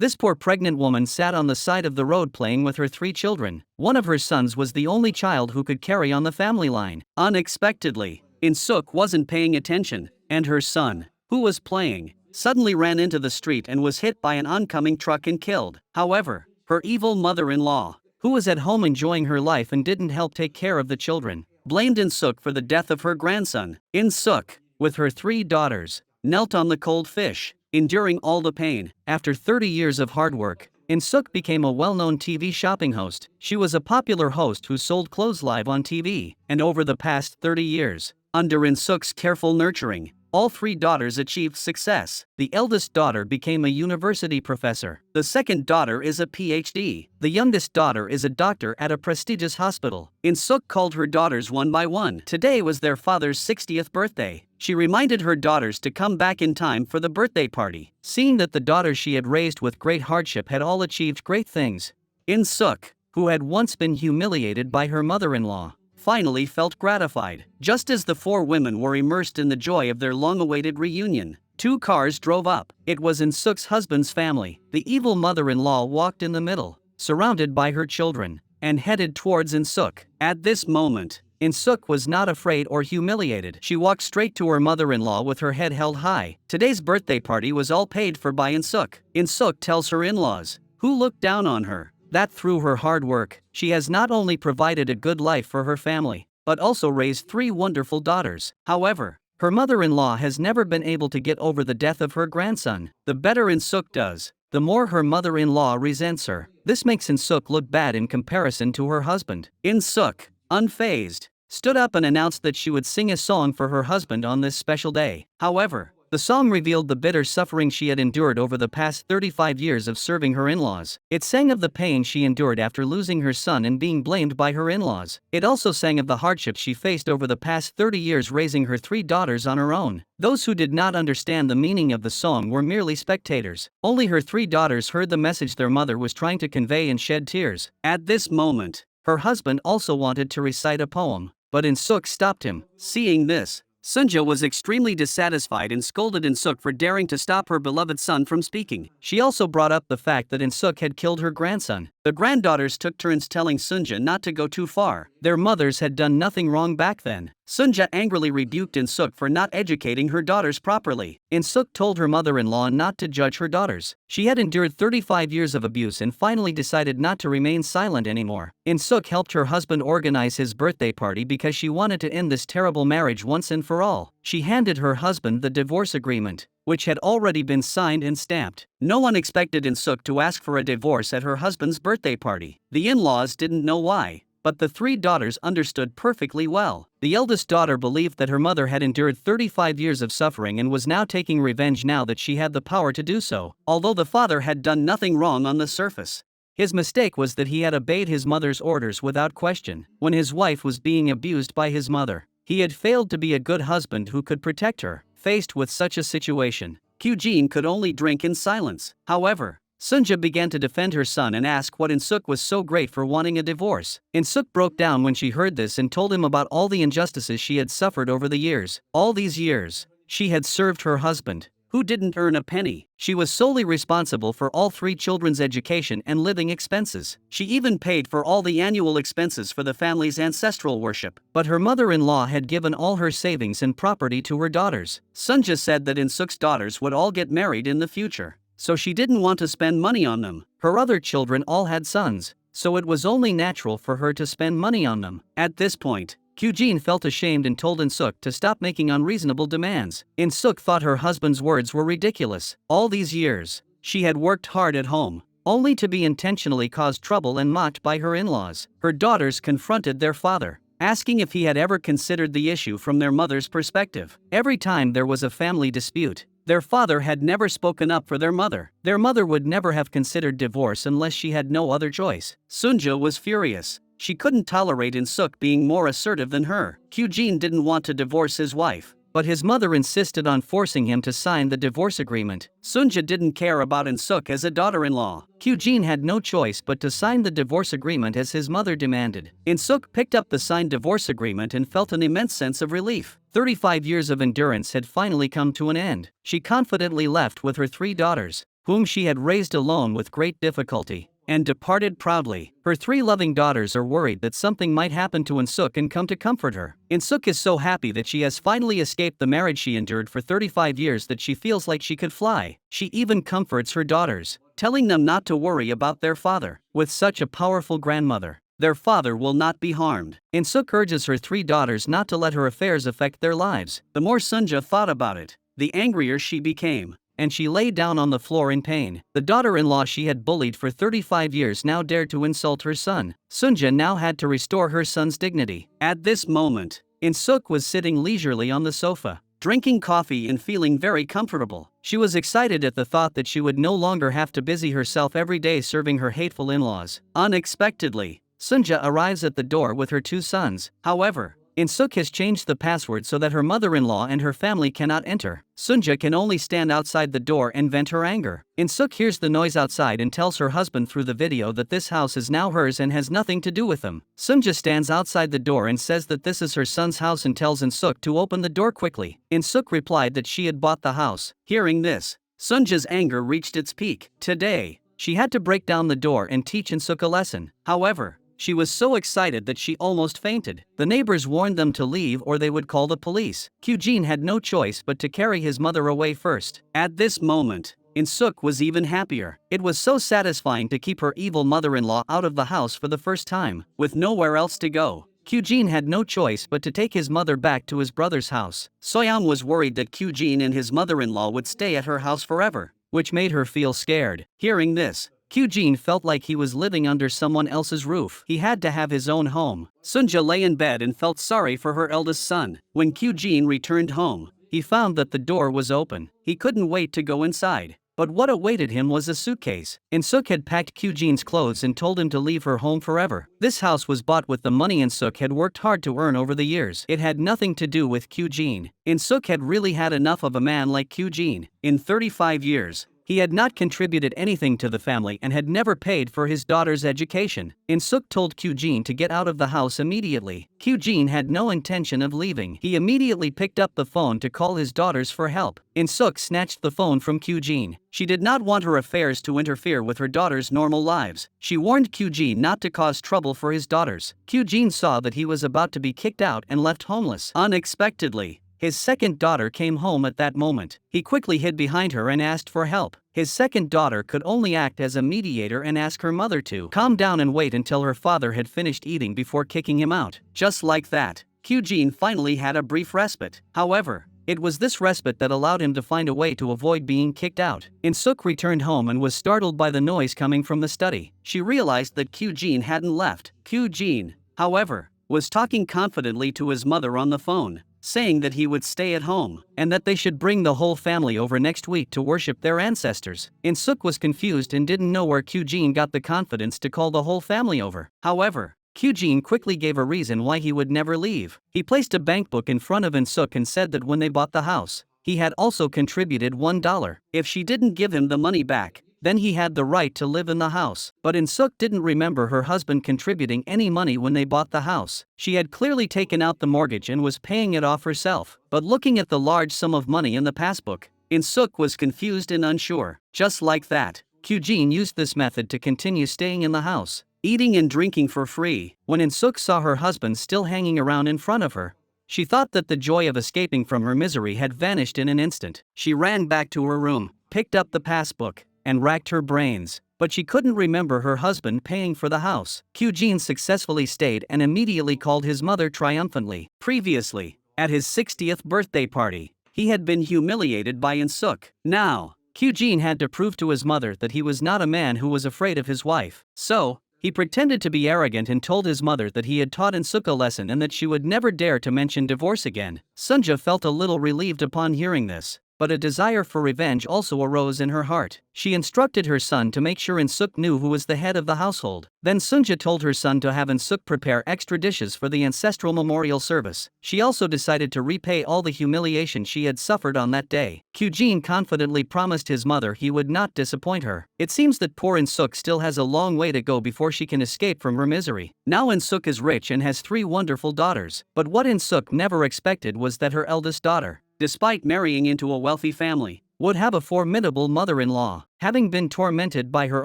This poor pregnant woman sat on the side of the road playing with her 3 children. One of her sons was the only child who could carry on the family line. Unexpectedly, Insuk wasn't paying attention, and her son, who was playing, suddenly ran into the street and was hit by an oncoming truck and killed. However, her evil mother-in-law, who was at home enjoying her life and didn't help take care of the children, blamed Insuk for the death of her grandson. Insuk, with her 3 daughters, knelt on the cold fish, enduring all the pain. After 30 years of hard work, Insuk became a well-known TV shopping host. She was a popular host who sold clothes live on TV, and over the past 30 years, under Insuk's careful nurturing, all 3 daughters achieved success. The eldest daughter became a university professor. The second daughter is a PhD. The youngest daughter is a doctor at a prestigious hospital. Insuk called her daughters one by one. Today was their father's 60th birthday. She reminded her daughters to come back in time for the birthday party. Seeing that the daughters she had raised with great hardship had all achieved great things, Insuk, who had once been humiliated by her mother-in-law, finally felt gratified. Just as the 4 women were immersed in the joy of their long-awaited reunion, 2 cars drove up. It was Insuk's husband's family. The evil mother-in-law walked in the middle, surrounded by her children, and headed towards Insuk. At this moment, Insuk was not afraid or humiliated. She walked straight to her mother-in-law with her head held high. Today's birthday party was all paid for by Insuk. Insuk tells her in-laws, who looked down on her, that through her hard work, she has not only provided a good life for her family, but also raised 3 wonderful daughters. However, her mother-in-law has never been able to get over the death of her grandson. The better Insuk does, the more her mother-in-law resents her. This makes Insuk look bad in comparison to her husband. Insuk, unfazed, stood up and announced that she would sing a song for her husband on this special day. However, the song revealed the bitter suffering she had endured over the past 35 years of serving her in-laws. It sang of the pain she endured after losing her son and being blamed by her in-laws. It also sang of the hardships she faced over the past 30 years raising her 3 daughters on her own. Those who did not understand the meaning of the song were merely spectators. Only her 3 daughters heard the message their mother was trying to convey and shed tears. At this moment, her husband also wanted to recite a poem, but Insuk stopped him. Seeing this, Sunja was extremely dissatisfied and scolded Insuk for daring to stop her beloved son from speaking. She also brought up the fact that Insuk had killed her grandson. The granddaughters took turns telling Sunja not to go too far. Their mothers had done nothing wrong back then. Sunja angrily rebuked Insuk for not educating her daughters properly. Insuk told her mother-in-law not to judge her daughters. She had endured 35 years of abuse and finally decided not to remain silent anymore. Insuk helped her husband organize his birthday party because she wanted to end this terrible marriage once and for all. She handed her husband the divorce agreement, which had already been signed and stamped. No one expected Insuk to ask for a divorce at her husband's birthday party. The in-laws didn't know why, but the 3 daughters understood perfectly well. The eldest daughter believed that her mother had endured 35 years of suffering and was now taking revenge now that she had the power to do so. Although the father had done nothing wrong on the surface, his mistake was that he had obeyed his mother's orders without question. When his wife was being abused by his mother, he had failed to be a good husband who could protect her. Faced with such a situation, Qene could only drink in silence. However, Sunja began to defend her son and ask what Insuk was so great for wanting a divorce. Insuk broke down when she heard this and told him about all the injustices she had suffered over the years. All these years, she had served her husband, who didn't earn a penny. She was solely responsible for all 3 children's education and living expenses. She even paid for all the annual expenses for the family's ancestral worship. But her mother-in-law had given all her savings and property to her daughters. Sunja said that Insuk's daughters would all get married in the future, so she didn't want to spend money on them. Her other children all had sons, so it was only natural for her to spend money on them. At this point, Qene felt ashamed and told Insuk to stop making unreasonable demands. Insuk thought her husband's words were ridiculous. All these years, she had worked hard at home, only to be intentionally caused trouble and mocked by her in-laws. Her daughters confronted their father, asking if he had ever considered the issue from their mother's perspective. Every time there was a family dispute, their father had never spoken up for their mother. Their mother would never have considered divorce unless she had no other choice. Sunja was furious. She couldn't tolerate Insuk being more assertive than her. Qene didn't want to divorce his wife, but his mother insisted on forcing him to sign the divorce agreement. Sunja didn't care about Insuk as a daughter-in-law. Qene had no choice but to sign the divorce agreement as his mother demanded. Insuk picked up the signed divorce agreement and felt an immense sense of relief. 35 years of endurance had finally come to an end. She confidently left with her 3 daughters, whom she had raised alone with great difficulty, and departed proudly. Her 3 loving daughters are worried that something might happen to Insuk and come to comfort her. Insuk is so happy that she has finally escaped the marriage she endured for 35 years that she feels like she could fly. She even comforts her daughters, telling them not to worry about their father. With such a powerful grandmother, their father will not be harmed. Insuk urges her 3 daughters not to let her affairs affect their lives. The more Sunja thought about it, the angrier she became, and she lay down on the floor in pain. The daughter-in-law she had bullied for 35 years now dared to insult her son. Sunja now had to restore her son's dignity. At this moment, Insuk was sitting leisurely on the sofa, drinking coffee and feeling very comfortable. She was excited at the thought that she would no longer have to busy herself every day serving her hateful in-laws. Unexpectedly, Sunja arrives at the door with her 2 sons. However, Insuk has changed the password so that her mother-in-law and her family cannot enter. Sunja can only stand outside the door and vent her anger. Insuk hears the noise outside and tells her husband through the video that this house is now hers and has nothing to do with them. Sunja stands outside the door and says that this is her son's house and tells Insuk to open the door quickly. Insuk replied that she had bought the house. Hearing this, Sunja's anger reached its peak. Today, she had to break down the door and teach Insuk a lesson. However, she was so excited that she almost fainted. The neighbors warned them to leave or they would call the police. Qene had no choice but to carry his mother away first. At this moment, Insuk was even happier. It was so satisfying to keep her evil mother-in-law out of the house for the first time. With nowhere else to go, Qene had no choice but to take his mother back to his brother's house. Soyam was worried that Qene and his mother-in-law would stay at her house forever, which made her feel scared. Hearing this, Qene felt like he was living under someone else's roof. He had to have his own home. Sunja lay in bed and felt sorry for her eldest son. When Qene returned home, he found that the door was open. He couldn't wait to go inside. But what awaited him was a suitcase. Insuk had packed Qgene's clothes and told him to leave her home forever. This house was bought with the money Insuk had worked hard to earn over the years. It had nothing to do with Qene. Insuk had really had enough of a man like Qene. In 35 years, he had not contributed anything to the family and had never paid for his daughter's education. Insuk told Qene to get out of the house immediately. Qene had no intention of leaving. He immediately picked up the phone to call his daughters for help. Insuk snatched the phone from Qene. She did not want her affairs to interfere with her daughters' normal lives. She warned Qene not to cause trouble for his daughters. Qene saw that he was about to be kicked out and left homeless. Unexpectedly, his second daughter came home at that moment. He quickly hid behind her and asked for help. His second daughter could only act as a mediator and ask her mother to calm down and wait until her father had finished eating before kicking him out. Just like that, Qene finally had a brief respite. However, it was this respite that allowed him to find a way to avoid being kicked out. Insuk returned home and was startled by the noise coming from the study. She realized that Qene hadn't left. Qene, however, was talking confidently to his mother on the phone, saying that he would stay at home, and that they should bring the whole family over next week to worship their ancestors. Insuk was confused and didn't know where Qene got the confidence to call the whole family over. However, Qene quickly gave a reason why he would never leave. He placed a bank book in front of Insuk and said that when they bought the house, he had also contributed $1. If she didn't give him the money back, then he had the right to live in the house. But Insuk didn't remember her husband contributing any money when they bought the house. She had clearly taken out the mortgage and was paying it off herself. But looking at the large sum of money in the passbook, Insuk was confused and unsure. Just like that, Qene used this method to continue staying in the house, eating and drinking for free. When Insuk saw her husband still hanging around in front of her, she thought that the joy of escaping from her misery had vanished in an instant. She ran back to her room, picked up the passbook, and racked her brains, but she couldn't remember her husband paying for the house. Qene successfully stayed and immediately called his mother triumphantly. Previously, at his 60th birthday party, he had been humiliated by Insuk. Now, Qene had to prove to his mother that he was not a man who was afraid of his wife. So, he pretended to be arrogant and told his mother that he had taught Insuk a lesson and that she would never dare to mention divorce again. Sunja felt a little relieved upon hearing this, but a desire for revenge also arose in her heart. She instructed her son to make sure Insuk knew who was the head of the household. Then Sunja told her son to have Insuk prepare extra dishes for the ancestral memorial service. She also decided to repay all the humiliation she had suffered on that day. Qene confidently promised his mother he would not disappoint her. It seems that poor Insuk still has a long way to go before she can escape from her misery. Now Insuk is rich and has 3 wonderful daughters. But what Insuk never expected was that her eldest daughter, despite marrying into a wealthy family, would have a formidable mother-in-law. Having been tormented by her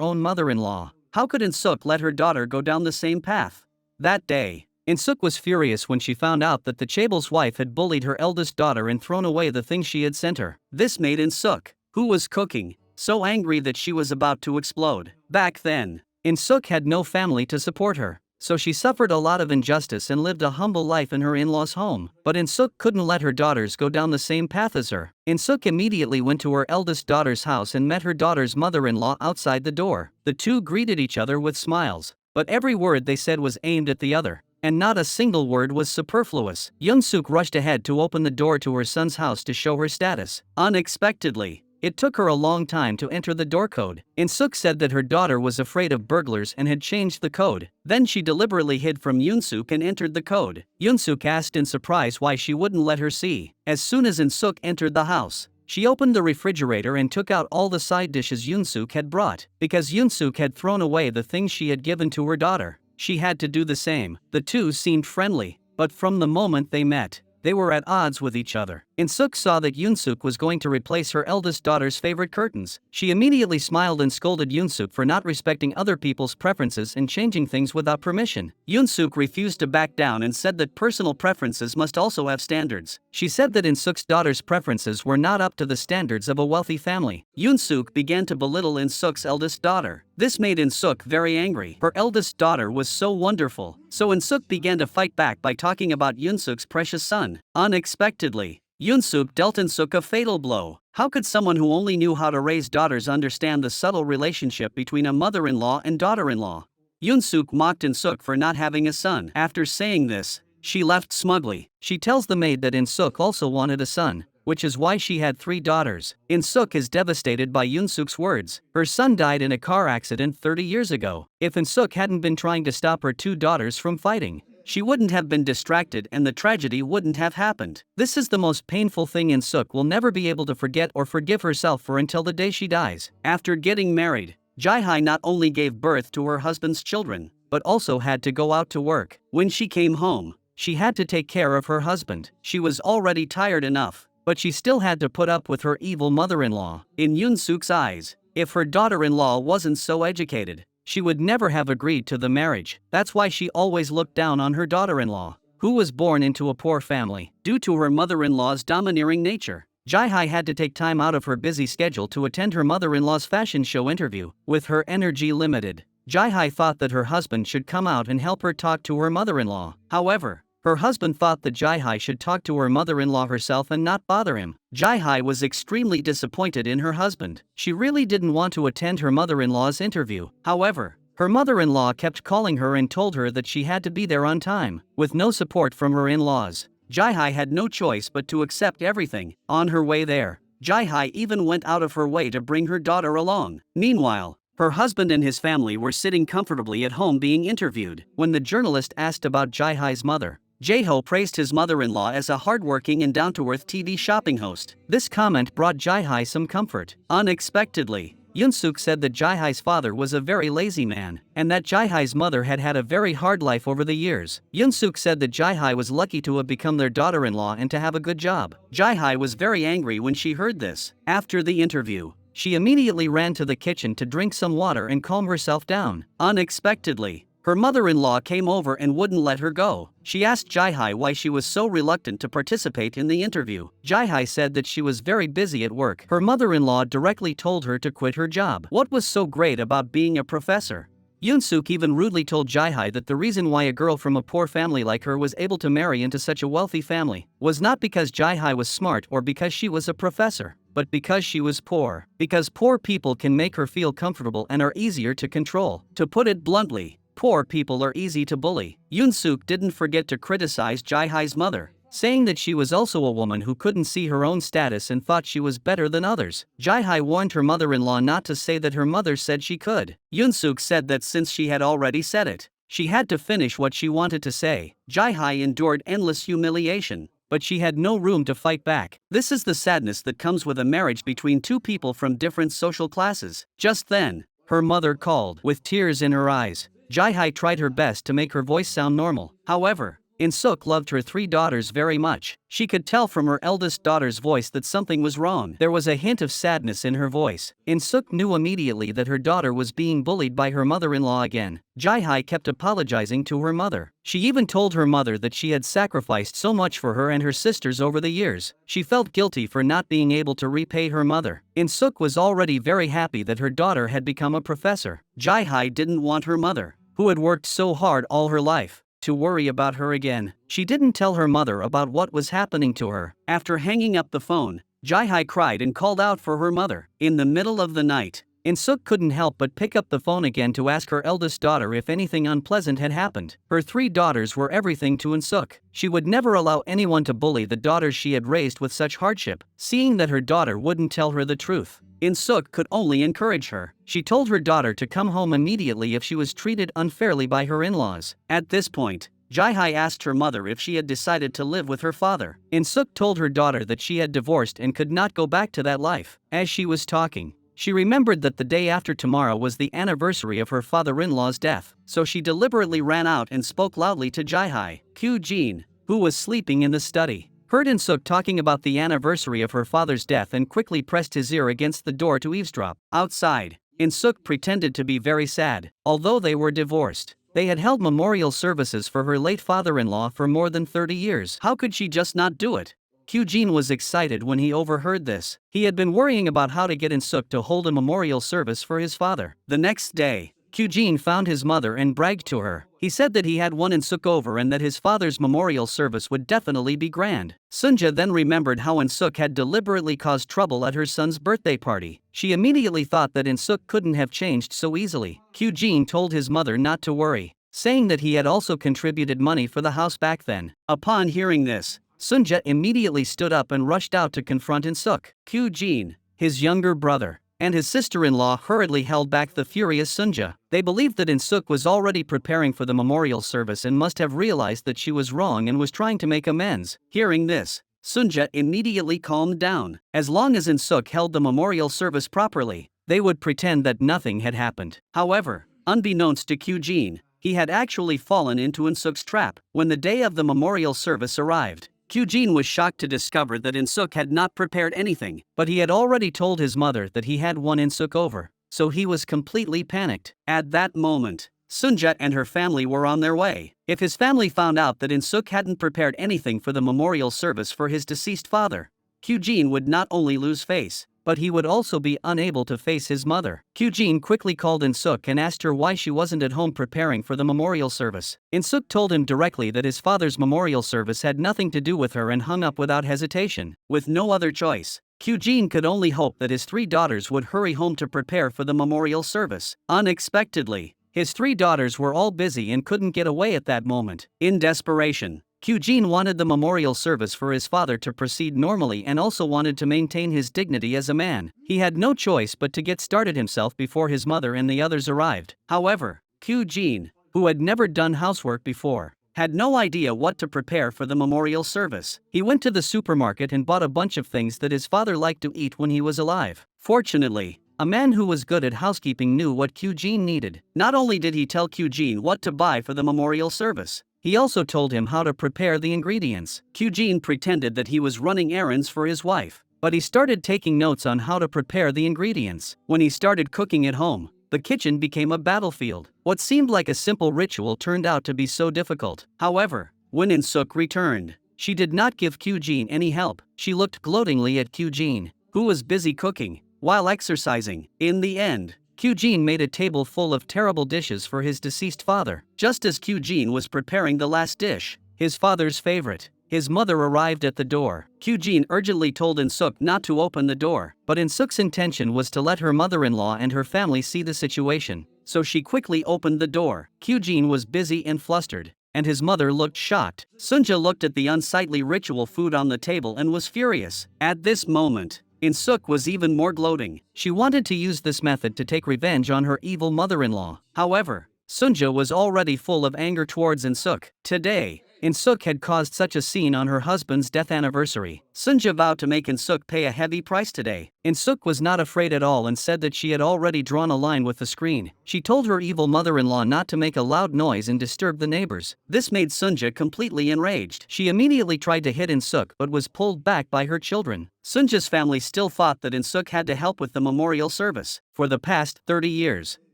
own mother-in-law, how could Insuk let her daughter go down the same path? That day, Insuk was furious when she found out that the chaebol's wife had bullied her eldest daughter and thrown away the things she had sent her. This made Insuk, who was cooking, so angry that she was about to explode. Back then, Insuk had no family to support her, so she suffered a lot of injustice and lived a humble life in her in-laws' home. But Insuk couldn't let her daughters go down the same path as her. Insuk immediately went to her eldest daughter's house and met her daughter's mother-in-law outside the door. The two greeted each other with smiles, but every word they said was aimed at the other, and not a single word was superfluous. Yunsuk rushed ahead to open the door to her son's house to show her status. Unexpectedly, it took her a long time to enter the door code. Insuk said that her daughter was afraid of burglars and had changed the code. Then she deliberately hid from Yunsuk and entered the code. Yunsuk asked in surprise why she wouldn't let her see. As soon as Insuk entered the house, she opened the refrigerator and took out all the side dishes Yunsuk had brought. Because Yunsuk had thrown away the things she had given to her daughter, she had to do the same. The two seemed friendly, but from the moment they met, they were at odds with each other. Insuk saw that Yunsuk was going to replace her eldest daughter's favorite curtains. She immediately smiled and scolded Yunsuk for not respecting other people's preferences and changing things without permission. Yunsuk refused to back down and said that personal preferences must also have standards. She said that Insuk's daughter's preferences were not up to the standards of a wealthy family. Yunsuk began to belittle Insuk's eldest daughter. This made Insuk very angry. Her eldest daughter was so wonderful, so Insuk began to fight back by talking about Yunsuk's precious son. Unexpectedly, Yunsuk dealt Insuk a fatal blow. How could someone who only knew how to raise daughters understand the subtle relationship between a mother-in-law and daughter-in-law? Yunsuk mocked Insuk for not having a son. After saying this, she left smugly. She tells the maid that Insuk also wanted a son, which is why she had 3 daughters. Insuk is devastated by Yunsuk's words. Her son died in a car accident 30 years ago. If Insuk hadn't been trying to stop her 2 daughters from fighting, she wouldn't have been distracted and the tragedy wouldn't have happened. This is the most painful thing Insuk will never be able to forget or forgive herself for until the day she dies. After getting married, Jaihai not only gave birth to her husband's children, but also had to go out to work. When she came home, she had to take care of her husband. She was already tired enough, but she still had to put up with her evil mother-in-law. In Yunsuk's eyes, if her daughter-in-law wasn't so educated, she would never have agreed to the marriage. That's why she always looked down on her daughter-in-law, who was born into a poor family. Due to her mother-in-law's domineering nature, Jaihai had to take time out of her busy schedule to attend her mother-in-law's fashion show interview. With her energy limited, Jaihai thought that her husband should come out and help her talk to her mother-in-law. However, her husband thought that Jaihai should talk to her mother-in-law herself and not bother him. Jaihai was extremely disappointed in her husband. She really didn't want to attend her mother-in-law's interview. However, her mother-in-law kept calling her and told her that she had to be there on time. With no support from her in-laws, Jaihai had no choice but to accept everything. On her way there, Jaihai even went out of her way to bring her daughter along. Meanwhile, her husband and his family were sitting comfortably at home being interviewed. When the journalist asked about Jaihai's mother, Jaeho praised his mother-in-law as a hardworking and down-to-earth TV shopping host. This comment brought Jaihai some comfort. Unexpectedly, Yunsuk said that Jaihai's father was a very lazy man, and that Jaihai's mother had had a very hard life over the years. Yunsuk said that Jaihai was lucky to have become their daughter-in-law and to have a good job. Jaihai was very angry when she heard this. After the interview, she immediately ran to the kitchen to drink some water and calm herself down. Unexpectedly, her mother-in-law came over and wouldn't let her go. She asked Jaihai why she was so reluctant to participate in the interview. Jaihai said that she was very busy at work. Her mother-in-law directly told her to quit her job. What was so great about being a professor? Yunsuk even rudely told Jaihai that the reason why a girl from a poor family like her was able to marry into such a wealthy family was not because Jaihai was smart or because she was a professor, but because she was poor. Because poor people can make her feel comfortable and are easier to control. To put it bluntly, poor people are easy to bully. Yunsuk didn't forget to criticize Jaihai's mother, saying that she was also a woman who couldn't see her own status and thought she was better than others. Jaihai warned her mother-in-law not to say that her mother said she could. Yunsuk said that since she had already said it, she had to finish what she wanted to say. Jaihai endured endless humiliation, but she had no room to fight back. This is the sadness that comes with a marriage between 2 people from different social classes. Just then, her mother called. With tears in her eyes, Jaihai tried her best to make her voice sound normal. However, Insuk loved her three daughters very much. She could tell from her eldest daughter's voice that something was wrong. There was a hint of sadness in her voice. Insuk knew immediately that her daughter was being bullied by her mother-in-law again. Jae-hai kept apologizing to her mother. She even told her mother that she had sacrificed so much for her and her sisters over the years. She felt guilty for not being able to repay her mother. Insuk was already very happy that her daughter had become a professor. Jae-hai didn't want her mother, who had worked so hard all her life, to worry about her again. She didn't tell her mother about what was happening to her. After hanging up the phone, Jae-hai cried and called out for her mother. In the middle of the night, Insuk couldn't help but pick up the phone again to ask her eldest daughter if anything unpleasant had happened. Her three daughters were everything to Insuk. She would never allow anyone to bully the daughters she had raised with such hardship. Seeing that her daughter wouldn't tell her the truth, Insuk could only encourage her. She told her daughter to come home immediately if she was treated unfairly by her in-laws. At this point, Jae-hai asked her mother if she had decided to live with her father. Insuk told her daughter that she had divorced and could not go back to that life. As she was talking, she remembered that the day after tomorrow was the anniversary of her father-in-law's death, so she deliberately ran out and spoke loudly to Jae-hai. Qene, who was sleeping in the study, heard Insuk talking about the anniversary of her father's death and quickly pressed his ear against the door to eavesdrop. Outside, Insuk pretended to be very sad. Although they were divorced, they had held memorial services for her late father-in-law for more than 30 years. How could she just not do it? Qene was excited when he overheard this. He had been worrying about how to get Insuk to hold a memorial service for his father. The next day, Qene found his mother and bragged to her. He said that he had won Insuk over and that his father's memorial service would definitely be grand. Sunja then remembered how Insuk had deliberately caused trouble at her son's birthday party. She immediately thought that Insuk couldn't have changed so easily. Qene told his mother not to worry, saying that he had also contributed money for the house back then. Upon hearing this, Sunja immediately stood up and rushed out to confront Insuk. Qene, his younger brother, and his sister-in-law hurriedly held back the furious Sunja. They believed that Insuk was already preparing for the memorial service and must have realized that she was wrong and was trying to make amends. Hearing this, Sunja immediately calmed down. As long as Insuk held the memorial service properly, they would pretend that nothing had happened. However, unbeknownst to Qene, he had actually fallen into Insuk's trap. When the day of the memorial service arrived, Qene was shocked to discover that Insuk had not prepared anything, but he had already told his mother that he had won Insuk over, so he was completely panicked. At that moment, Sunja and her family were on their way. If his family found out that Insuk hadn't prepared anything for the memorial service for his deceased father, Qene would not only lose face, but he would also be unable to face his mother. Qene quickly called Insuk and asked her why she wasn't at home preparing for the memorial service. Insuk told him directly that his father's memorial service had nothing to do with her and hung up without hesitation. With no other choice, Qene could only hope that his three daughters would hurry home to prepare for the memorial service. Unexpectedly, his three daughters were all busy and couldn't get away at that moment. In desperation, Qene wanted the memorial service for his father to proceed normally and also wanted to maintain his dignity as a man. He had no choice but to get started himself before his mother and the others arrived. However, Qene, who had never done housework before, had no idea what to prepare for the memorial service. He went to the supermarket and bought a bunch of things that his father liked to eat when he was alive. Fortunately, a man who was good at housekeeping knew what Qene needed. Not only did he tell Qene what to buy for the memorial service, he also told him how to prepare the ingredients. Qene pretended that he was running errands for his wife, but he started taking notes on how to prepare the ingredients. When he started cooking at home, the kitchen became a battlefield. What seemed like a simple ritual turned out to be so difficult. However, when Insuk returned, she did not give Qene any help. She looked gloatingly at Qene, who was busy cooking while exercising. In the end, Qene made a table full of terrible dishes for his deceased father. Just as Qene was preparing the last dish, his father's favorite, his mother arrived at the door. Qene urgently told Insuk not to open the door, but Insuk's intention was to let her mother-in-law and her family see the situation, so she quickly opened the door. Qene was busy and flustered, and his mother looked shocked. Sunja looked at the unsightly ritual food on the table and was furious. At this moment, Insuk was even more gloating. She wanted to use this method to take revenge on her evil mother-in-law. However, Sunja was already full of anger towards Insuk. Today, Insuk had caused such a scene on her husband's death anniversary. Sunja vowed to make Insuk pay a heavy price today. Insuk was not afraid at all and said that she had already drawn a line with the screen. She told her evil mother-in-law not to make a loud noise and disturb the neighbors. This made Sunja completely enraged. She immediately tried to hit Insuk but was pulled back by her children. Sunja's family still thought that Insuk had to help with the memorial service. For the past 30 years,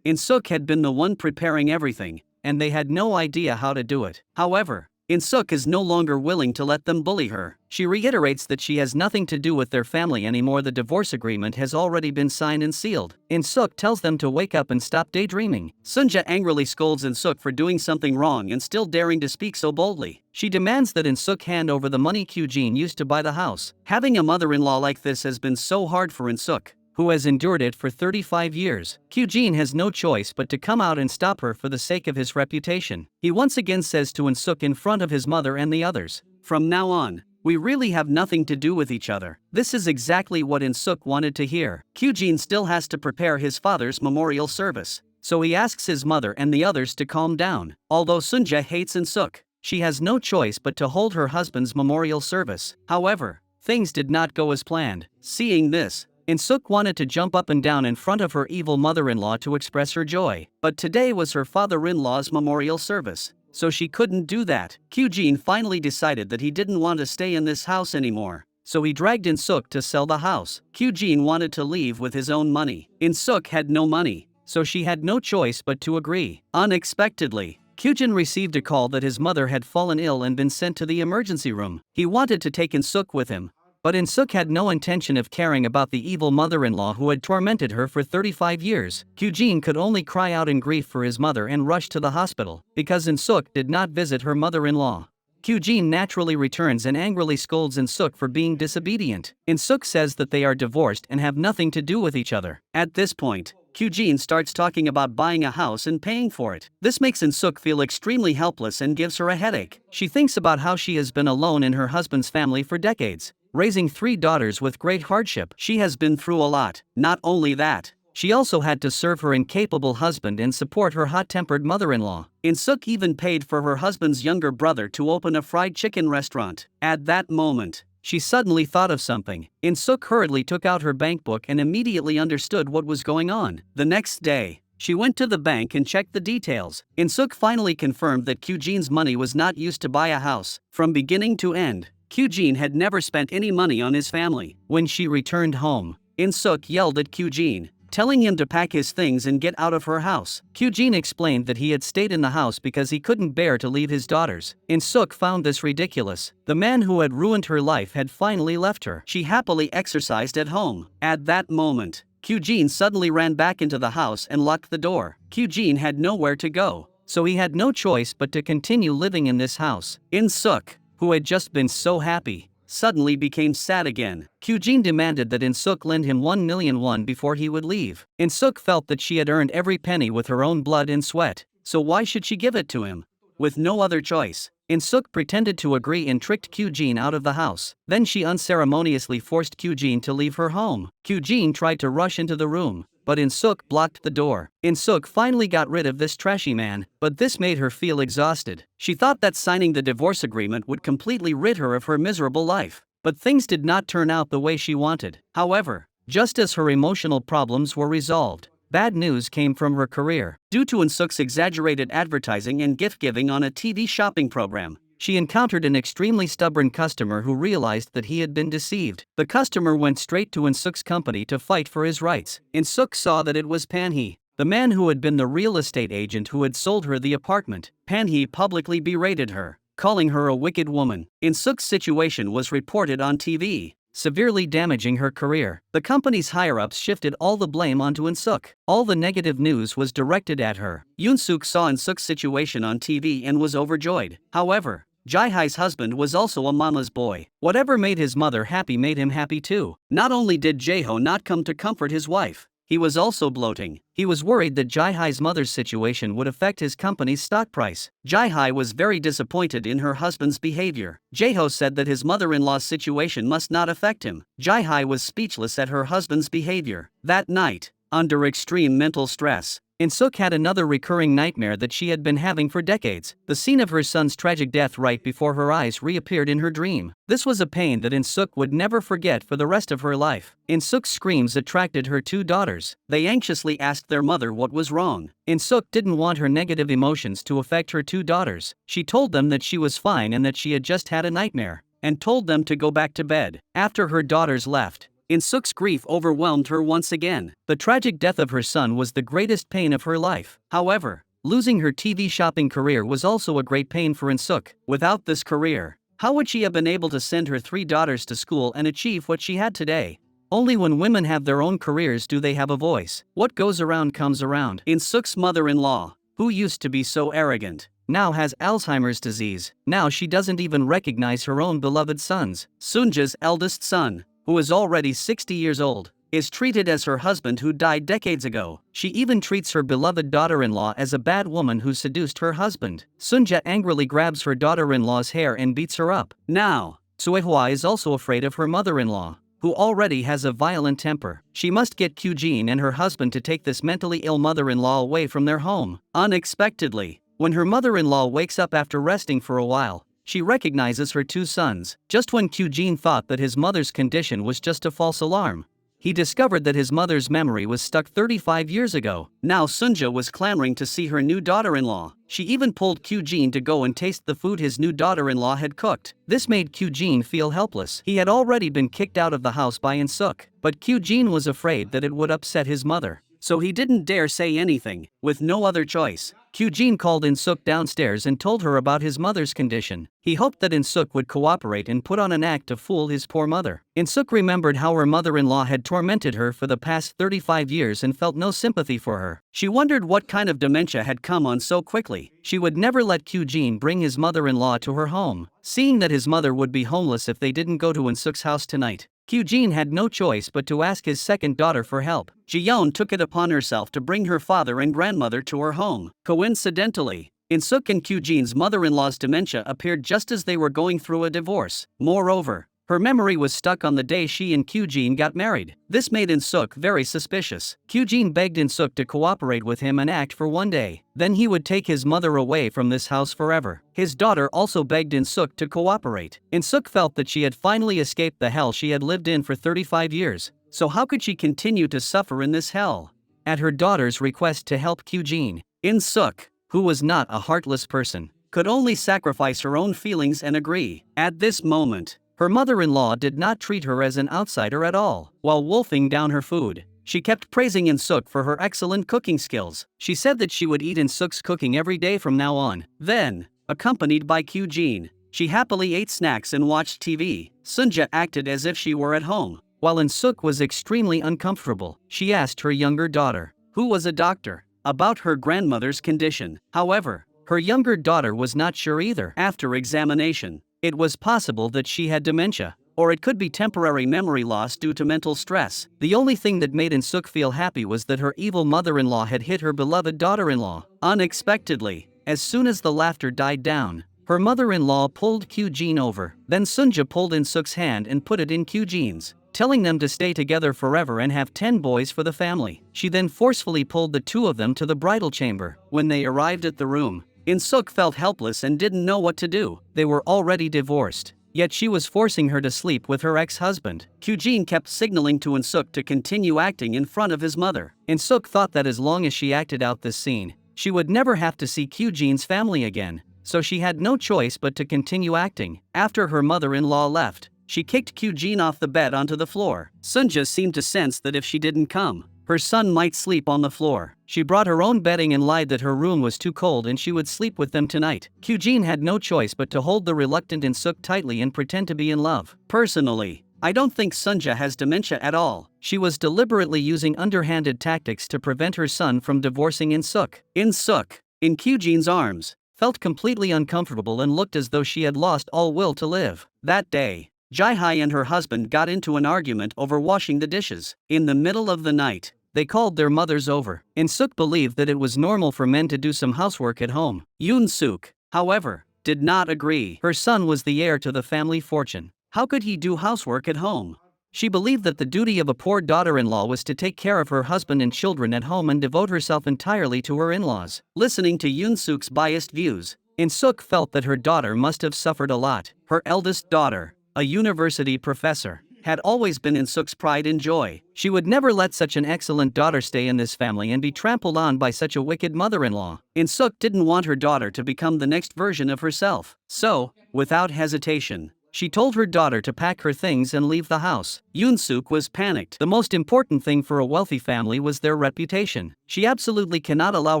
Insuk had been the one preparing everything, and they had no idea how to do it. However, Insuk is no longer willing to let them bully her. She reiterates that she has nothing to do with their family anymore. The divorce agreement has already been signed and sealed. Insuk tells them to wake up and stop daydreaming. Sunja angrily scolds Insuk for doing something wrong and still daring to speak so boldly. She demands that Insuk hand over the money Qene used to buy the house. Having a mother-in-law like this has been so hard for Insuk, who has endured it for 35 years. Qene has no choice but to come out and stop her for the sake of his reputation. He once again says to Insuk in front of his mother and the others, "From now on, we really have nothing to do with each other." This is exactly what Insuk wanted to hear. Qene still has to prepare his father's memorial service, so he asks his mother and the others to calm down. Although Sunja hates Insuk, she has no choice but to hold her husband's memorial service. However, things did not go as planned. Seeing this, Insuk wanted to jump up and down in front of her evil mother-in-law to express her joy, but today was her father-in-law's memorial service, so she couldn't do that. Qene finally decided that he didn't want to stay in this house anymore, so he dragged Insuk to sell the house. Qene wanted to leave with his own money. Insuk had no money, so she had no choice but to agree. Unexpectedly, Qene received a call that his mother had fallen ill and been sent to the emergency room. He wanted to take Insuk with him, but Insuk had no intention of caring about the evil mother-in-law who had tormented her for 35 years. Qene could only cry out in grief for his mother and rush to the hospital, because Insuk did not visit her mother-in-law. Qene naturally returns and angrily scolds Insuk for being disobedient. Insuk says that they are divorced and have nothing to do with each other. At this point, Qene starts talking about buying a house and paying for it. This makes Insuk feel extremely helpless and gives her a headache. She thinks about how she has been alone in her husband's family for decades, raising 3 daughters with great hardship. She has been through a lot. Not only that, she also had to serve her incapable husband and support her hot-tempered mother-in-law. Insuk even paid for her husband's younger brother to open a fried chicken restaurant. At that moment, she suddenly thought of something. Insuk hurriedly took out her bank book and immediately understood what was going on. The next day, she went to the bank and checked the details. Insuk finally confirmed that Qgene's money was not used to buy a house. From beginning to end, Qgene had never spent any money on his family. When she returned home, Insuk yelled at Qgene, telling him to pack his things and get out of her house. Qgene explained that he had stayed in the house because he couldn't bear to leave his daughters. Insuk found this ridiculous. The man who had ruined her life had finally left her. She happily exercised at home. At that moment, Qgene suddenly ran back into the house and locked the door. Qgene had nowhere to go, so he had no choice but to continue living in this house. Insuk, who had just been so happy, suddenly became sad again. Qgene demanded that Insuk lend him 1 million won before he would leave. Insuk felt that she had earned every penny with her own blood and sweat, so why should she give it to him? With no other choice, Insuk pretended to agree and tricked Qgene out of the house. Then she unceremoniously forced Qgene to leave her home. Qgene tried to rush into the room, but Insuk blocked the door. Insuk finally got rid of this trashy man, but this made her feel exhausted. She thought that signing the divorce agreement would completely rid her of her miserable life, but things did not turn out the way she wanted. However, just as her emotional problems were resolved, bad news came from her career. Due to Insuk's exaggerated advertising and gift-giving on a TV shopping program, she encountered an extremely stubborn customer who realized that he had been deceived. The customer went straight to Insuk's company to fight for his rights. Insuk saw that it was Panhee, the man who had been the real estate agent who had sold her the apartment. Panhee publicly berated her, calling her a wicked woman. Insuk's situation was reported on TV, severely damaging her career. The company's higher-ups shifted all the blame onto Insuk. All the negative news was directed at her. Yunsuk saw Insuk's situation on TV and was overjoyed. However, Jaihai's husband was also a mama's boy. Whatever made his mother happy made him happy too. Not only did Jaeho not come to comfort his wife, he was also bloating. He was worried that Jaihai's mother's situation would affect his company's stock price. Jaihai was very disappointed in her husband's behavior. Jaeho said that his mother-in-law's situation must not affect him. Jaihai was speechless at her husband's behavior. That night, under extreme mental stress, Insuk had another recurring nightmare that she had been having for decades. The scene of her son's tragic death right before her eyes reappeared in her dream. This was a pain that Insuk would never forget for the rest of her life. Insuk's screams attracted her two daughters. They anxiously asked their mother what was wrong. Insuk didn't want her negative emotions to affect her two daughters. She told them that she was fine and that she had just had a nightmare, and told them to go back to bed. After her daughters left, Insuk's grief overwhelmed her once again. The tragic death of her son was the greatest pain of her life. However, losing her TV shopping career was also a great pain for Insuk. Without this career, how would she have been able to send her three daughters to school and achieve what she had today? Only when women have their own careers do they have a voice. What goes around comes around. Insuk's mother-in-law, who used to be so arrogant, now has Alzheimer's disease. Now she doesn't even recognize her own beloved sons. Sunja's eldest son, who is already 60 years old, is treated as her husband who died decades ago. She even treats her beloved daughter-in-law as a bad woman who seduced her husband. Sunja angrily grabs her daughter-in-law's hair and beats her up. Now, Suehua is also afraid of her mother-in-law, who already has a violent temper. She must get Qene and her husband to take this mentally ill mother-in-law away from their home. Unexpectedly, when her mother-in-law wakes up after resting for a while, she recognizes her two sons. Just when Qene thought that his mother's condition was just a false alarm, he discovered that his mother's memory was stuck 35 years ago. Now Sunja was clamoring to see her new daughter-in-law. She even pulled Qene to go and taste the food his new daughter-in-law had cooked. This made Qene feel helpless. He had already been kicked out of the house by Insuk, but Qene was afraid that it would upset his mother, so he didn't dare say anything. With no other choice, Qene called Insuk downstairs and told her about his mother's condition. He hoped that Insuk would cooperate and put on an act to fool his poor mother. Insuk remembered how her mother-in-law had tormented her for the past 35 years and felt no sympathy for her. She wondered what kind of dementia had come on so quickly. She would never let Qene bring his mother-in-law to her home, seeing that his mother would be homeless if they didn't go to Insuk's house tonight. Qene had no choice but to ask his second daughter for help. Jiyeon took it upon herself to bring her father and grandmother to her home. Coincidentally, Insuk and Qene's mother-in-law's dementia appeared just as they were going through a divorce. Moreover, her memory was stuck on the day she and Qene got married. This made Insuk very suspicious. Qene begged Insuk to cooperate with him and act for one day. Then he would take his mother away from this house forever. His daughter also begged Insuk to cooperate. Insuk felt that she had finally escaped the hell she had lived in for 35 years. So how could she continue to suffer in this hell? At her daughter's request to help Qene, Insuk, who was not a heartless person, could only sacrifice her own feelings and agree. At this moment, her mother-in-law did not treat her as an outsider at all. While wolfing down her food, she kept praising Insuk for her excellent cooking skills. She said that she would eat Insuk's cooking every day from now on. Then, accompanied by Qene, she happily ate snacks and watched TV. Sunja acted as if she were at home. While Insuk was extremely uncomfortable, she asked her younger daughter, who was a doctor, about her grandmother's condition. However, her younger daughter was not sure either. After examination, it was possible that she had dementia, or it could be temporary memory loss due to mental stress. The only thing that made Insuk feel happy was that her evil mother-in-law had hit her beloved daughter-in-law. Unexpectedly, as soon as the laughter died down, her mother-in-law pulled Qene over. Then Sunja pulled Insuk's hand and put it in Qene's, telling them to stay together forever and have 10 boys for the family. She then forcefully pulled the two of them to the bridal chamber. When they arrived at the room, Insuk felt helpless and didn't know what to do. They were already divorced, yet she was forcing her to sleep with her ex-husband. Qene kept signaling to Insuk to continue acting in front of his mother. Insuk thought that as long as she acted out this scene, she would never have to see Qene's family again, so she had no choice but to continue acting. After her mother-in-law left, she kicked Qene off the bed onto the floor. Sunja seemed to sense that if she didn't come, her son might sleep on the floor. She brought her own bedding and lied that her room was too cold and she would sleep with them tonight. Qene had no choice but to hold the reluctant Insuk tightly and pretend to be in love. Personally, I don't think Sunja has dementia at all. She was deliberately using underhanded tactics to prevent her son from divorcing Insuk. Insuk, in Qene's arms, felt completely uncomfortable and looked as though she had lost all will to live. That day, Jaihai and her husband got into an argument over washing the dishes. In the middle of the night, they called their mothers over. Insuk believed that it was normal for men to do some housework at home. Yunsuk, however, did not agree. Her son was the heir to the family fortune. How could he do housework at home? She believed that the duty of a poor daughter-in-law was to take care of her husband and children at home and devote herself entirely to her in-laws. Listening to Yunsuk's biased views, Insuk felt that her daughter must have suffered a lot. Her eldest daughter, a university professor, had always been Insuk's pride and joy. She would never let such an excellent daughter stay in this family and be trampled on by such a wicked mother-in-law. Insuk didn't want her daughter to become the next version of herself. So, without hesitation, she told her daughter to pack her things and leave the house. Yunsuk was panicked. The most important thing for a wealthy family was their reputation. She absolutely cannot allow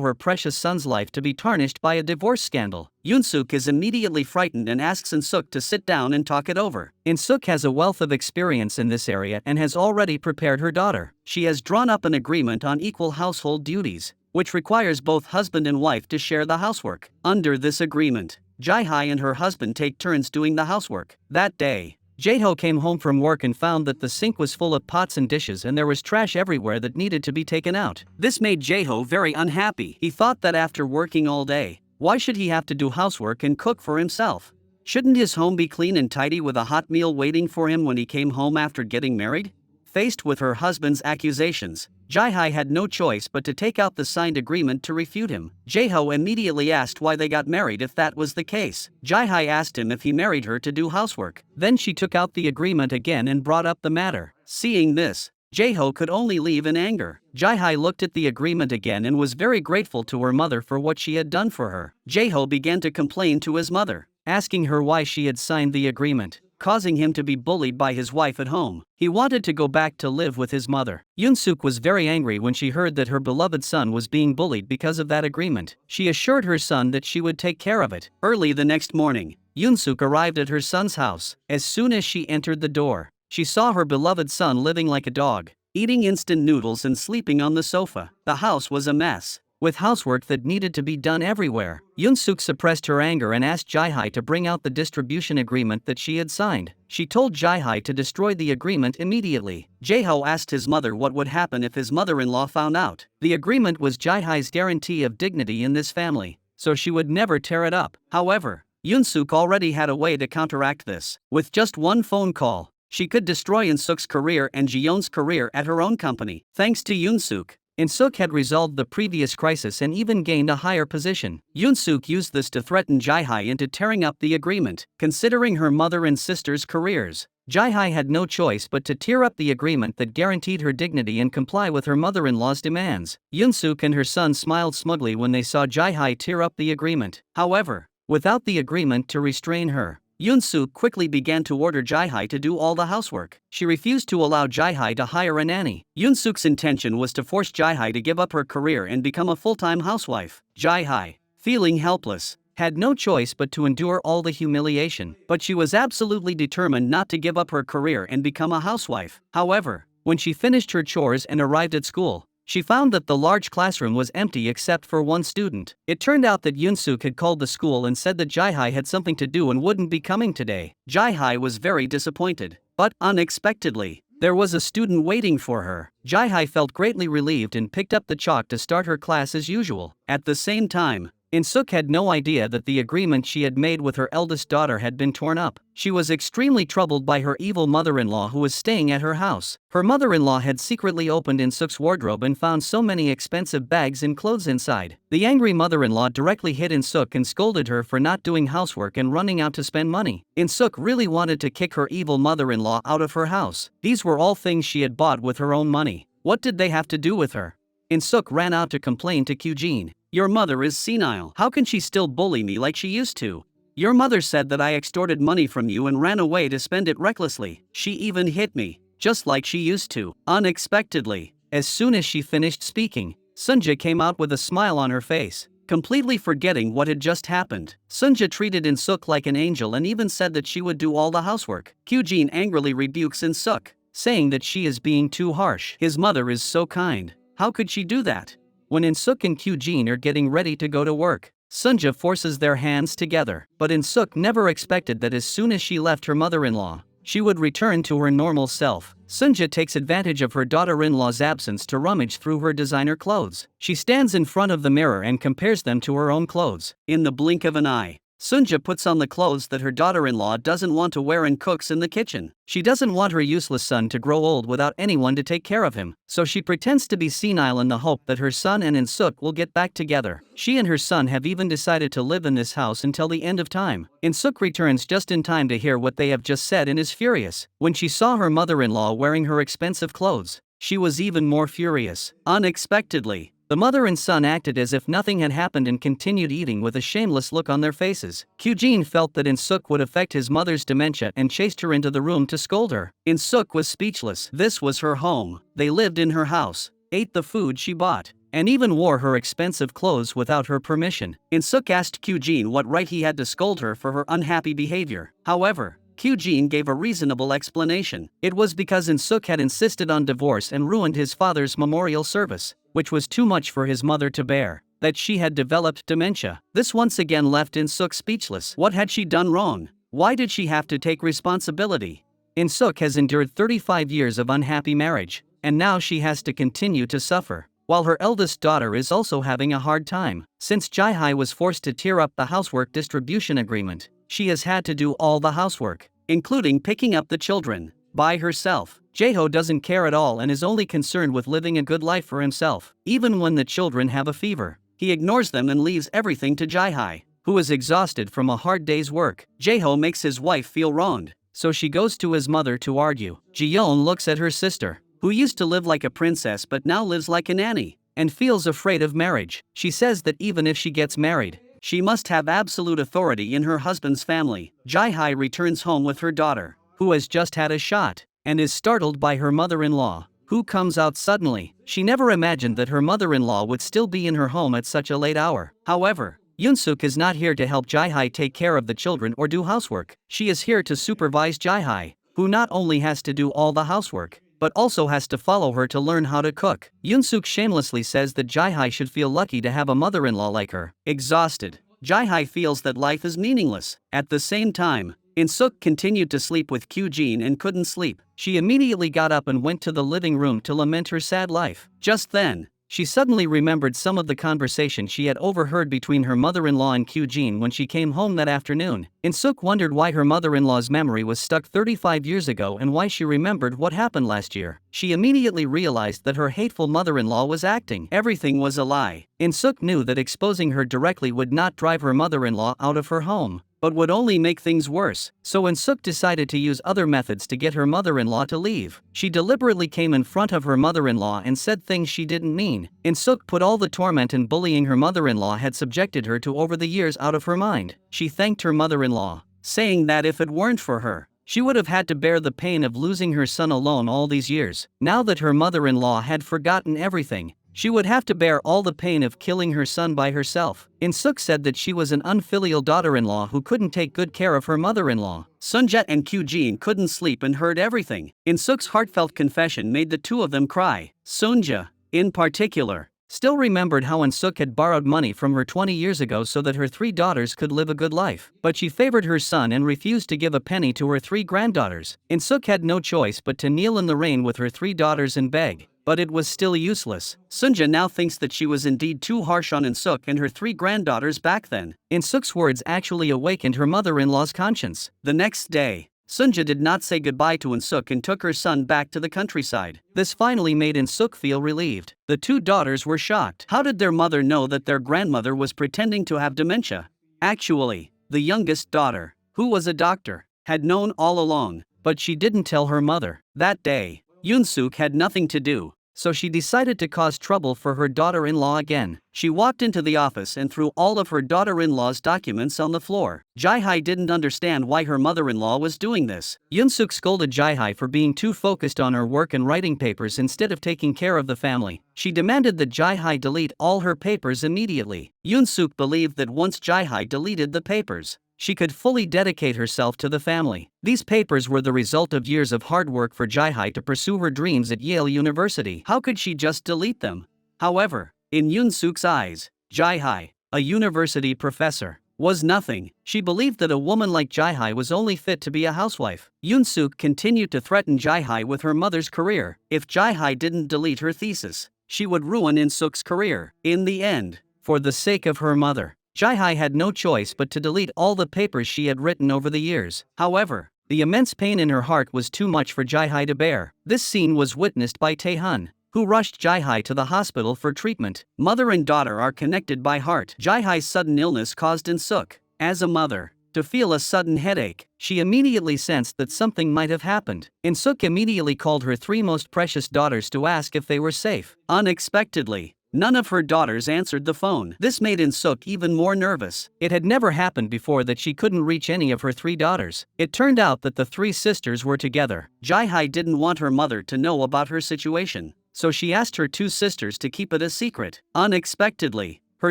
her precious son's life to be tarnished by a divorce scandal. Yunsuk is immediately frightened and asks Insuk to sit down and talk it over. Insuk has a wealth of experience in this area and has already prepared her daughter. She has drawn up an agreement on equal household duties, which requires both husband and wife to share the housework. Under this agreement, Jae-hai and her husband take turns doing the housework. That day, Jae-ho came home from work and found that the sink was full of pots and dishes and there was trash everywhere that needed to be taken out. This made Jae-ho very unhappy. He thought that after working all day, why should he have to do housework and cook for himself? Shouldn't his home be clean and tidy with a hot meal waiting for him when he came home after getting married? Faced with her husband's accusations, Jae-hai had no choice but to take out the signed agreement to refute him. Jae-ho immediately asked why they got married if that was the case. Jae-hai asked him if he married her to do housework. Then she took out the agreement again and brought up the matter. Seeing this, Jae-ho could only leave in anger. Jae-hai looked at the agreement again and was very grateful to her mother for what she had done for her. Jae-ho began to complain to his mother, asking her why she had signed the agreement, causing him to be bullied by his wife at home. He wanted to go back to live with his mother. Yunsuk was very angry when she heard that her beloved son was being bullied because of that agreement. She assured her son that she would take care of it. Early the next morning, Yunsuk arrived at her son's house. As soon as she entered the door, she saw her beloved son living like a dog, eating instant noodles and sleeping on the sofa. The house was a mess, with housework that needed to be done everywhere. Yunsuk suppressed her anger and asked Jae-hai to bring out the distribution agreement that she had signed. She told Jae-hai to destroy the agreement immediately. Jae-ho asked his mother what would happen if his mother-in-law found out. The agreement was Jae-hai's guarantee of dignity in this family, so she would never tear it up. However, Yunsuk already had a way to counteract this. With just one phone call, she could destroy Insuk's career and Ji-yeon's career at her own company. Thanks to Yunsuk, Insuk had resolved the previous crisis and even gained a higher position. Yunsuk used this to threaten Jae-hai into tearing up the agreement. Considering her mother and sister's careers, Jae-hai had no choice but to tear up the agreement that guaranteed her dignity and comply with her mother-in-law's demands. Yunsuk and her son smiled smugly when they saw Jae-hai tear up the agreement. However, without the agreement to restrain her, Yunsuk quickly began to order Jae-hai to do all the housework. She refused to allow Jae-hai to hire a nanny. Yunsuk's intention was to force Jae-hai to give up her career and become a full-time housewife. Jae-hai, feeling helpless, had no choice but to endure all the humiliation. But she was absolutely determined not to give up her career and become a housewife. However, when she finished her chores and arrived at school, she found that the large classroom was empty except for one student. It turned out that Yunsuk had called the school and said that Jae-hai had something to do and wouldn't be coming today. Jae-hai was very disappointed, but unexpectedly, there was a student waiting for her. Jae-hai felt greatly relieved and picked up the chalk to start her class as usual. At the same time, Insuk had no idea that the agreement she had made with her eldest daughter had been torn up. She was extremely troubled by her evil mother-in-law who was staying at her house. Her mother-in-law had secretly opened Insuk's wardrobe and found so many expensive bags and clothes inside. The angry mother-in-law directly hit Insuk and scolded her for not doing housework and running out to spend money. Insuk really wanted to kick her evil mother-in-law out of her house. These were all things she had bought with her own money. What did they have to do with her? Insuk ran out to complain to Qene. Your mother is senile. How can she still bully me like she used to? Your mother said that I extorted money from you and ran away to spend it recklessly. She even hit me, just like she used to. Unexpectedly, as soon as she finished speaking, Sunja came out with a smile on her face, completely forgetting what had just happened. Sunja treated Insuk like an angel and even said that she would do all the housework. Qene angrily rebukes Insuk, saying that she is being too harsh. His mother is so kind. How could she do that? When Insuk and Qene are getting ready to go to work, Sunja forces their hands together. But Insuk never expected that as soon as she left her mother-in-law, she would return to her normal self. Sunja takes advantage of her daughter-in-law's absence to rummage through her designer clothes. She stands in front of the mirror and compares them to her own clothes. In the blink of an eye, Sunja puts on the clothes that her daughter-in-law doesn't want to wear and cooks in the kitchen. She doesn't want her useless son to grow old without anyone to take care of him, so she pretends to be senile in the hope that her son and Insuk will get back together. She and her son have even decided to live in this house until the end of time. Insuk returns just in time to hear what they have just said and is furious. When she saw her mother-in-law wearing her expensive clothes, she was even more furious. Unexpectedly, the mother and son acted as if nothing had happened and continued eating with a shameless look on their faces. Qene felt that Insuk would affect his mother's dementia and chased her into the room to scold her. Insuk was speechless. This was her home. They lived in her house, ate the food she bought, and even wore her expensive clothes without her permission. Insuk asked Qene what right he had to scold her for her unhappy behavior. However, Qene gave a reasonable explanation. It was because Insuk had insisted on divorce and ruined his father's memorial service, which was too much for his mother to bear, that she had developed dementia. This once again left Insuk speechless. What had she done wrong? Why did she have to take responsibility? Insuk has endured 35 years of unhappy marriage, and now she has to continue to suffer, while her eldest daughter is also having a hard time. Since Jihai was forced to tear up the housework distribution agreement, she has had to do all the housework, including picking up the children, by herself. Jaeho doesn't care at all and is only concerned with living a good life for himself. Even when the children have a fever, he ignores them and leaves everything to Jihai, who is exhausted from a hard day's work. Jaeho makes his wife feel wronged, so she goes to his mother to argue. Jiyeon looks at her sister, who used to live like a princess but now lives like a nanny, and feels afraid of marriage. She says that even if she gets married, she must have absolute authority in her husband's family. Jihai returns home with her daughter, who has just had a shot, and is startled by her mother-in-law, who comes out suddenly. She never imagined that her mother-in-law would still be in her home at such a late hour. However, Yunsuk is not here to help Jihai take care of the children or do housework. She is here to supervise Jihai, who not only has to do all the housework, but also has to follow her to learn how to cook. Yunsuk shamelessly says that Jihai should feel lucky to have a mother-in-law like her. Exhausted, Jihai feels that life is meaningless. At the same time, Insuk continued to sleep with Qene and couldn't sleep. She immediately got up and went to the living room to lament her sad life. Just then, she suddenly remembered some of the conversation she had overheard between her mother-in-law and Qene when she came home that afternoon. Insuk wondered why her mother-in-law's memory was stuck 35 years ago and why she remembered what happened last year. She immediately realized that her hateful mother-in-law was acting. Everything was a lie. Insuk knew that exposing her directly would not drive her mother-in-law out of her home, but would only make things worse. So Insuk decided to use other methods to get her mother-in-law to leave. She deliberately came in front of her mother-in-law and said things she didn't mean. Insuk put all the torment and bullying her mother-in-law had subjected her to over the years out of her mind. She thanked her mother-in-law, saying that if it weren't for her, she would have had to bear the pain of losing her son alone all these years. Now that her mother-in-law had forgotten everything, she would have to bear all the pain of killing her son by herself. Insuk said that she was an unfilial daughter-in-law who couldn't take good care of her mother-in-law. Sunja and Qene couldn't sleep and heard everything. Insuk's heartfelt confession made the two of them cry. Sunja, in particular, still remembered how Insuk had borrowed money from her 20 years ago so that her 3 daughters could live a good life. But she favored her son and refused to give a penny to her 3 granddaughters. Insuk had no choice but to kneel in the rain with her 3 daughters and beg. But it was still useless. Sunja now thinks that she was indeed too harsh on Insuk and her 3 granddaughters back then. Insuk's words actually awakened her mother-in-law's conscience. The next day, Sunja did not say goodbye to Insuk and took her son back to the countryside. This finally made Insuk feel relieved. The 2 daughters were shocked. How did their mother know that their grandmother was pretending to have dementia? Actually, the youngest daughter, who was a doctor, had known all along, but she didn't tell her mother. That day, Yunsuk had nothing to do, so she decided to cause trouble for her daughter-in-law again. She walked into the office and threw all of her daughter-in-law's documents on the floor. Jihai didn't understand why her mother-in-law was doing this. Yunsuk scolded Jihai for being too focused on her work and writing papers instead of taking care of the family. She demanded that Jihai delete all her papers immediately. Yunsuk believed that once Jihai deleted the papers, she could fully dedicate herself to the family. These papers were the result of years of hard work for Jihai to pursue her dreams at Yale University. How could she just delete them? However, in Yunsuk's eyes, Jihai, a university professor, was nothing. She believed that a woman like Jihai was only fit to be a housewife. Yunsuk continued to threaten Jihai with her mother's career. If Jihai didn't delete her thesis, she would ruin Insuk's career. In the end, for the sake of her mother, Jae-hye had no choice but to delete all the papers she had written over the years. However, the immense pain in her heart was too much for Jae-hye to bear. This scene was witnessed by Tae-hun, who rushed Jae-hye to the hospital for treatment. Mother and daughter are connected by heart. Jae-hye's sudden illness caused Insuk, as a mother, to feel a sudden headache. She immediately sensed that something might have happened. Insuk immediately called her three most precious daughters to ask if they were safe. Unexpectedly, none of her daughters answered the phone. This made Insuk even more nervous. It had never happened before that she couldn't reach any of her three daughters. It turned out that the three sisters were together. Jae-hye didn't want her mother to know about her situation, so she asked her two sisters to keep it a secret. Unexpectedly, her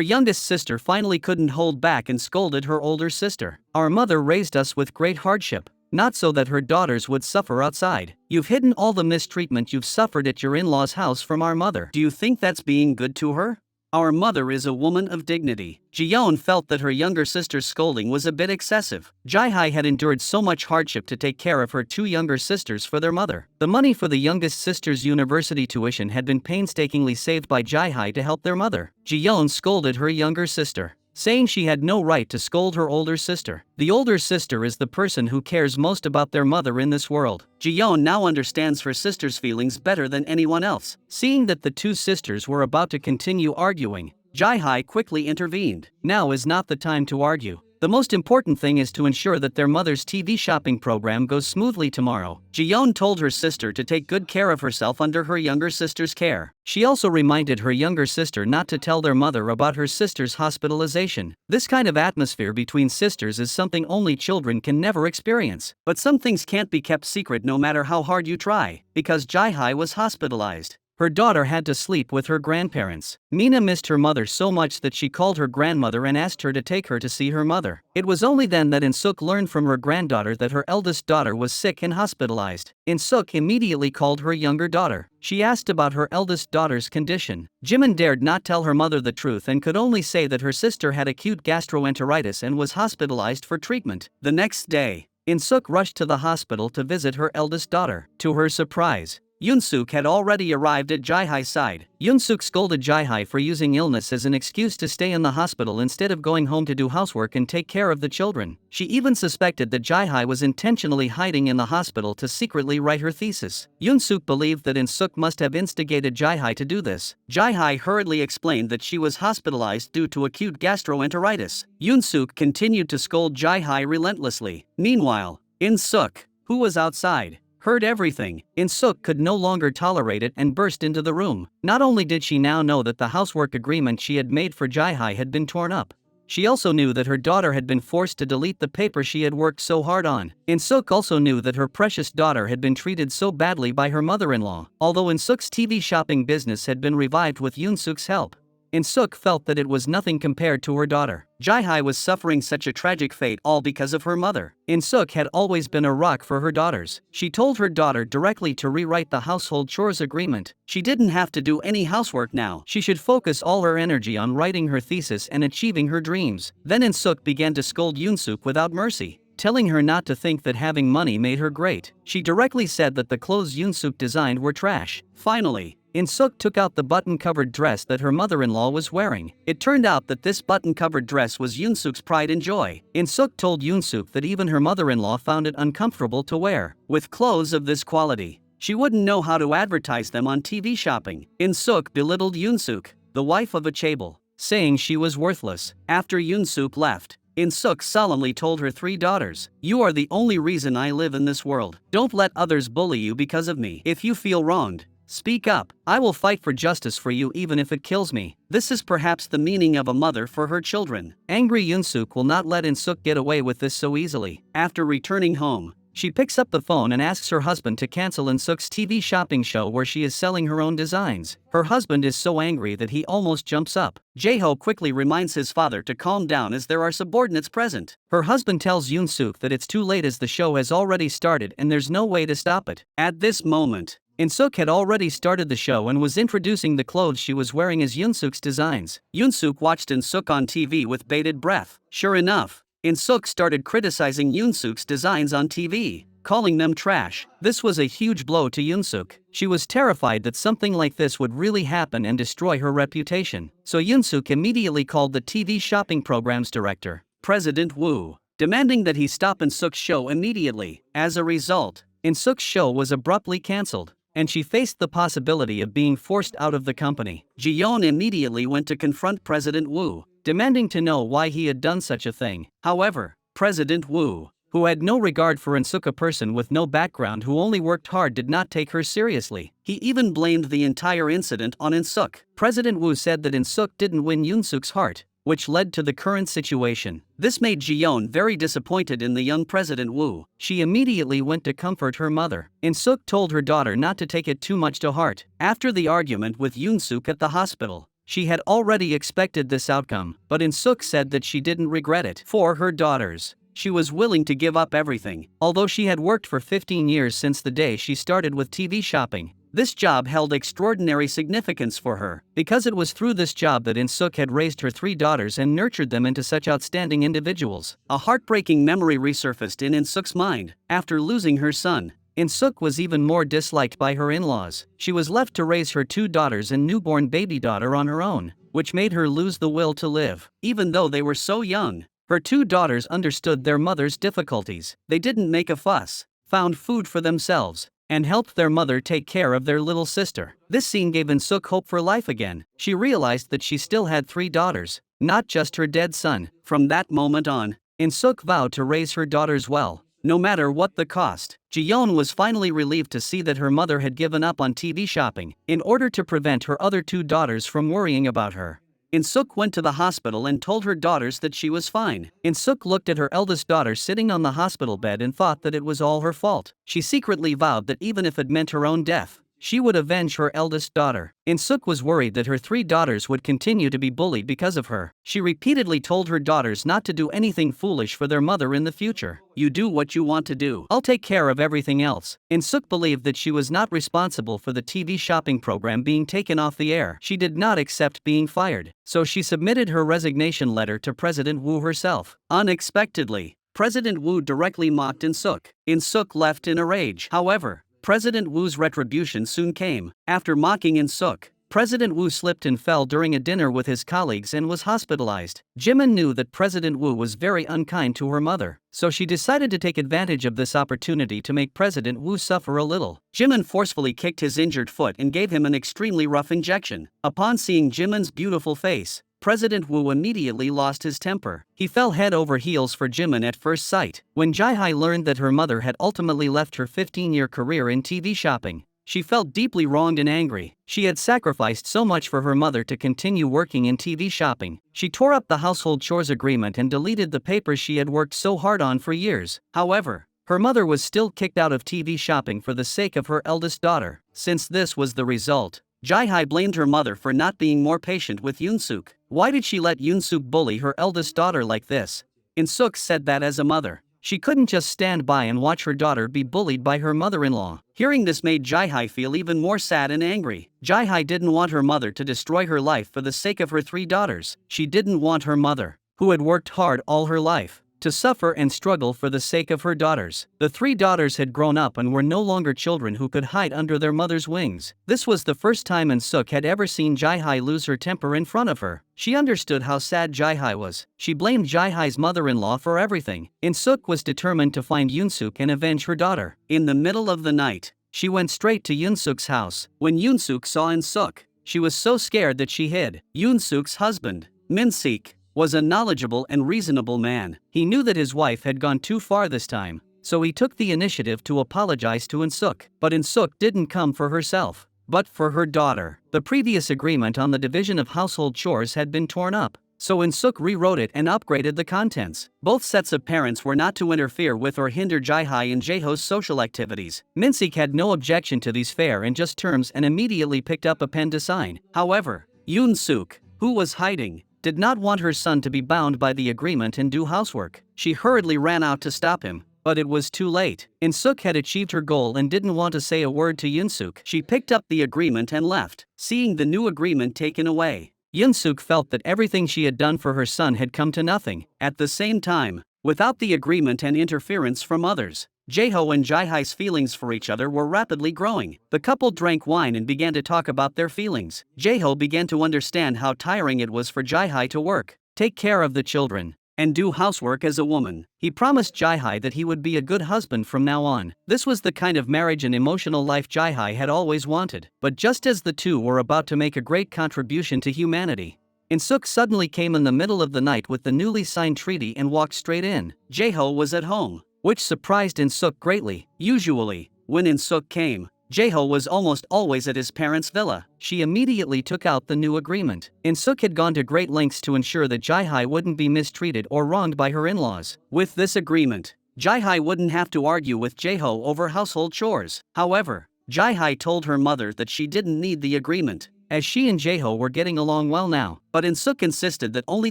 youngest sister finally couldn't hold back and scolded her older sister. "Our mother raised us with great hardship, not so that her daughters would suffer outside. You've hidden all the mistreatment you've suffered at your in-laws' house from our mother. Do you think that's being good to her? Our mother is a woman of dignity." Ji-yeon felt that her younger sister's scolding was a bit excessive. Jae-hye had endured so much hardship to take care of her two younger sisters for their mother. The money for the youngest sister's university tuition had been painstakingly saved by Jae-hye to help their mother. Ji-yeon scolded her younger sister, saying she had no right to scold her older sister. The older sister is the person who cares most about their mother in this world. Ji-yeon now understands her sister's feelings better than anyone else. Seeing that the two sisters were about to continue arguing, Jae-hye quickly intervened. Now is not the time to argue. The most important thing is to ensure that their mother's TV shopping program goes smoothly tomorrow. Ji-yeon told her sister to take good care of herself under her younger sister's care. She also reminded her younger sister not to tell their mother about her sister's hospitalization. This kind of atmosphere between sisters is something only children can never experience. But some things can't be kept secret no matter how hard you try, because Jae-hye was hospitalized. Her daughter had to sleep with her grandparents. Mina missed her mother so much that she called her grandmother and asked her to take her to see her mother. It was only then that Insuk learned from her granddaughter that her eldest daughter was sick and hospitalized. Insuk immediately called her younger daughter. She asked about her eldest daughter's condition. Jimin dared not tell her mother the truth and could only say that her sister had acute gastroenteritis and was hospitalized for treatment. The next day, Insuk rushed to the hospital to visit her eldest daughter. To her surprise, Yunsuk had already arrived at Jae-hye's side. Yunsuk scolded Jae-hye for using illness as an excuse to stay in the hospital instead of going home to do housework and take care of the children. She even suspected that Jae-hye was intentionally hiding in the hospital to secretly write her thesis. Yunsuk believed that Insuk must have instigated Jae-hye to do this. Jae-hye hurriedly explained that she was hospitalized due to acute gastroenteritis. Yunsuk continued to scold Jae-hye relentlessly. Meanwhile, Insuk, who was outside, heard everything. Insuk could no longer tolerate it and burst into the room. Not only did she now know that the housework agreement she had made for Jae-hye had been torn up, she also knew that her daughter had been forced to delete the paper she had worked so hard on. Insuk also knew that her precious daughter had been treated so badly by her mother-in-law. Although Insuk's TV shopping business had been revived with Yunsuk's help, Insuk felt that it was nothing compared to her daughter. Jae-hye was suffering such a tragic fate all because of her mother. Insuk had always been a rock for her daughters. She told her daughter directly to rewrite the household chores agreement. She didn't have to do any housework now. She should focus all her energy on writing her thesis and achieving her dreams. Then Insuk began to scold Yunsuk without mercy, telling her not to think that having money made her great. She directly said that the clothes Yunsuk designed were trash. Finally, Insuk took out the button-covered dress that her mother-in-law was wearing. It turned out that this button-covered dress was Yunsuk's pride and joy. Insuk told Yunsuk that even her mother-in-law found it uncomfortable to wear. With clothes of this quality, she wouldn't know how to advertise them on TV shopping. Insuk belittled Yunsuk, the wife of a chaebol, saying she was worthless. After Yunsuk left, Insuk solemnly told her three daughters, "You are the only reason I live in this world. Don't let others bully you because of me. If you feel wronged, speak up. I will fight for justice for you even if it kills me." This is perhaps the meaning of a mother for her children. Angry Yunsuk will not let Insuk get away with this so easily. After returning home, she picks up the phone and asks her husband to cancel Insuk's TV shopping show where she is selling her own designs. Her husband is so angry that he almost jumps up. Jae-ho quickly reminds his father to calm down as there are subordinates present. Her husband tells Yunsuk that it's too late as the show has already started and there's no way to stop it. At this moment, Insuk had already started the show and was introducing the clothes she was wearing as Yunsuk's designs. Yunsuk watched Insuk on TV with bated breath. Sure enough, Insuk started criticizing Yunsuk's designs on TV. calling them trash. This was a huge blow to Yunsuk. She was terrified that something like this would really happen and destroy her reputation. So Yunsuk immediately called the TV shopping program's director, President Woo, demanding that he stop Insuk's show immediately. As a result, Insuk's show was abruptly cancelled, and she faced the possibility of being forced out of the company. Ji-yeon immediately went to confront President Woo, demanding to know why he had done such a thing. However, President Woo, who had no regard for Insuk, a person with no background who only worked hard, did not take her seriously. He even blamed the entire incident on Insuk. President Woo said that Insuk didn't win Yunsuk's heart, which led to the current situation. This made Ji-yeon very disappointed in the young President Woo. She immediately went to comfort her mother. Insuk told her daughter not to take it too much to heart. After the argument with Yunsuk at the hospital, she had already expected this outcome, but Insuk said that she didn't regret it. For her daughters, she was willing to give up everything. Although she had worked for 15 years since the day she started with TV shopping, this job held extraordinary significance for her, because it was through this job that Insuk had raised her 3 daughters and nurtured them into such outstanding individuals. A heartbreaking memory resurfaced in Insuk's mind. After losing her son, Insuk was even more disliked by her in-laws. She was left to raise her 2 daughters and newborn baby daughter on her own, which made her lose the will to live. Even though they were so young, her 2 daughters understood their mother's difficulties. They didn't make a fuss, found food for themselves, and helped their mother take care of their little sister. This scene gave Insuk hope for life again. She realized that she still had 3 daughters, not just her dead son. From that moment on, Insuk vowed to raise her daughters well, no matter what the cost. Ji-yeon was finally relieved to see that her mother had given up on TV shopping, in order to prevent her other 2 daughters from worrying about her. Insuk went to the hospital and told her daughters that she was fine. Insuk looked at her eldest daughter sitting on the hospital bed and thought that it was all her fault. She secretly vowed that even if it meant her own death, she would avenge her eldest daughter. Insuk was worried that her 3 daughters would continue to be bullied because of her. She repeatedly told her daughters not to do anything foolish for their mother in the future. "You do what you want to do. I'll take care of everything else." Insuk believed that she was not responsible for the TV shopping program being taken off the air. She did not accept being fired, so she submitted her resignation letter to President Woo herself. Unexpectedly, President Woo directly mocked Insuk. Insuk left in a rage. However, President Woo's retribution soon came. After mocking Insuk, President Woo slipped and fell during a dinner with his colleagues and was hospitalized. Jimin knew that President Woo was very unkind to her mother, so she decided to take advantage of this opportunity to make President Woo suffer a little. Jimin forcefully kicked his injured foot and gave him an extremely rough injection. Upon seeing Jimin's beautiful face, President Woo immediately lost his temper. He fell head over heels for Jimin at first sight. When Jae-hye learned that her mother had ultimately left her 15-year career in TV shopping, she felt deeply wronged and angry. She had sacrificed so much for her mother to continue working in TV shopping. She tore up the household chores agreement and deleted the papers she had worked so hard on for years. However, her mother was still kicked out of TV shopping for the sake of her eldest daughter. Since this was the result, Jae-hye blamed her mother for not being more patient with Yunsuk. Why did she let Yunsuk bully her eldest daughter like this? Insuk said that as a mother, she couldn't just stand by and watch her daughter be bullied by her mother-in-law. Hearing this made Jae-hye feel even more sad and angry. Jae-hye didn't want her mother to destroy her life for the sake of her 3 daughters. She didn't want her mother, who had worked hard all her life, to suffer and struggle for the sake of her daughters. The 3 daughters had grown up and were no longer children who could hide under their mother's wings. This was the first time Insuk had ever seen Jae-hye lose her temper in front of her. She understood how sad Jae-hye was. She blamed Jae-hye's mother-in-law for everything. Insuk was determined to find Yunsuk and avenge her daughter. In the middle of the night, she went straight to Yunsuk's house. When Yunsuk saw Insuk, she was so scared that she hid. Yunsuk's husband, Min-sik, was a knowledgeable and reasonable man. He knew that his wife had gone too far this time, so he took the initiative to apologize to Insuk. But Insuk didn't come for herself, but for her daughter. The previous agreement on the division of household chores had been torn up, so Insuk rewrote it and upgraded the contents. Both sets of parents were not to interfere with or hinder Jae-hye and Jaeho's social activities. Min-sik had no objection to these fair and just terms and immediately picked up a pen to sign. However, Yunsuk, who was hiding, did not want her son to be bound by the agreement and do housework. She hurriedly ran out to stop him, but it was too late. Insuk had achieved her goal and didn't want to say a word to Yunsuk. She picked up the agreement and left. Seeing the new agreement taken away, Yunsuk felt that everything she had done for her son had come to nothing. At the same time, without the agreement and interference from others. Jaeho and Jaehai's feelings for each other were rapidly growing. The couple drank wine and began to talk about their feelings. Jaeho began to understand how tiring it was for Jaehai to work, take care of the children, and do housework as a woman. He promised Jaehai that he would be a good husband from now on. This was the kind of marriage and emotional life Jaehai had always wanted. But just as the two were about to make a great contribution to humanity, Insuk suddenly came in the middle of the night with the newly signed treaty and walked straight in. Jaeho was at home, which surprised Insuk greatly. Usually, when Insuk came, Jaeho was almost always at his parents' villa. She immediately took out the new agreement. Insuk had gone to great lengths to ensure that Jaehai wouldn't be mistreated or wronged by her in-laws. With this agreement, Jaehai wouldn't have to argue with Jaeho over household chores. However, Jaehai told her mother that she didn't need the agreement, as she and Jaeho were getting along well now. But Insuk insisted that only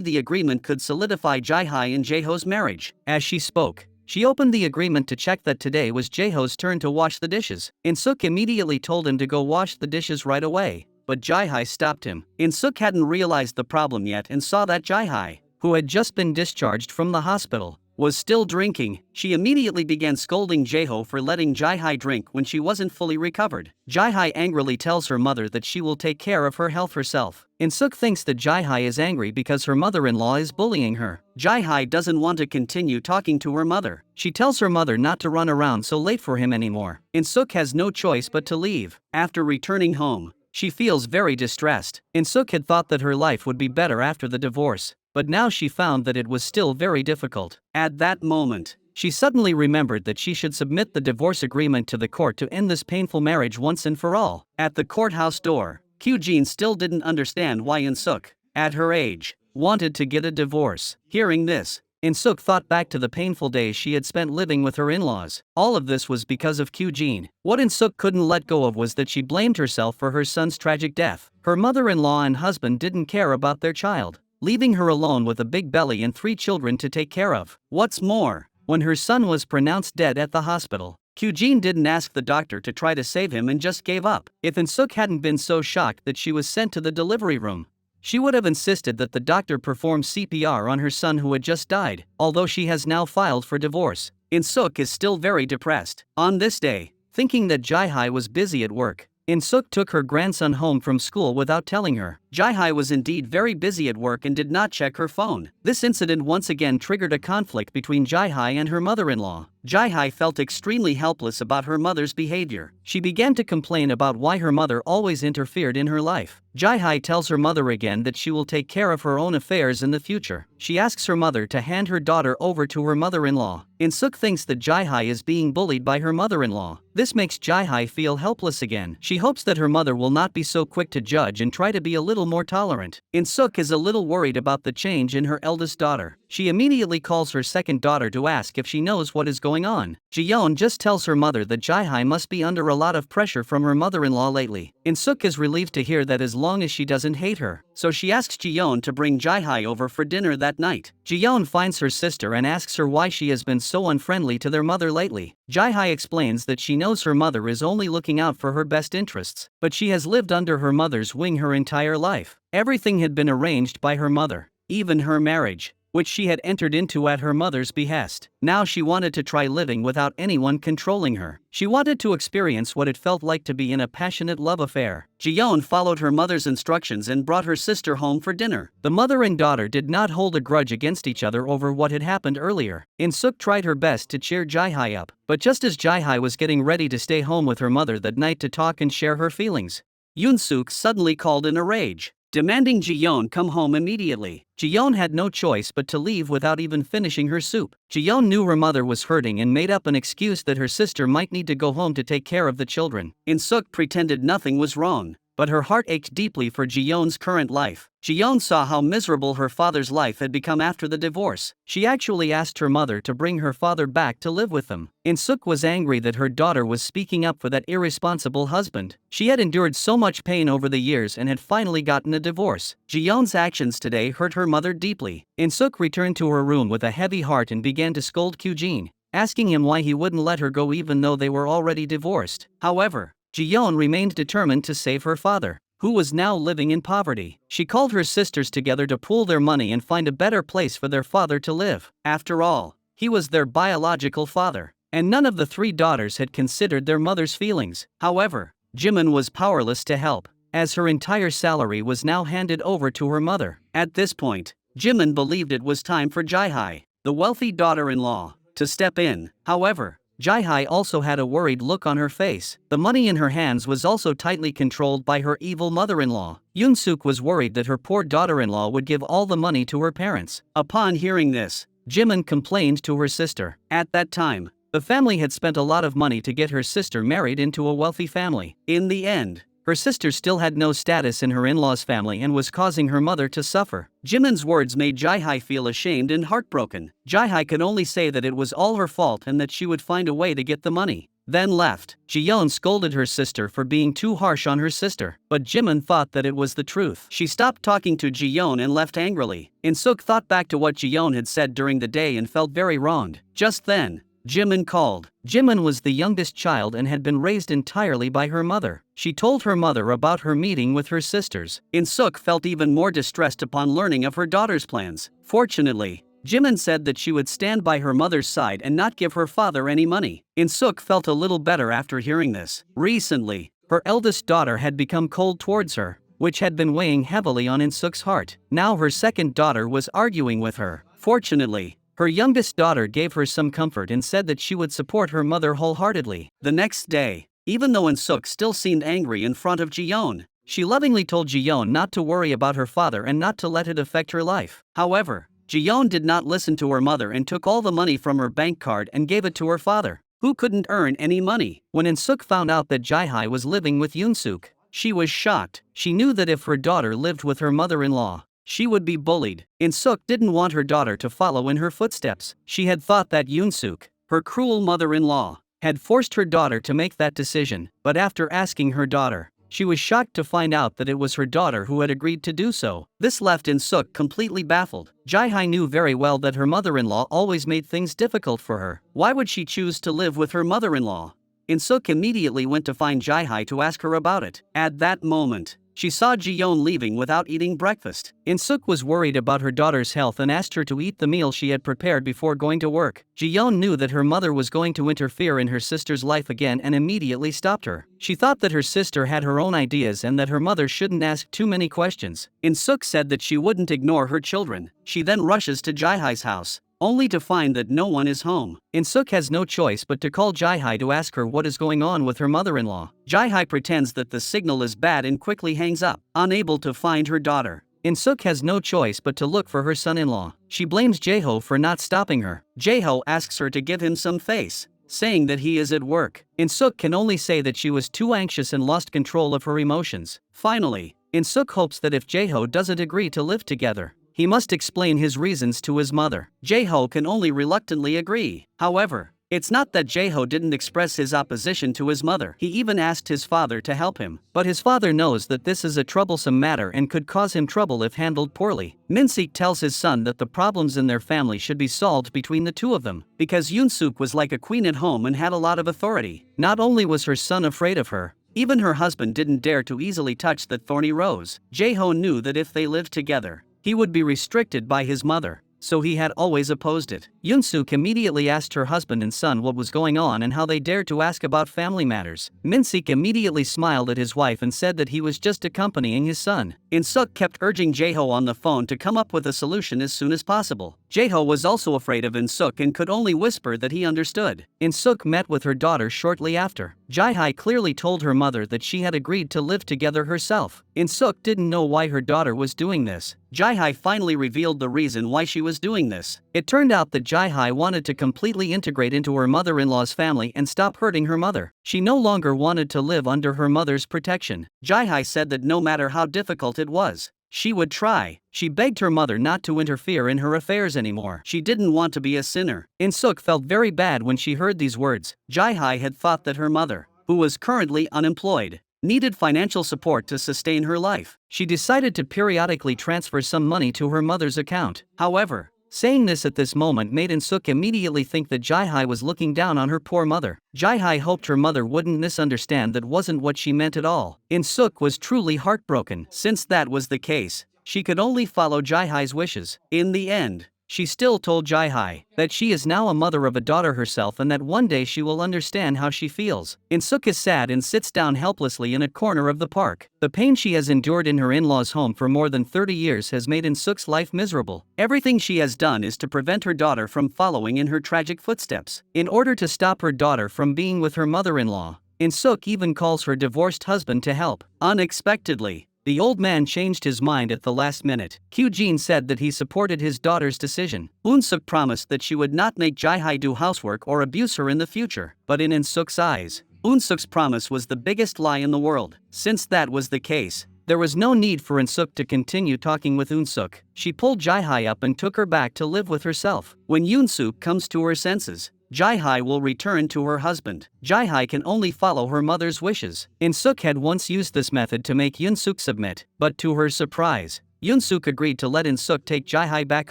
the agreement could solidify Jaehai and Jaeho's marriage. As she spoke, she opened the agreement to check that today was Jaeho's turn to wash the dishes. Insuk immediately told him to go wash the dishes right away, but Jaehai stopped him. Insuk hadn't realized the problem yet and saw that Jaehai, who had just been discharged from the hospital, was still drinking. She immediately began scolding Jaeho for letting Jaehai drink when she wasn't fully recovered. Jaehai angrily tells her mother that she will take care of her health herself. Insuk thinks that Jaehai is angry because her mother-in-law is bullying her. Jaehai doesn't want to continue talking to her mother. She tells her mother not to run around so late for him anymore. Insuk has no choice but to leave. After returning home, she feels very distressed. Insuk had thought that her life would be better after the divorce, but now she found that it was still very difficult. At that moment, she suddenly remembered that she should submit the divorce agreement to the court to end this painful marriage once and for all. At the courthouse door, Qene still didn't understand why Insuk, at her age, wanted to get a divorce. Hearing this, Insuk thought back to the painful days she had spent living with her in-laws. All of this was because of Qene. What Insuk couldn't let go of was that she blamed herself for her son's tragic death. Her mother-in-law and husband didn't care about their child, leaving her alone with a big belly and 3 children to take care of. What's more, when her son was pronounced dead at the hospital, Qene didn't ask the doctor to try to save him and just gave up. If Insuk hadn't been so shocked that she was sent to the delivery room, she would have insisted that the doctor perform CPR on her son who had just died. Although she has now filed for divorce, Insuk is still very depressed. On this day, thinking that Jaehai was busy at work, Insuk took her grandson home from school without telling her. Jaehai was indeed very busy at work and did not check her phone. This incident once again triggered a conflict between Jaehai and her mother-in-law. Jaehai felt extremely helpless about her mother's behavior. She began to complain about why her mother always interfered in her life. Jaehai tells her mother again that she will take care of her own affairs in the future. She asks her mother to hand her daughter over to her mother-in-law. Insuk thinks that Jaehai is being bullied by her mother-in-law. This makes Jaehai feel helpless again. She hopes that her mother will not be so quick to judge and try to be a little more tolerant. Insuk is a little worried about the change in her eldest daughter. She immediately calls her second daughter to ask if she knows what is going on. Jiyeon just tells her mother that Jaehai must be under a lot of pressure from her mother-in-law lately. Insuk is relieved to hear that as long as she doesn't hate her, so she asks Jiyeon to bring Jaehai over for dinner that night. Jiyeon finds her sister and asks her why she has been so unfriendly to their mother lately. Jaehai explains that she knows her mother is only looking out for her best interests, but she has lived under her mother's wing her entire life. Everything had been arranged by her mother, even her marriage, which she had entered into at her mother's behest. Now she wanted to try living without anyone controlling her. She wanted to experience what it felt like to be in a passionate love affair. Jiyeon followed her mother's instructions and brought her sister home for dinner. The mother and daughter did not hold a grudge against each other over what had happened earlier. Insuk tried her best to cheer Jaehai up, but just as Jaehai was getting ready to stay home with her mother that night to talk and share her feelings, Yunsuk suddenly called in a rage, demanding Jiyeon come home immediately. Jiyeon had no choice but to leave without even finishing her soup. Jiyeon knew her mother was hurting and made up an excuse that her sister might need to go home to take care of the children. Insuk pretended nothing was wrong, but her heart ached deeply for Jiyeon's current life. Jiyeon saw how miserable her father's life had become after the divorce. She actually asked her mother to bring her father back to live with them. Insuk was angry that her daughter was speaking up for that irresponsible husband. She had endured so much pain over the years and had finally gotten a divorce. Jiyeon's actions today hurt her mother deeply. Insuk returned to her room with a heavy heart and began to scold Qene, asking him why he wouldn't let her go even though they were already divorced. However, Jiyeon remained determined to save her father, who was now living in poverty. She called her sisters together to pool their money and find a better place for their father to live. After all, He was their biological father, and none of the three daughters had considered their mother's feelings. However, Jimin was powerless to help, as her entire salary was now handed over to her mother. At this point, Jimin believed it was time for Jae-hai, the wealthy daughter-in-law, to step in. However, Jae-hai also had a worried look on her face. The money in her hands was also tightly controlled by her evil mother-in-law. Yunsuk was worried that her poor daughter-in-law would give all the money to her parents. Upon hearing this, Jimin complained to her sister. At that time, the family had spent a lot of money to get her sister married into a wealthy family. In the end, her sister still had no status in her in-laws' family and was causing her mother to suffer. Jimin's words made Jae-hai feel ashamed and heartbroken. Jae-hai could only say that it was all her fault and that she would find a way to get the money, then left. Ji-yeon scolded her sister for being too harsh on her sister, but Jimin thought that it was the truth. She stopped talking to Ji-yeon and left angrily. Insuk thought back to what Ji-yeon had said during the day and felt very wronged. Just then, Jimin called. Jimin was the youngest child and had been raised entirely by her mother. She told her mother about her meeting with her sisters. Insuk felt even more distressed upon learning of her daughter's plans. Fortunately, Jimin said that she would stand by her mother's side and not give her father any money. Insuk felt a little better after hearing this. Recently, her eldest daughter had become cold towards her, which had been weighing heavily on Insuk's heart. Now her second daughter was arguing with her. Fortunately, her youngest daughter gave her some comfort and said that she would support her mother wholeheartedly. The next day, even though Insuk still seemed angry in front of Ji-yeon, she lovingly told Ji-yeon not to worry about her father and not to let it affect her life. However, Ji-yeon did not listen to her mother and took all the money from her bank card and gave it to her father, who couldn't earn any money. When Insuk found out that Jae-hai was living with Yunsuk, she was shocked. She knew that if her daughter lived with her mother-in-law, she would be bullied. Insuk didn't want her daughter to follow in her footsteps. She had thought that Yunsuk, her cruel mother-in-law, had forced her daughter to make that decision, but after asking her daughter, she was shocked to find out that it was her daughter who had agreed to do so. This left Insuk completely baffled. Jae-hai knew very well that her mother-in-law always made things difficult for her. Why would she choose to live with her mother-in-law? Insuk immediately went to find Jae-hai to ask her about it. At that moment, she saw Ji-yeon leaving without eating breakfast. Insuk was worried about her daughter's health and asked her to eat the meal she had prepared before going to work. Ji-yeon knew that her mother was going to interfere in her sister's life again and immediately stopped her. She thought that her sister had her own ideas and that her mother shouldn't ask too many questions. Insuk said that she wouldn't ignore her children. She then rushes to Jae-hai's house, only to find that no one is home. Insuk has no choice but to call Jae-hai to ask her what is going on with her mother-in-law. Jae-hai pretends that the signal is bad and quickly hangs up, unable to find her daughter. Insuk has no choice but to look for her son-in-law. She blames Jae-ho for not stopping her. Jae-ho asks her to give him some face, saying that he is at work. Insuk can only say that she was too anxious and lost control of her emotions. Finally, Insuk hopes that if Jae-ho doesn't agree to live together, he must explain his reasons to his mother. Jae-ho can only reluctantly agree. However, it's not that Jae-ho didn't express his opposition to his mother. He even asked his father to help him. But his father knows that this is a troublesome matter and could cause him trouble if handled poorly. Min-sik tells his son that the problems in their family should be solved between the two of them, because Yunsuk was like a queen at home and had a lot of authority. Not only was her son afraid of her, even her husband didn't dare to easily touch that thorny rose. Jae-ho knew that if they lived together, he would be restricted by his mother, so he had always opposed it. Yunsuk immediately asked her husband and son what was going on and how they dared to ask about family matters. Min-sik immediately smiled at his wife and said that he was just accompanying his son. Insuk kept urging Jae-ho on the phone to come up with a solution as soon as possible. Jae-ho was also afraid of Insuk and could only whisper that he understood. Insuk met with her daughter shortly after. Jae-hai clearly told her mother that she had agreed to live together herself. Insuk didn't know why her daughter was doing this. Jae-hai finally revealed the reason why she was doing this. It turned out that Jae-hai wanted to completely integrate into her mother-in-law's family and stop hurting her mother. She no longer wanted to live under her mother's protection. Jae-hai said that no matter how difficult it was, she would try. She begged her mother not to interfere in her affairs anymore. She didn't want to be a sinner. Insuk felt very bad when she heard these words. Jae-hai had thought that her mother, who was currently unemployed, needed financial support to sustain her life. She decided to periodically transfer some money to her mother's account. However, saying this at this moment made Insuk immediately think that Jae-hai was looking down on her poor mother. Jae-hai hoped her mother wouldn't misunderstand that wasn't what she meant at all. Insuk was truly heartbroken. Since that was the case, she could only follow Jae-hai's wishes. In the end, she still told Jae-hai that she is now a mother of a daughter herself and that one day she will understand how she feels. Insuk is sad and sits down helplessly in a corner of the park. The pain she has endured in her in-laws' home for more than 30 years has made Insuk's life miserable. Everything she has done is to prevent her daughter from following in her tragic footsteps. In order to stop her daughter from being with her mother-in-law, Insuk even calls her divorced husband to help. Unexpectedly, the old man changed his mind at the last minute. Qene said that he supported his daughter's decision. Yunsuk promised that she would not make Jae-hai do housework or abuse her in the future. But in Insuk's eyes, Yunsuk's promise was the biggest lie in the world. Since that was the case, there was no need for Insuk to continue talking with Yunsuk. She pulled Jae-hai up and took her back to live with herself. When Yunsuk comes to her senses, Jae-hai will return to her husband. Jae-hai can only follow her mother's wishes. Insuk had once used this method to make Yunsuk submit, but to her surprise, Yunsuk agreed to let Insuk take Jae-hai back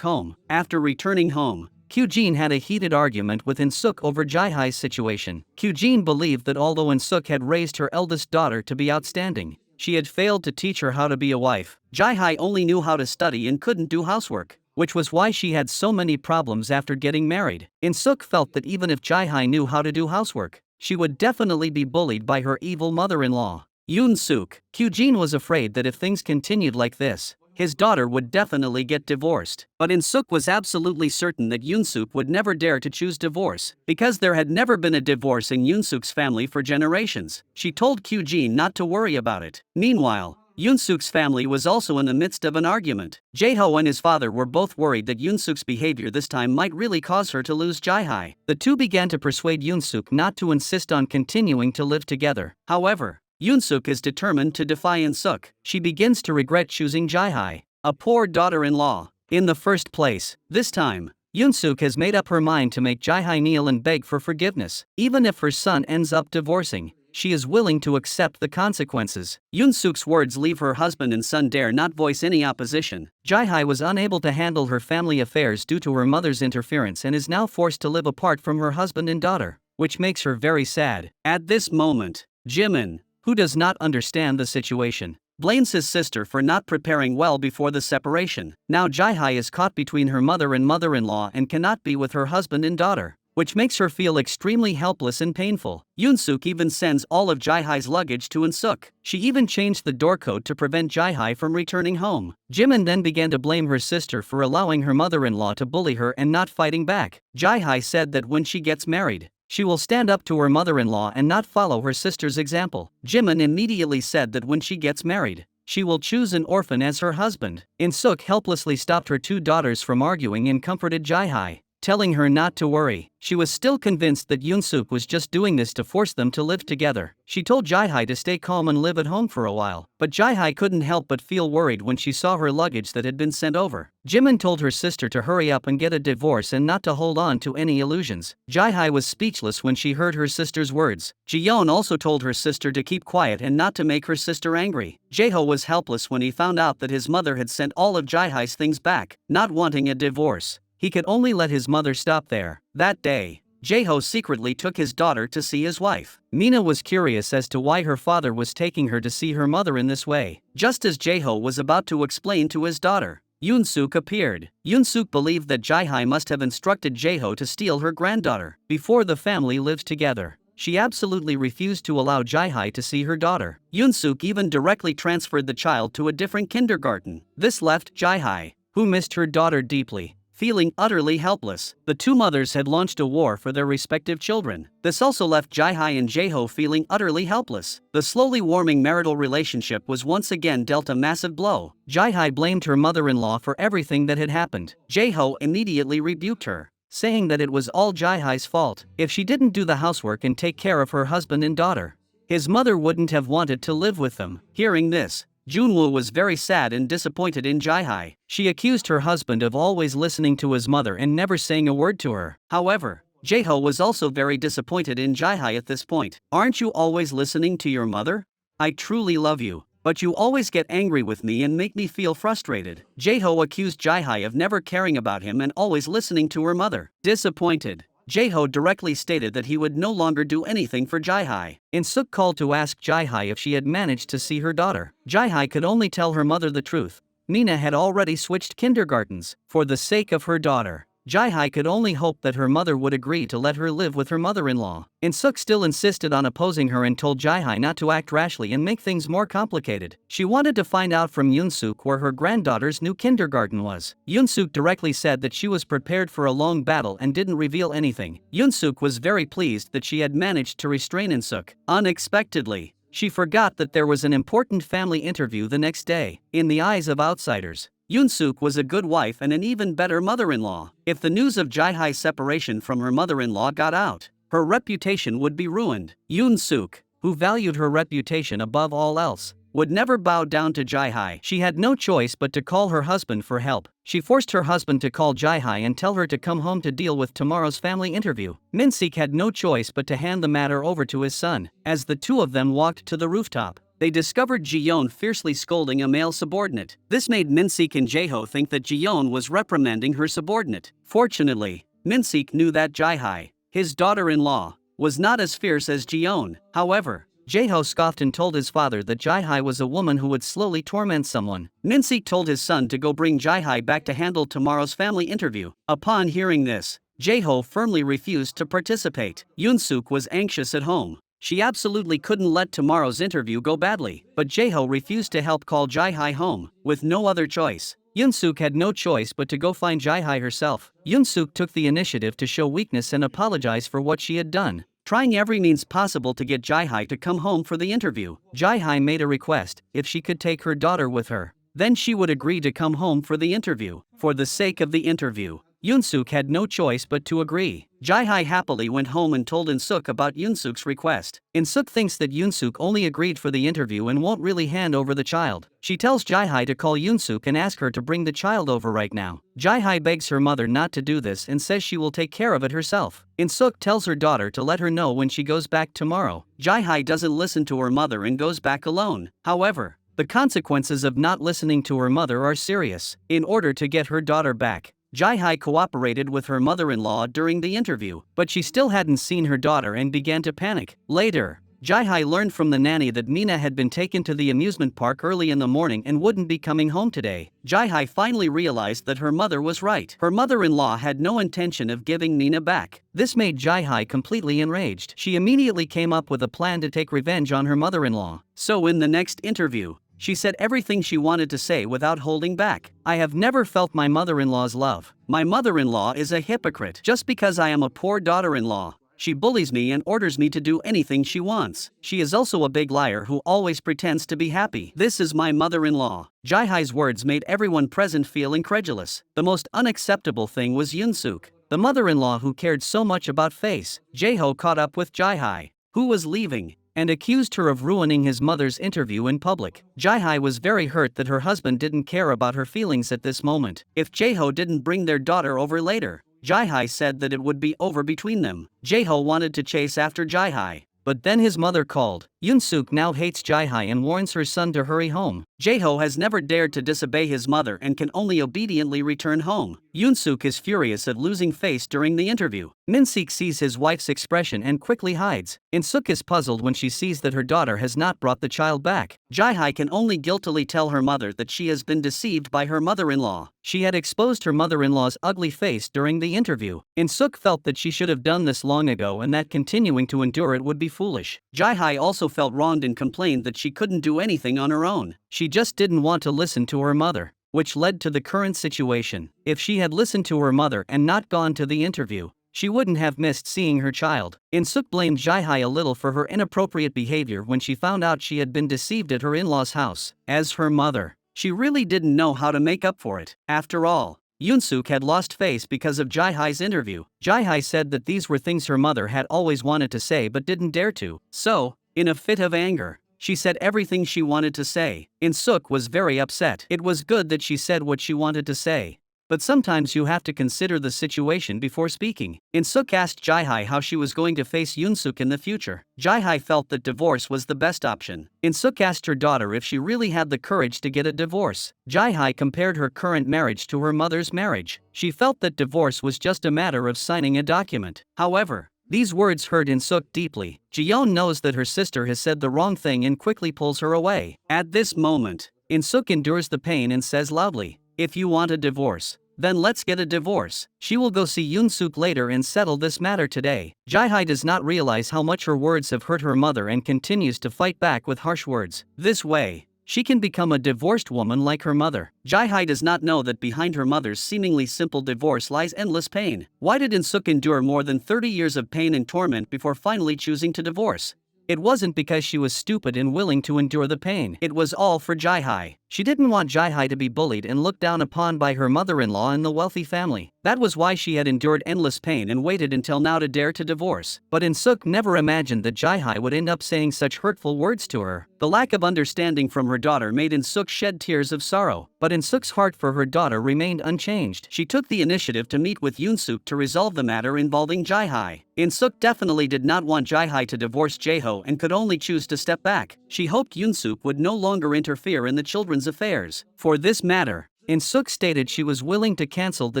home. After returning home, Qene had a heated argument with Insuk over Jae-hai's situation. Qene believed that although Insuk had raised her eldest daughter to be outstanding, she had failed to teach her how to be a wife. Jae-hai only knew how to study and couldn't do housework, which was why she had so many problems after getting married. Insuk felt that even if Jae-hai knew how to do housework, she would definitely be bullied by her evil mother-in-law. Yunsuk. Qene was afraid that if things continued like this, his daughter would definitely get divorced. But Insuk was absolutely certain that Yunsuk would never dare to choose divorce, because there had never been a divorce in Yunsuk's family for generations. She told Qene not to worry about it. Meanwhile, Yunsuk's family was also in the midst of an argument. Jae-ho and his father were both worried that Yunsuk's behavior this time might really cause her to lose Jae-hai. The two began to persuade Yunsuk not to insist on continuing to live together. However, Yunsuk is determined to defy Insuk. She begins to regret choosing Jae-hai, a poor daughter-in-law. In the first place, this time, Yunsuk has made up her mind to make Jae-hai kneel and beg for forgiveness. Even if her son ends up divorcing, she is willing to accept the consequences. Yunsuk's words leave her husband and son dare not voice any opposition. Jae-hai was unable to handle her family affairs due to her mother's interference and is now forced to live apart from her husband and daughter, which makes her very sad. At this moment, Jimin, who does not understand the situation, blames his sister for not preparing well before the separation. Now Jae-hai is caught between her mother and mother-in-law and cannot be with her husband and daughter, which makes her feel extremely helpless and painful. Yunsuk even sends all of Jae-hai's luggage to Insuk. She even changed the door code to prevent Jae-hai from returning home. Jimin then began to blame her sister for allowing her mother-in-law to bully her and not fighting back. Jae-hai said that when she gets married, she will stand up to her mother-in-law and not follow her sister's example. Jimin immediately said that when she gets married, she will choose an orphan as her husband. Insuk helplessly stopped her two daughters from arguing and comforted Jae-hai, telling her not to worry. She was still convinced that Yunsuk was just doing this to force them to live together. She told Jae-hai to stay calm and live at home for a while, but Jae-hai couldn't help but feel worried when she saw her luggage that had been sent over. Jimin told her sister to hurry up and get a divorce and not to hold on to any illusions. Jae-hai was speechless when she heard her sister's words. Ji-yeon also told her sister to keep quiet and not to make her sister angry. Jae-ho was helpless when he found out that his mother had sent all of Jae-hai's things back. Not wanting a divorce, he could only let his mother stop there. That day, Jae-ho secretly took his daughter to see his wife. Mina was curious as to why her father was taking her to see her mother in this way. Just as Jae-ho was about to explain to his daughter, Yunsuk appeared. Yunsuk believed that Jae-hai must have instructed Jae-ho to steal her granddaughter. Before the family lived together, she absolutely refused to allow Jae-hai to see her daughter. Yunsuk even directly transferred the child to a different kindergarten. This left Jae-hai, who missed her daughter deeply, feeling utterly helpless. The two mothers had launched a war for their respective children. This also left Jae-hai and Jae-ho feeling utterly helpless. The slowly warming marital relationship was once again dealt a massive blow. Jae-hai blamed her mother-in-law for everything that had happened. Jae-ho immediately rebuked her, saying that it was all Jae-hai's fault. If she didn't do the housework and take care of her husband and daughter, his mother wouldn't have wanted to live with them. Hearing this, Junwoo was very sad and disappointed in Jae-hai. She accused her husband of always listening to his mother and never saying a word to her. However, Jae-ho was also very disappointed in Jae-hai at this point. Aren't you always listening to your mother? I truly love you, but you always get angry with me and make me feel frustrated. Jae-ho accused Jae-hai of never caring about him and always listening to her mother. Disappointed, Jae-ho directly stated that he would no longer do anything for Jae-hai. Insuk called to ask Jae-hai if she had managed to see her daughter. Jae-hai could only tell her mother the truth. Mina had already switched kindergartens. For the sake of her daughter, Jae-hai could only hope that her mother would agree to let her live with her mother-in-law. Insuk still insisted on opposing her and told Jae-hai not to act rashly and make things more complicated. She wanted to find out from Yunsuk where her granddaughter's new kindergarten was. Yunsuk directly said that she was prepared for a long battle and didn't reveal anything. Yunsuk was very pleased that she had managed to restrain Insuk. Unexpectedly, she forgot that there was an important family interview the next day. In the eyes of outsiders, Yunsuk was a good wife and an even better mother-in-law. If the news of Jae-hai's separation from her mother-in-law got out, her reputation would be ruined. Yunsuk, who valued her reputation above all else, would never bow down to Jae-hai. She had no choice but to call her husband for help. She forced her husband to call Jae-hai and tell her to come home to deal with tomorrow's family interview. Minsik had no choice but to hand the matter over to his son. As the two of them walked to the rooftop, they discovered Ji-yeon fiercely scolding a male subordinate. This made Minsik and Jae-ho think that Ji-yeon was reprimanding her subordinate. Fortunately, Minsik knew that Jae-hai, his daughter-in-law, was not as fierce as Ji-yeon. However, Jae-ho scoffed and told his father that Jae-hai was a woman who would slowly torment someone. Minsik told his son to go bring Jae-hai back to handle tomorrow's family interview. Upon hearing this, Jae-ho firmly refused to participate. Yunsuk was anxious at home. She absolutely couldn't let tomorrow's interview go badly, but Jae-ho refused to help call Jae-hai home. With no other choice, Yunsuk had no choice but to go find Jae-hai herself. Yunsuk took the initiative to show weakness and apologize for what she had done, trying every means possible to get Jae-hai to come home for the interview. Jae-hai made a request: if she could take her daughter with her, then she would agree to come home for the interview. For the sake of the interview, Yunsuk had no choice but to agree. Jae-hai happily went home and told Insuk about Yunsuk's request. Insuk thinks that Yunsuk only agreed for the interview and won't really hand over the child. She tells Jae-hai to call Yunsuk and ask her to bring the child over right now. Jae-hai begs her mother not to do this and says she will take care of it herself. Insuk tells her daughter to let her know when she goes back tomorrow. Jae-hai doesn't listen to her mother and goes back alone. However, the consequences of not listening to her mother are serious. In order to get her daughter back, Jae-hai cooperated with her mother-in-law during the interview, but she still hadn't seen her daughter and began to panic. Later, Jae-hai learned from the nanny that Mina had been taken to the amusement park early in the morning and wouldn't be coming home today. Jae-hai finally realized that her mother was right. Her mother-in-law had no intention of giving Mina back. This made Jae-hai completely enraged. She immediately came up with a plan to take revenge on her mother-in-law. So in the next interview, she said everything she wanted to say without holding back. I have never felt my mother-in-law's love. My mother-in-law is a hypocrite. Just because I am a poor daughter-in-law, she bullies me and orders me to do anything she wants. She is also a big liar who always pretends to be happy. This is my mother-in-law. Jae-hai's words made everyone present feel incredulous. The most unacceptable thing was Yunsuk, the mother-in-law who cared so much about face. Jae-ho caught up with Jae-hai, who was leaving, and accused her of ruining his mother's interview in public. Jae-hai was very hurt that her husband didn't care about her feelings at this moment. If Jae-ho didn't bring their daughter over later, Jae-hai said that it would be over between them. Jae-ho wanted to chase after Jae-hai, but then his mother called. Yunsuk now hates Jae-hai and warns her son to hurry home. Jae-ho has never dared to disobey his mother and can only obediently return home. Yunsuk is furious at losing face during the interview. Minsik sees his wife's expression and quickly hides. Insuk is puzzled when she sees that her daughter has not brought the child back. Jae-hai can only guiltily tell her mother that she has been deceived by her mother-in-law. She had exposed her mother-in-law's ugly face during the interview. Insuk felt that she should have done this long ago and that continuing to endure it would be foolish. Jae-hai also felt wronged and complained that she couldn't do anything on her own. She just didn't want to listen to her mother, which led to the current situation. If she had listened to her mother and not gone to the interview, she wouldn't have missed seeing her child. Insuk blamed Jae-hai a little for her inappropriate behavior when she found out she had been deceived at her in-laws' house. As her mother, she really didn't know how to make up for it. After all, Yunsuk had lost face because of Jae-hai's interview. Jae-hai said that these were things her mother had always wanted to say but didn't dare to. So, in a fit of anger, she said everything she wanted to say. Insuk was very upset. It was good that she said what she wanted to say, but sometimes you have to consider the situation before speaking. Insuk asked Jae-hai how she was going to face Yunsuk in the future. Jae-hai felt that divorce was the best option. Insuk asked her daughter if she really had the courage to get a divorce. Jae-hai compared her current marriage to her mother's marriage. She felt that divorce was just a matter of signing a document. However, these words hurt Insuk deeply. Ji-yeon knows that her sister has said the wrong thing and quickly pulls her away. At this moment, Insuk endures the pain and says loudly, "If you want a divorce, then let's get a divorce." She will go see Yunsuk later and settle this matter today. Jae-hye does not realize how much her words have hurt her mother and continues to fight back with harsh words. This way, she can become a divorced woman like her mother. Jae-hye does not know that behind her mother's seemingly simple divorce lies endless pain. Why did Insuk endure more than 30 years of pain and torment before finally choosing to divorce? It wasn't because she was stupid and willing to endure the pain. It was all for Jae-hye. She didn't want Jae-hye to be bullied and looked down upon by her mother-in-law and the wealthy family. That was why she had endured endless pain and waited until now to dare to divorce. But Insuk never imagined that Jae-hye would end up saying such hurtful words to her. The lack of understanding from her daughter made Insuk shed tears of sorrow. But Insuk's heart for her daughter remained unchanged. She took the initiative to meet with Yunsuk to resolve the matter involving Jae-hye. Insuk definitely did not want Jae-hye to divorce Jae-ho and could only choose to step back. She hoped Yunsuk would no longer interfere in the children's affairs. For this matter, Insuk stated she was willing to cancel the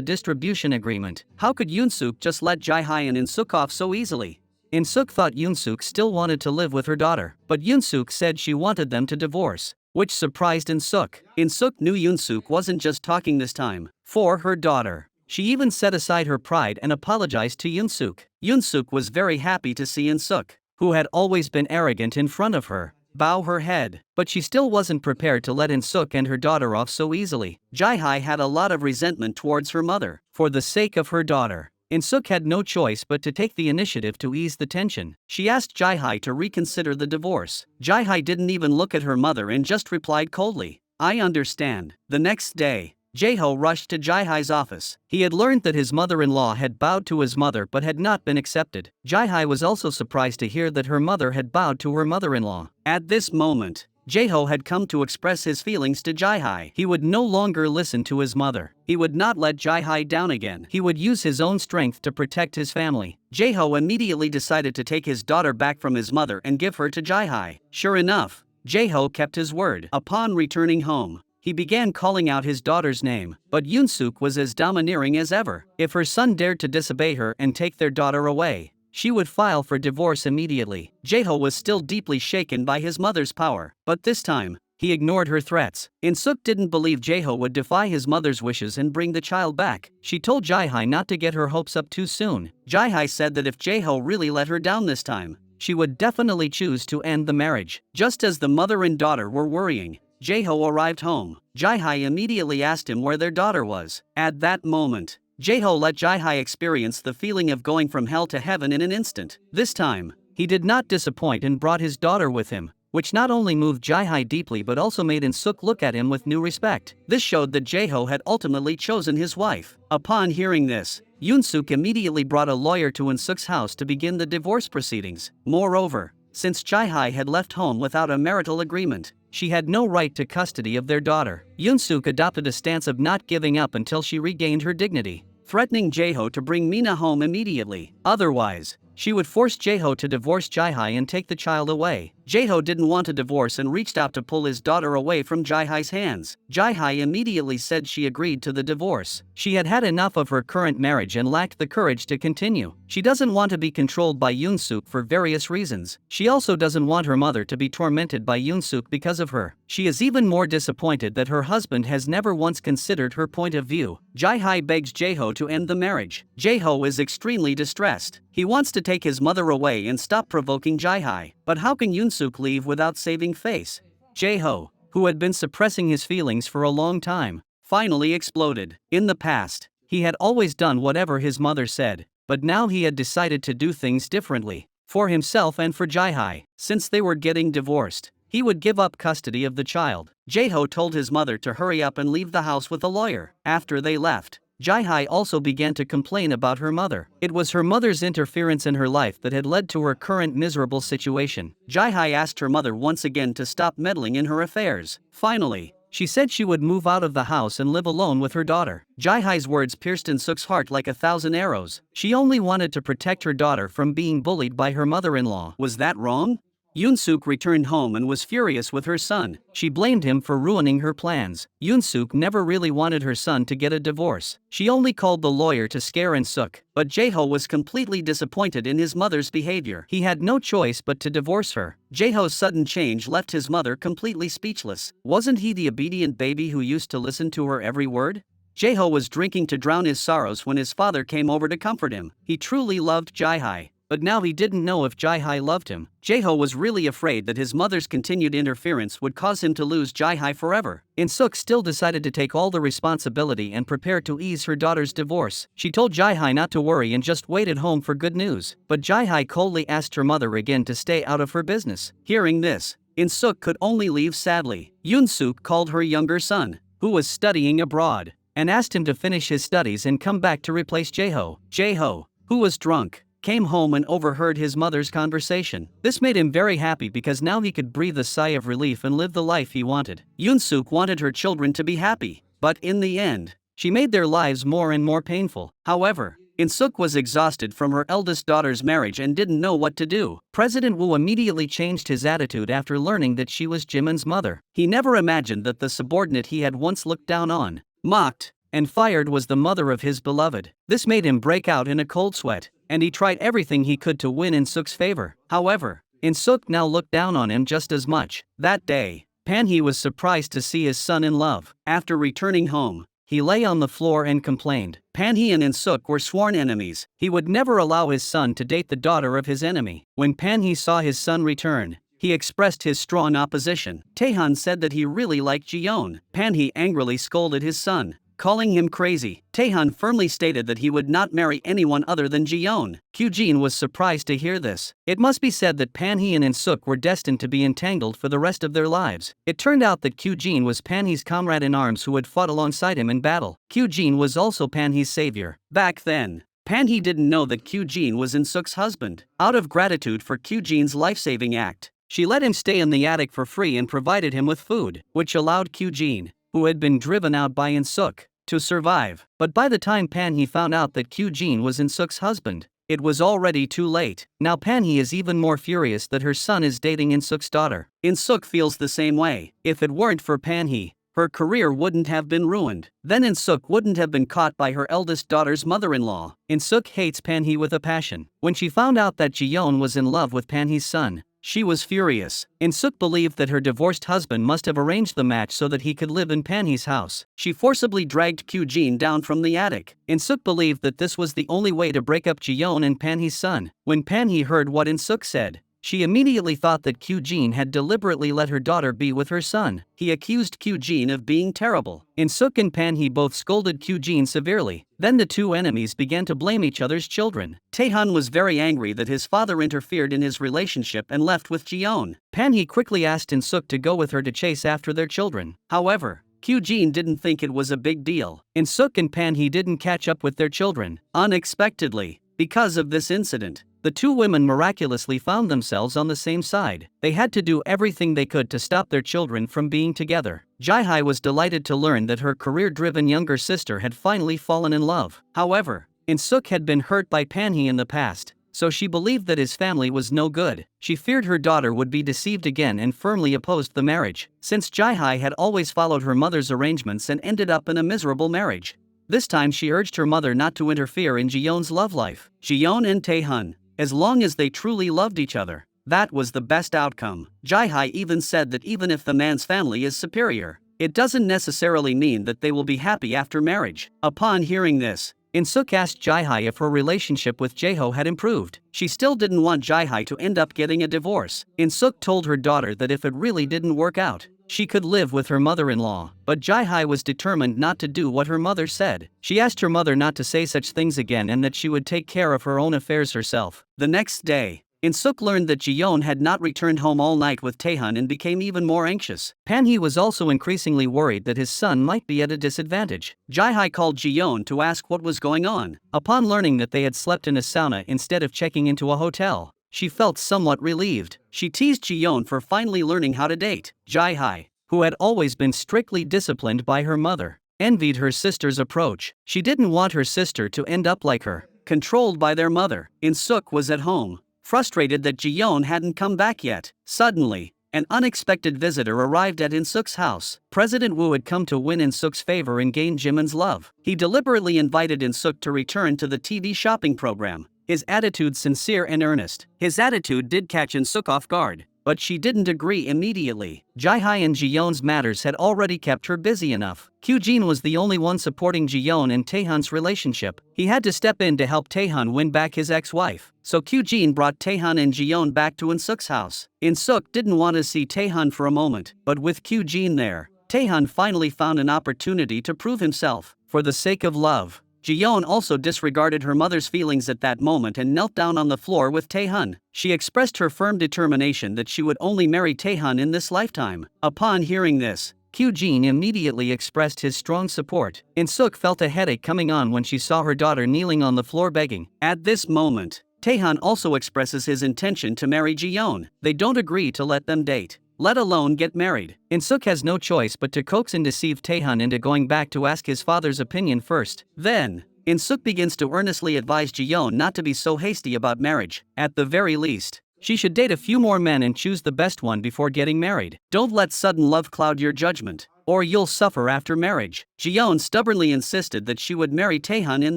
distribution agreement. How could Yunsuk just let Jae-hye and Insuk off so easily? Insuk thought Yunsuk still wanted to live with her daughter, but Yunsuk said she wanted them to divorce, which surprised Insuk. Insuk knew Yunsuk wasn't just talking this time for her daughter. She even set aside her pride and apologized to Yunsuk. Yunsuk was very happy to see Insuk, who had always been arrogant in front of her, bow her head. But she still wasn't prepared to let Insuk and her daughter off so easily. Jae-hye had a lot of resentment towards her mother. For the sake of her daughter, Insuk had no choice but to take the initiative to ease the tension. She asked Jae-hye to reconsider the divorce. Jae-hye didn't even look at her mother and just replied coldly, "I understand." The next day, Jae-ho rushed to Jae-hye's office. He had learned that his mother-in-law had bowed to his mother but had not been accepted. Jae-hye was also surprised to hear that her mother had bowed to her mother-in-law. At this moment, Jae-ho had come to express his feelings to Jae-hye. He would no longer listen to his mother. He would not let Jae-hye down again. He would use his own strength to protect his family. Jae-ho immediately decided to take his daughter back from his mother and give her to Jae-hye. Sure enough, Jae-ho kept his word. Upon returning home, he began calling out his daughter's name, but Yunsuk was as domineering as ever. If her son dared to disobey her and take their daughter away, she would file for divorce immediately. Jae-ho was still deeply shaken by his mother's power, but this time, he ignored her threats. Insuk didn't believe Jae-ho would defy his mother's wishes and bring the child back. She told Jae-hye not to get her hopes up too soon. Jae-hye said that if Jae-ho really let her down this time, she would definitely choose to end the marriage. Just as the mother and daughter were worrying, Jae-ho arrived home. Jae-hye immediately asked him where their daughter was. At that moment, Jae-ho let Jae-hye experience the feeling of going from hell to heaven in an instant. This time, he did not disappoint and brought his daughter with him, which not only moved Jae-hye deeply but also made Insuk look at him with new respect. This showed that Jae-ho had ultimately chosen his wife. Upon hearing this, Yunsuk immediately brought a lawyer to Insuk's house to begin the divorce proceedings. Moreover, since Jae-hye had left home without a marital agreement, she had no right to custody of their daughter. Yunsuk adopted a stance of not giving up until she regained her dignity, threatening Jae-ho to bring Mina home immediately. Otherwise, she would force Jae-ho to divorce Jae-hye and take the child away. Jae-ho didn't want a divorce and reached out to pull his daughter away from Jae-hye's hands. Jae-hye immediately said she agreed to the divorce. She had had enough of her current marriage and lacked the courage to continue. She doesn't want to be controlled by Yunsuk for various reasons. She also doesn't want her mother to be tormented by Yunsuk because of her. She is even more disappointed that her husband has never once considered her point of view. Jae-hye begs Jae-ho to end the marriage. Jae-ho is extremely distressed. He wants to take his mother away and stop provoking Jae-hye. But how can Yunsuk leave without saving face? Jae-ho, who had been suppressing his feelings for a long time, finally exploded. In the past, he had always done whatever his mother said, but now he had decided to do things differently, for himself and for Jae-hye. Since they were getting divorced, he would give up custody of the child. Jae-ho told his mother to hurry up and leave the house with a lawyer. After they left, Jae-hye also began to complain about her mother. It was her mother's interference in her life that had led to her current miserable situation. Jae-hye asked her mother once again to stop meddling in her affairs. Finally, she said she would move out of the house and live alone with her daughter. Jae-hye's words pierced Insuk's heart like 1,000 arrows. She only wanted to protect her daughter from being bullied by her mother-in-law. Was that wrong? Yunsuk returned home and was furious with her son. She blamed him for ruining her plans. Yunsuk never really wanted her son to get a divorce. She only called the lawyer to scare Insuk, but Jaeho was completely disappointed in his mother's behavior. He had no choice but to divorce her. Jaeho's sudden change left his mother completely speechless. Wasn't he the obedient baby who used to listen to her every word? Jaeho was drinking to drown his sorrows when his father came over to comfort him. He truly loved Jaehai, but now he didn't know if Jaehai loved him. Jaeho was really afraid that his mother's continued interference would cause him to lose Jaehai forever. Insuk still decided to take all the responsibility and prepare to ease her daughter's divorce. She told Jaehai not to worry and just wait at home for good news. But Jaehai coldly asked her mother again to stay out of her business. Hearing this, Insuk could only leave sadly. Yunsuk called her younger son, who was studying abroad, and asked him to finish his studies and come back to replace Jaeho. Jaeho, who was drunk, came home and overheard his mother's conversation. This made him very happy because now he could breathe a sigh of relief and live the life he wanted. Yunsuk wanted her children to be happy, but in the end, she made their lives more and more painful. However, Insuk was exhausted from her eldest daughter's marriage and didn't know what to do. President Wu immediately changed his attitude after learning that she was Jimin's mother. He never imagined that the subordinate he had once looked down on, mocked, and fired was the mother of his beloved. This made him break out in a cold sweat, and he tried everything he could to win Insuk's favor. However, Insuk now looked down on him just as much. That day, Panhee was surprised to see his son in love. After returning home, he lay on the floor and complained. Panhee and Insuk were sworn enemies. He would never allow his son to date the daughter of his enemy. When Panhee saw his son return, he expressed his strong opposition. Taehan said that he really liked Jiyeon. Panhee angrily scolded his son, calling him crazy. Taehan firmly stated that he would not marry anyone other than Jiyeon. Qene was surprised to hear this. It must be said that Panhee and Insuk were destined to be entangled for the rest of their lives. It turned out that Qene was Panhee's comrade in arms who had fought alongside him in battle. Qene was also Panhee's savior. Back then, Panhee didn't know that Qene was Insuk's husband. Out of gratitude for Qene's life-saving act, she let him stay in the attic for free and provided him with food, which allowed Qene, who had been driven out by Insuk, to survive. But by the time Panhee found out that Qene was Insuk's husband, it was already too late. Now Panhee is even more furious that her son is dating Insuk's daughter. Insuk feels the same way. If it weren't for Panhee, her career wouldn't have been ruined. Then Insuk wouldn't have been caught by her eldest daughter's mother-in-law. Insuk hates Panhee with a passion. When she found out that Jiyeon was in love with Panhee's son, she was furious. Insuk believed that her divorced husband must have arranged the match so that he could live in Panhee's house. She forcibly dragged Qene down from the attic. Insuk believed that this was the only way to break up Jiyeon and Panhee's son. When Panhee heard what Insuk said, she immediately thought that Qene had deliberately let her daughter be with her son. He accused Qene of being terrible. Insuk and Panhee both scolded Qene severely. Then the two enemies began to blame each other's children. Taehan was very angry that his father interfered in his relationship and left with Jiyeon. Panhee quickly asked Insuk to go with her to chase after their children. However, Qene didn't think it was a big deal. Insuk and Panhee didn't catch up with their children. Unexpectedly, because of this incident, the two women miraculously found themselves on the same side. They had to do everything they could to stop their children from being together. Jaehai was delighted to learn that her career-driven younger sister had finally fallen in love. However, Insuk had been hurt by Panhee in the past, so she believed that his family was no good. She feared her daughter would be deceived again and firmly opposed the marriage, since Jaehai had always followed her mother's arrangements and ended up in a miserable marriage. This time she urged her mother not to interfere in Jiyeon's love life. Jiyeon and Taehan, as long as they truly loved each other, that was the best outcome. Jaehai even said that even if the man's family is superior, it doesn't necessarily mean that they will be happy after marriage. Upon hearing this, Insuk asked Jaehai if her relationship with Jaeho had improved. She still didn't want Jaehai to end up getting a divorce. Insuk told her daughter that if it really didn't work out, she could live with her mother-in-law, but Jaehai was determined not to do what her mother said. She asked her mother not to say such things again and that she would take care of her own affairs herself. The next day, Insuk learned that Jiyeon had not returned home all night with Taehan and became even more anxious. Panhee was also increasingly worried that his son might be at a disadvantage. Jaehai called Jiyeon to ask what was going on. Upon learning that they had slept in a sauna instead of checking into a hotel, she felt somewhat relieved. She teased Jiyeon for finally learning how to date. Jaehai, who had always been strictly disciplined by her mother, envied her sister's approach. She didn't want her sister to end up like her, controlled by their mother. Insuk was at home, frustrated that Ji-yeon hadn't come back yet. Suddenly, an unexpected visitor arrived at Insuk's house. President Woo had come to win Insuk's favor and gain Jimin's love. He deliberately invited Insuk to return to the TV shopping program, his attitude sincere and earnest. His attitude did catch Insuk off guard, but she didn't agree immediately. Ji-hye and Ji-yeon's matters had already kept her busy enough. Qene was the only one supporting Ji-yeon and Taehan's relationship. He had to step in to help Taehan win back his ex-wife. So Qene brought Taehan and Ji-yeon back to Insuk's house. Insuk didn't want to see Taehan for a moment, but with Qene there, Taehan finally found an opportunity to prove himself. For the sake of love, Ji-yeon also disregarded her mother's feelings at that moment and knelt down on the floor with Taehan. She expressed her firm determination that she would only marry Taehan in this lifetime. Upon hearing this, Qene immediately expressed his strong support. Insuk felt a headache coming on when she saw her daughter kneeling on the floor begging. At this moment, Taehan also expresses his intention to marry Ji-yeon. They don't agree to let them date, let alone get married. Insuk has no choice but to coax and deceive Taehan into going back to ask his father's opinion first. Then, Insuk begins to earnestly advise Ji-yeon not to be so hasty about marriage. At the very least, she should date a few more men and choose the best one before getting married. Don't let sudden love cloud your judgment, or you'll suffer after marriage. Ji-yeon stubbornly insisted that she would marry Taehan in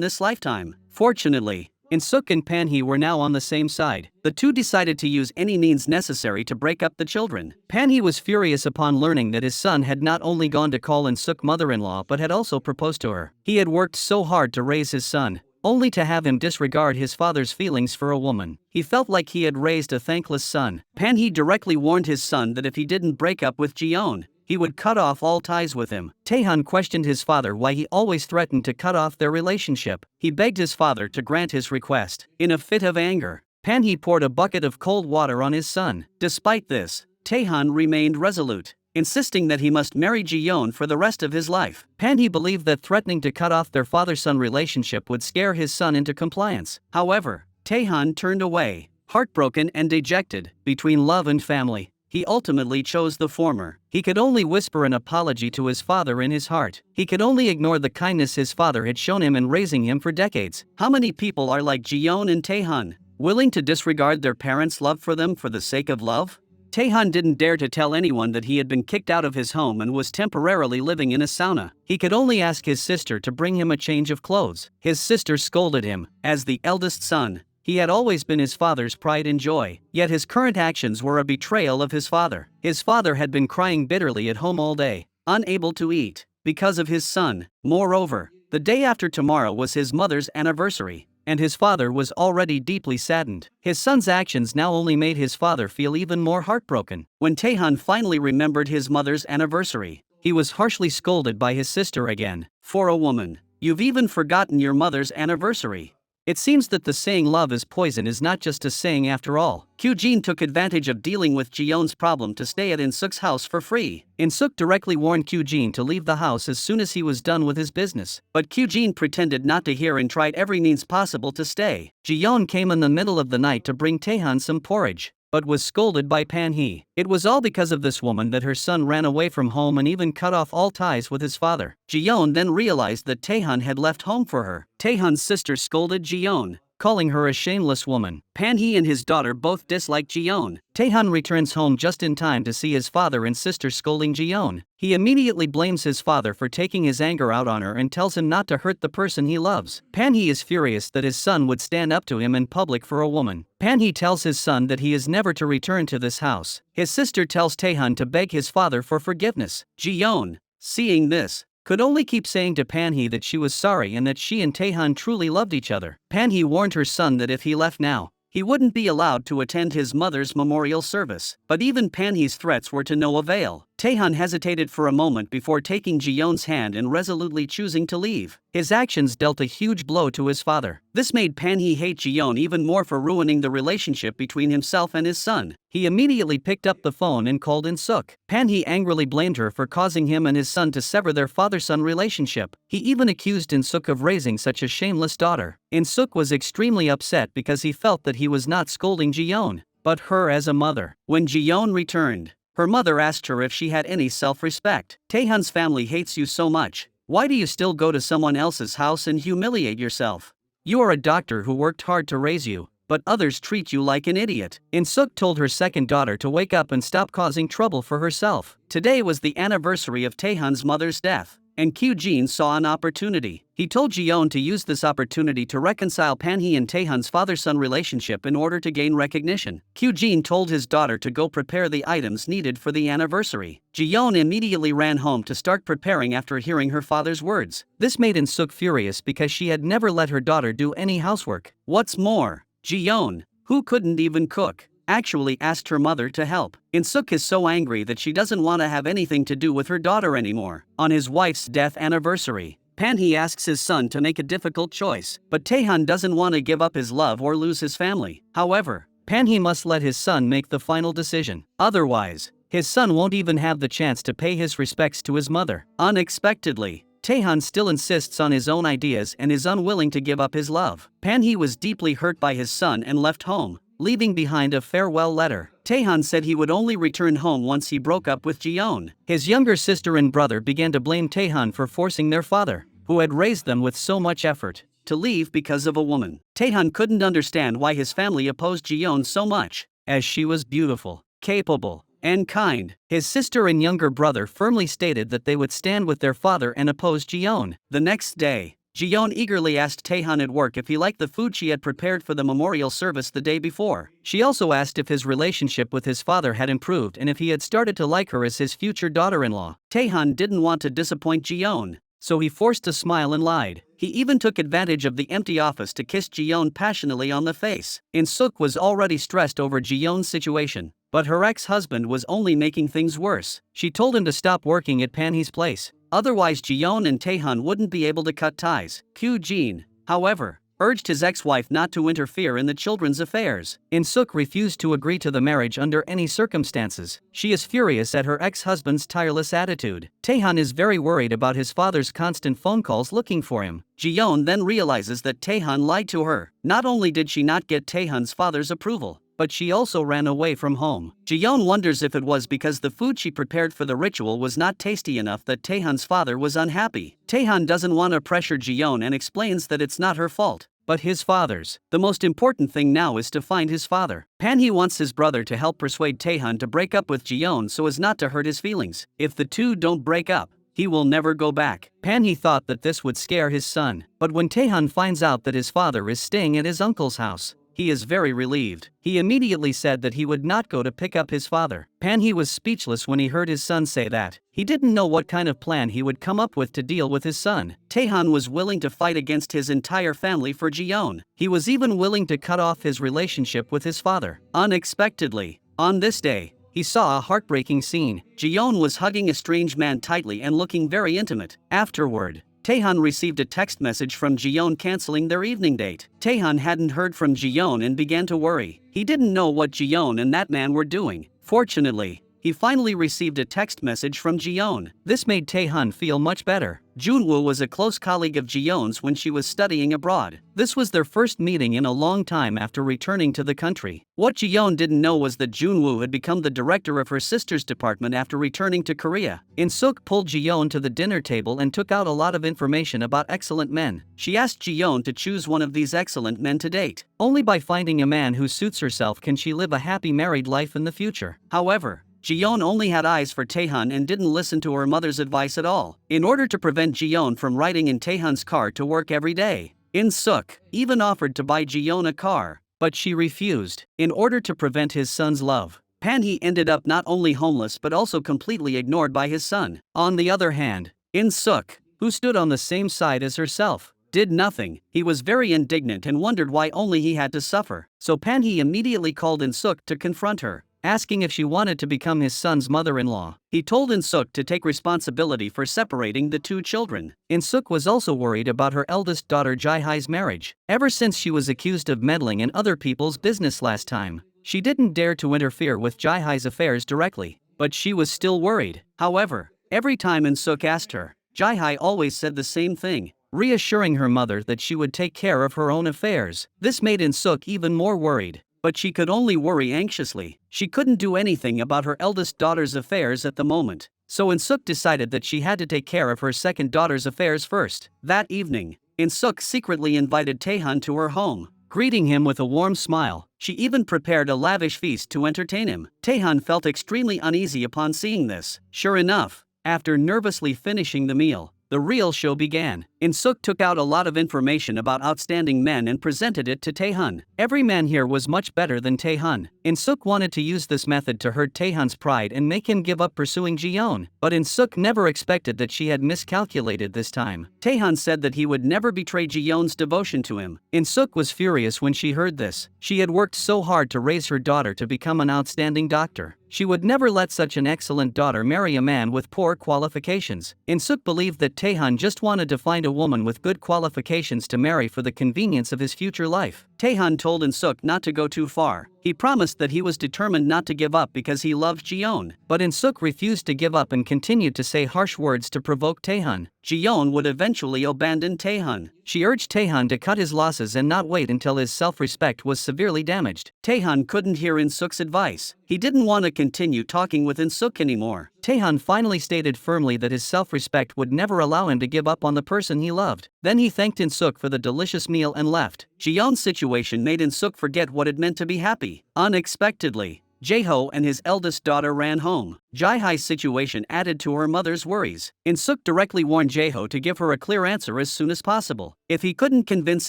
this lifetime. Fortunately, Insuk and Pan-hee were now on the same side. The two decided to use any means necessary to break up the children. Pan-hee was furious upon learning that his son had not only gone to call Insuk mother-in-law but had also proposed to her. He had worked so hard to raise his son, only to have him disregard his father's feelings for a woman. He felt like he had raised a thankless son. Pan-hee directly warned his son that if he didn't break up with Ji-yeon, he would cut off all ties with him. Taehan questioned his father why he always threatened to cut off their relationship. He begged his father to grant his request. In a fit of anger, Pan-hee poured a bucket of cold water on his son. Despite this, Taehan remained resolute, insisting that he must marry Ji-yeon for the rest of his life. Pan-hee believed that threatening to cut off their father-son relationship would scare his son into compliance. However, Taehan turned away, heartbroken and dejected. Between love and family, he ultimately chose the former. He could only whisper an apology to his father in his heart. He could only ignore the kindness his father had shown him in raising him for decades. How many people are like Ji-yeon and Taehan, willing to disregard their parents' love for them for the sake of love? Taehan didn't dare to tell anyone that he had been kicked out of his home and was temporarily living in a sauna. He could only ask his sister to bring him a change of clothes. His sister scolded him. As the eldest son, he had always been his father's pride and joy, yet his current actions were a betrayal of his father. His father had been crying bitterly at home all day, unable to eat, because of his son. Moreover, the day after tomorrow was his mother's anniversary, and his father was already deeply saddened. His son's actions now only made his father feel even more heartbroken. When Taehan finally remembered his mother's anniversary, he was harshly scolded by his sister again. For a woman, you've even forgotten your mother's anniversary. It seems that the saying love is poison is not just a saying after all. Qene took advantage of dealing with Ji-yeon's problem to stay at Insuk's house for free. Insuk directly warned Qene to leave the house as soon as he was done with his business. But Qene pretended not to hear and tried every means possible to stay. Ji-yeon came in the middle of the night to bring Taehan some porridge, but was scolded by Pan-hee. It was all because of this woman that her son ran away from home and even cut off all ties with his father. Ji-yeon then realized that Taehan had left home for her. Taehan's sister scolded Ji-yeon, calling her a shameless woman. Pan-hee and his daughter both disliked Ji-yeon. Taehan returns home just in time to see his father and sister scolding Ji-yeon. He immediately blames his father for taking his anger out on her and tells him not to hurt the person he loves. Pan-hee is furious that his son would stand up to him in public for a woman. Pan-hee tells his son that he is never to return to this house. His sister tells Taehan to beg his father for forgiveness. Ji-yeon, seeing this, could only keep saying to Pan-hee that she was sorry and that she and Taehan truly loved each other. Pan-hee warned her son that if he left now, he wouldn't be allowed to attend his mother's memorial service. But even Pan-hee's threats were to no avail. Taehan hesitated for a moment before taking Ji-yeon's hand and resolutely choosing to leave. His actions dealt a huge blow to his father. This made Pan-hee hate Ji-yeon even more for ruining the relationship between himself and his son. He immediately picked up the phone and called Insuk. Pan-hee angrily blamed her for causing him and his son to sever their father-son relationship. He even accused Insuk of raising such a shameless daughter. Insuk was extremely upset because he felt that he was not scolding Ji-yeon, but her as a mother. When Ji-yeon returned, her mother asked her if she had any self-respect. Taehan's family hates you so much. Why do you still go to someone else's house and humiliate yourself? You are a doctor who worked hard to raise you. but others treat you like an idiot. Insuk told her second daughter to wake up and stop causing trouble for herself. Today was the anniversary of Taehan's mother's death, and Qene saw an opportunity. He told Jiyeon to use this opportunity to reconcile Panhee and Taehan's father-son relationship in order to gain recognition. Qene told his daughter to go prepare the items needed for the anniversary. Jiyeon immediately ran home to start preparing after hearing her father's words. This made Insuk furious because she had never let her daughter do any housework. What's more, Jiyeon, who couldn't even cook, actually asked her mother to help. Insuk is so angry that she doesn't want to have anything to do with her daughter anymore. On his wife's death anniversary, Panhee asks his son to make a difficult choice, but Taehan doesn't want to give up his love or lose his family. However, Panhee must let his son make the final decision. Otherwise, his son won't even have the chance to pay his respects to his mother. Unexpectedly, Taehan still insists on his own ideas and is unwilling to give up his love. Panhee was deeply hurt by his son and left home, leaving behind a farewell letter. Taehan said he would only return home once he broke up with Jiyeon. His younger sister and brother began to blame Taehan for forcing their father, who had raised them with so much effort, to leave because of a woman. Taehan couldn't understand why his family opposed Jiyeon so much, as she was beautiful, capable, and kind. His sister and younger brother firmly stated that they would stand with their father and oppose Jiyeon. The next day, Jiyeon eagerly asked Taehan at work if he liked the food she had prepared for the memorial service the day before. She also asked if his relationship with his father had improved and if he had started to like her as his future daughter-in-law. Taehan didn't want to disappoint Jiyeon, so he forced a smile and lied. He even took advantage of the empty office to kiss Jiyeon passionately on the face. Insuk was already stressed over Jiyeon's situation, but her ex-husband was only making things worse. She told him to stop working at Panhee's place. Otherwise Jiyeon and Taehan wouldn't be able to cut ties. Qene, however, urged his ex-wife not to interfere in the children's affairs. Insuk refused to agree to the marriage under any circumstances. She is furious at her ex-husband's tireless attitude. Taehan is very worried about his father's constant phone calls looking for him. Jiyeon then realizes that Taehan lied to her. Not only did she not get Taehan's father's approval, but she also ran away from home. Jiyeon wonders if it was because the food she prepared for the ritual was not tasty enough that Taehan's father was unhappy. Taehan doesn't want to pressure Jiyeon and explains that it's not her fault, but his father's. The most important thing now is to find his father. Panhee wants his brother to help persuade Taehan to break up with Jiyeon so as not to hurt his feelings. If the two don't break up, he will never go back. Panhee thought that this would scare his son, but when Taehan finds out that his father is staying at his uncle's house, he is very relieved. He immediately said that he would not go to pick up his father. Panhee was speechless when he heard his son say that. He didn't know what kind of plan he would come up with to deal with his son. Taehan was willing to fight against his entire family for Jiyeon. He was even willing to cut off his relationship with his father. Unexpectedly, on this day, he saw a heartbreaking scene. Jiyeon was hugging a strange man tightly and looking very intimate. Afterward, Taehan received a text message from Jiyeon canceling their evening date. Taehan hadn't heard from Jiyeon and began to worry. He didn't know what Jiyeon and that man were doing. Fortunately, he finally received a text message from Jiyeon. This made Taehan feel much better. Junwoo was a close colleague of Jiyeon's when she was studying abroad. This was their first meeting in a long time after returning to the country. What Jiyeon didn't know was that Junwoo had become the director of her sister's department after returning to Korea. Insuk pulled Jiyeon to the dinner table and took out a lot of information about excellent men. She asked Jiyeon to choose one of these excellent men to date. Only by finding a man who suits herself can she live a happy married life in the future. However, Jiyeon only had eyes for Taehan and didn't listen to her mother's advice at all. In order to prevent Jiyeon from riding in Taehan's car to work every day, Insuk even offered to buy Jiyeon a car, but she refused. In order to prevent his son's love, Panhee ended up not only homeless but also completely ignored by his son. On the other hand, Insuk, who stood on the same side as herself, did nothing. He was very indignant and wondered why only he had to suffer. So Panhee immediately called Insuk to confront her, asking if she wanted to become his son's mother-in-law. He told Insuk to take responsibility for separating the two children. Insuk was also worried about her eldest daughter Jaehai's marriage. Ever since she was accused of meddling in other people's business last time, she didn't dare to interfere with Jaehai's affairs directly, but she was still worried. However, every time Insuk asked her, Jaehai always said the same thing, reassuring her mother that she would take care of her own affairs. This made Insuk even more worried. But she could only worry anxiously. She couldn't do anything about her eldest daughter's affairs at the moment, so Insuk decided that she had to take care of her second daughter's affairs first. That evening, Insuk secretly invited Taehan to her home, greeting him with a warm smile. She even prepared a lavish feast to entertain him. Taehan felt extremely uneasy upon seeing this. Sure enough, after nervously finishing the meal, the real show began. Insuk took out a lot of information about outstanding men and presented it to Taehan. Every man here was much better than Taehan. Insuk wanted to use this method to hurt Taehan's pride and make him give up pursuing Jiyeon, but Insuk never expected that she had miscalculated this time. Taehan said that he would never betray Jiyeon's devotion to him. Insuk was furious when she heard this. She had worked so hard to raise her daughter to become an outstanding doctor. She would never let such an excellent daughter marry a man with poor qualifications. Insuk believed that Taehan just wanted to find a woman with good qualifications to marry for the convenience of his future life. Taehan told Insuk not to go too far. He promised that he was determined not to give up because he loved Jiyeon. But Insuk refused to give up and continued to say harsh words to provoke Taehan. Jiyeon would eventually abandon Taehan. She urged Taehan to cut his losses and not wait until his self-respect was severely damaged. Taehan couldn't hear Insuk's advice. He didn't want to continue talking with Insuk anymore. Taehan finally stated firmly that his self-respect would never allow him to give up on the person he loved. Then he thanked Insuk for the delicious meal and left. Jiyeon's situation made Insuk forget what it meant to be happy. Unexpectedly, Jaeho and his eldest daughter ran home. Jaehai's situation added to her mother's worries. Insuk directly warned Jaeho to give her a clear answer as soon as possible. If he couldn't convince